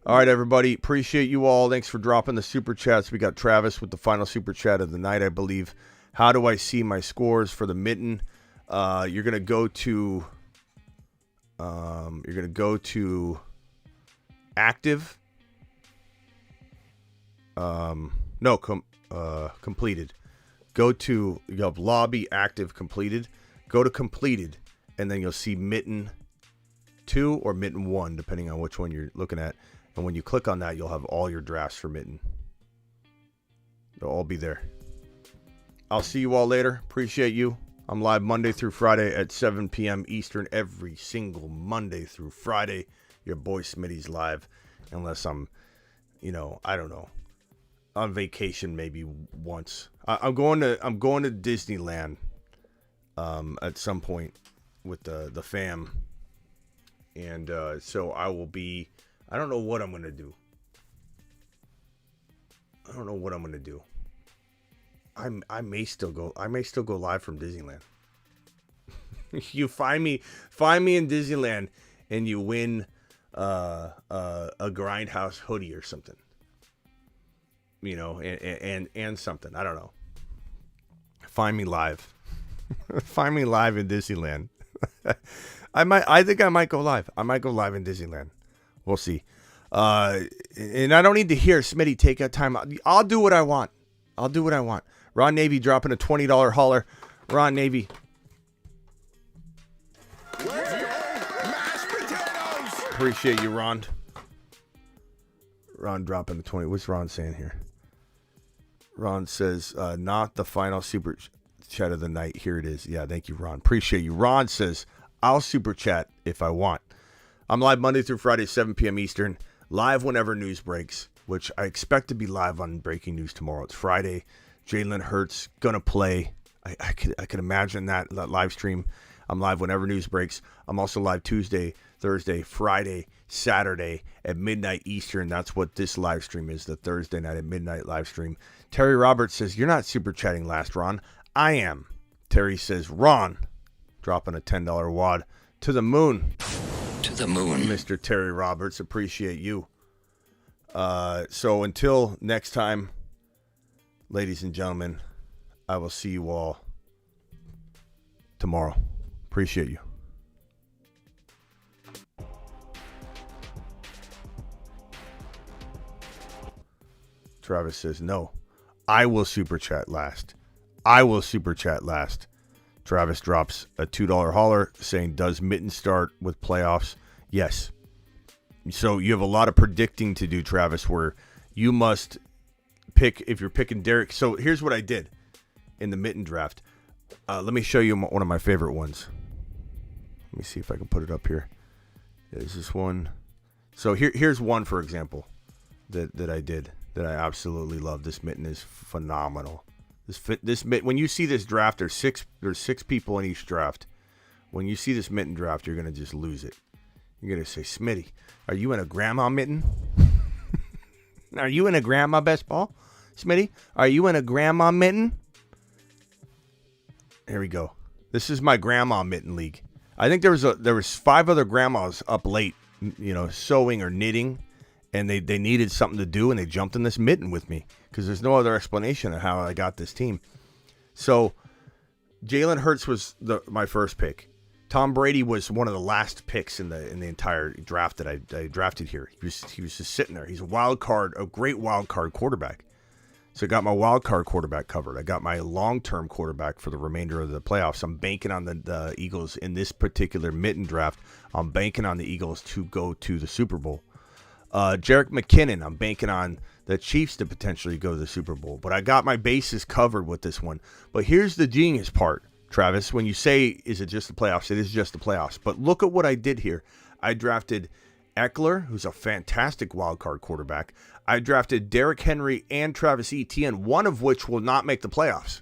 All right, everybody. Appreciate you all. Thanks for dropping the super chats. We got Travis with the final super chat of the night, I believe. How do I see my scores for the mitten? You're gonna go to active. Completed. You have lobby active completed. Go to completed, and then you'll see mitten 2 or mitten 1, depending on which one you're looking at. And when you click on that, you'll have all your drafts for mitten. They'll all be there. I'll see you all later. Appreciate you. I'm live Monday through Friday at 7 p.m. Eastern every single Monday through Friday. Your boy Smitty's live, unless I'm, I don't know, on vacation maybe once. I'm going to Disneyland at some point with the fam, and so I will be. I don't know what I'm gonna do. I may still go live from Disneyland. You find me in Disneyland and you win a Grindhouse hoodie or something. And something. I don't know. Find me live. Find me live in Disneyland. I think I might go live. I might go live in Disneyland. We'll see. And I don't need to hear Smitty take a time out. I'll do what I want. Ron Navy dropping a $20 hauler. Ron Navy. Appreciate you, Ron. Ron dropping the 20. What's Ron saying here? Ron says, not the final super chat of the night. Here it is. Yeah, thank you, Ron. Appreciate you. Ron says, I'll super chat if I want. I'm live Monday through Friday, 7 p.m. Eastern. Live whenever news breaks, which I expect to be live on breaking news tomorrow. It's Friday. Jalen Hurts gonna play. I could imagine that live stream. I'm live whenever news breaks. I'm also live Tuesday, Thursday, Friday, Saturday at midnight Eastern. That's what this live stream is, the Thursday night at midnight live stream. Terry Roberts says, you're not super chatting last, Ron. I am. Terry says, Ron, dropping a $10 wad to the moon. To the moon. Mr. Terry Roberts, appreciate you. So until next time, ladies and gentlemen, I will see you all tomorrow. Appreciate you. Travis says, no, I will super chat last. I will super chat last. Travis drops a $2 holler saying, does Mitten start with playoffs? Yes. So you have a lot of predicting to do, Travis, where you must pick, if you're picking Derek. So here's what I did in the Mitten draft. Let me show you one of my favorite ones. Let me see if I can put it up here. Is this one? So here's one, for example, that I did that I absolutely love. This Mitten is phenomenal. This when you see this draft, there's six people in each draft. When you see this Mitten draft, you're gonna just lose it. You're gonna say, Smitty, are you in a grandma Mitten? Are you in a grandma best ball, Smitty? Are you in a grandma Mitten? Here we go. This is my grandma Mitten league. I think there was 5 other grandmas up late, sewing or knitting, and they needed something to do, and they jumped in this Mitten with me because there's no other explanation of how I got this team. So Jalen Hurts was my first pick. Tom Brady was one of the last picks in the entire draft that I drafted here. He was just sitting there. He's a great wild card quarterback. So I got my wild card quarterback covered. I got my long-term quarterback for the remainder of the playoffs. I'm banking on the Eagles in this particular Mitten draft. I'm banking on the Eagles to go to the Super Bowl. Jerick McKinnon, I'm banking on the Chiefs to potentially go to the Super Bowl. But I got my bases covered with this one. But here's the genius part, Travis. When you say, is it just the playoffs? It is just the playoffs. But look at what I did here. I drafted Eckler, who's a fantastic wild card quarterback. I drafted Derrick Henry and Travis Etienne, one of which will not make the playoffs.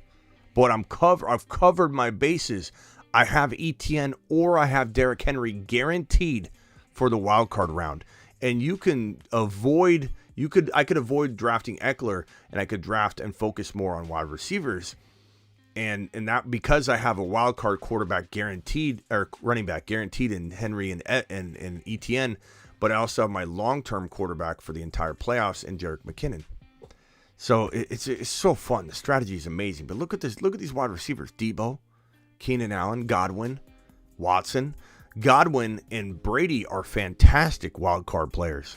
But I've covered my bases. I have Etienne or I have Derrick Henry guaranteed for the wild card round. And I could avoid drafting Eckler, and I could draft and focus more on wide receivers. And that because I have a wild card quarterback guaranteed, or running back guaranteed in Henry and Etienne, but I also have my long-term quarterback for the entire playoffs in Jerick McKinnon. So it's so fun. The strategy is amazing. But look at this. Look at these wide receivers: Debo, Keenan Allen, Godwin, Watson. Godwin and Brady are fantastic wild card players.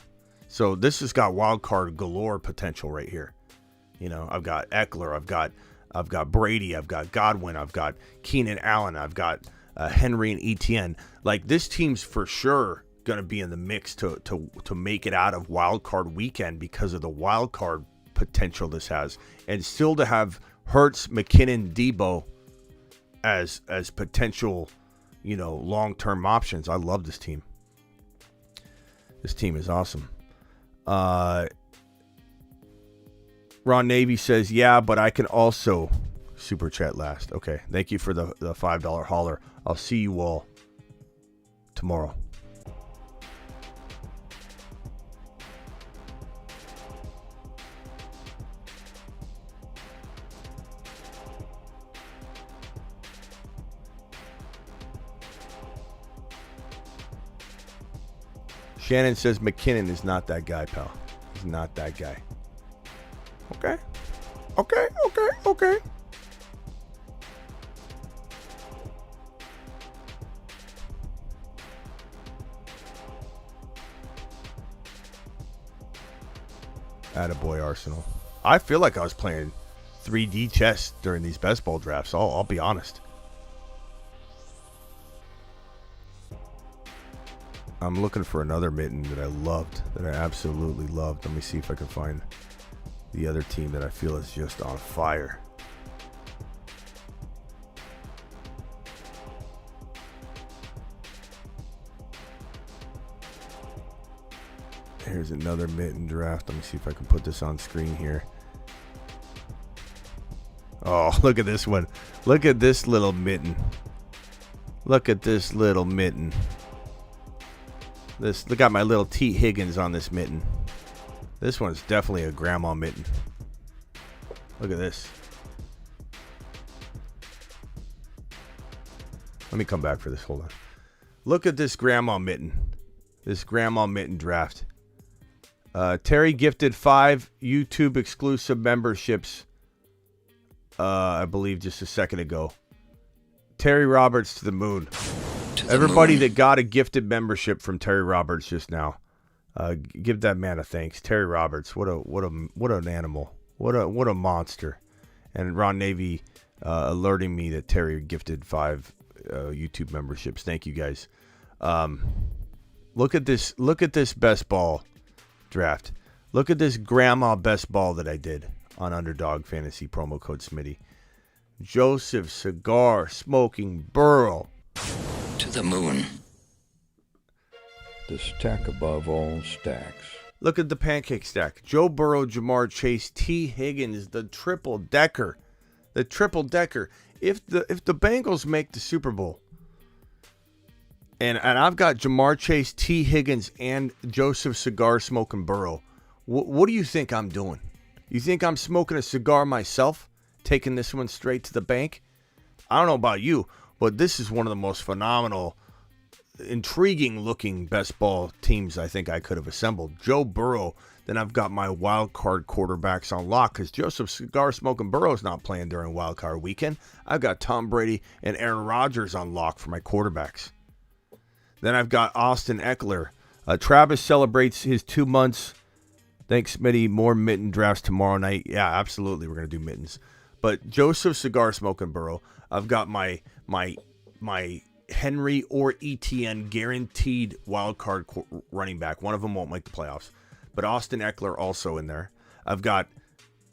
So this has got wild card galore potential right here. I've got Eckler, I've got Brady, I've got Godwin, I've got Keenan Allen, I've got Henry and Etienne. Like, this team's for sure going to be in the mix to make it out of wild card weekend because of the wild card potential this has, and still to have Hurts, McKinnon, Debo as potential, long-term options. I love this team. This team is awesome. Ron Navy says, yeah, but I can also super chat last. Okay, thank you for the $5 holler. I'll see you all tomorrow. Shannon says McKinnon is not that guy, pal. He's not that guy. Okay. Attaboy, Arsenal. I feel like I was playing 3D chess during these best ball drafts. I'll be honest. I'm looking for another Mitten that I loved, that I absolutely loved. Let me see if I can find the other team that I feel is just on fire. Here's another Mitten draft. Let me see if I can put this on screen here. Oh, look at this one. Look at this little Mitten. Look at this little mitten. Look at my little T. Higgins on this mitten. This one's definitely a grandma mitten. Look at this. Let me come back for this. Hold on. Look at this grandma mitten. This grandma mitten draft. Terry gifted 5 YouTube exclusive memberships, I believe just a second ago. Terry Roberts to the moon. Everybody that got a gifted membership from Terry Roberts just now, give that man a thanks. Terry Roberts, what an animal, what a monster. And Ron Navy alerting me that Terry gifted 5 YouTube memberships. Thank you guys. Look at this best ball draft. Look at this grandma best ball that I did on Underdog Fantasy, promo code Smitty. Joseph Cigar Smoking Burrow. To the moon. The stack above all stacks. Look at the pancake stack. Joe Burrow, Jamar Chase, T. Higgins, the triple decker. The triple decker. If the Bengals make the Super Bowl, and I've got Jamar Chase, T. Higgins, and Joseph Cigar Smoking Burrow, what do you think I'm doing? You think I'm smoking a cigar myself, taking this one straight to the bank? I don't know about you, but this is one of the most phenomenal, intriguing-looking best ball teams I think I could have assembled. Joe Burrow. Then I've got my wild card quarterbacks on lock because Joseph Cigar Smoking Burrow's not playing during wild card weekend. I've got Tom Brady and Aaron Rodgers on lock for my quarterbacks. Then I've got Austin Eckler. Travis celebrates his 2 months. Thanks, Smitty. More mitten drafts tomorrow night. Yeah, absolutely. We're going to do mittens. But Joseph Cigar Smoking Burrow. I've got my Henry or ETN guaranteed wild card running back. One of them won't make the playoffs. But Austin Eckler also in there. I've got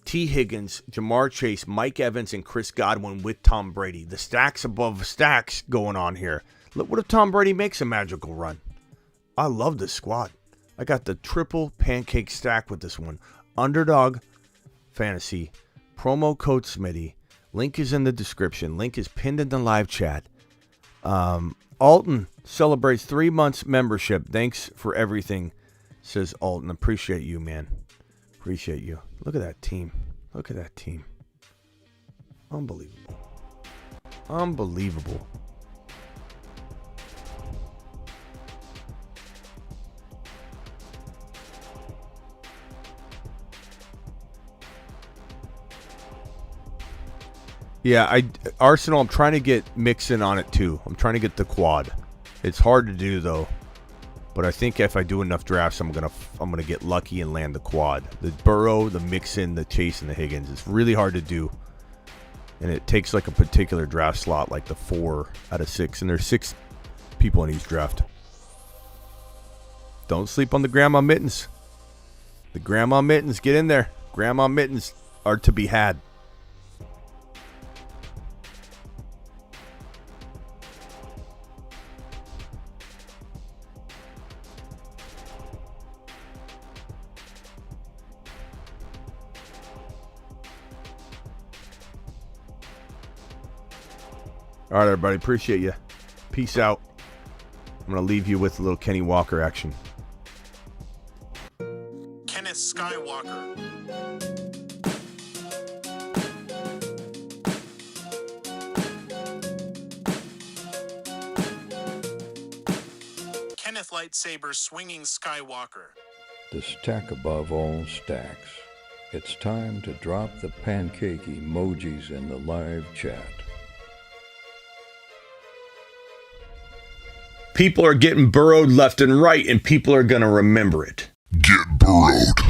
T. Higgins, Jamar Chase, Mike Evans, and Chris Godwin with Tom Brady. The stacks above stacks going on here. Look, what if Tom Brady makes a magical run? I love this squad. I got the triple pancake stack with this one. Underdog Fantasy. Promo code Smitty. Link is in the description. Link is pinned in the live chat. Alton celebrates 3 months membership. Thanks for everything, says Alton. Appreciate you, man. Appreciate you. Look at that team. Look at that team. Unbelievable. Unbelievable. Yeah, Arsenal, I'm trying to get Mixon on it too. I'm trying to get the quad. It's hard to do though. But I think if I do enough drafts, I'm gonna get lucky and land the quad. The Burrow, the Mixon, the Chase, and the Higgins. It's really hard to do. And it takes like a particular draft slot, like the 4 out of 6. And there's 6 people in each draft. Don't sleep on the grandma mittens. The grandma mittens, get in there. Grandma mittens are to be had. All right, everybody. Appreciate you. Peace out. I'm going to leave you with a little Kenny Walker action. Kenneth Skywalker. Kenneth Lightsaber Swinging Skywalker. The stack above all stacks. It's time to drop the pancake emojis in the live chat. People are getting burrowed left and right, and people are going to remember it. Get burrowed.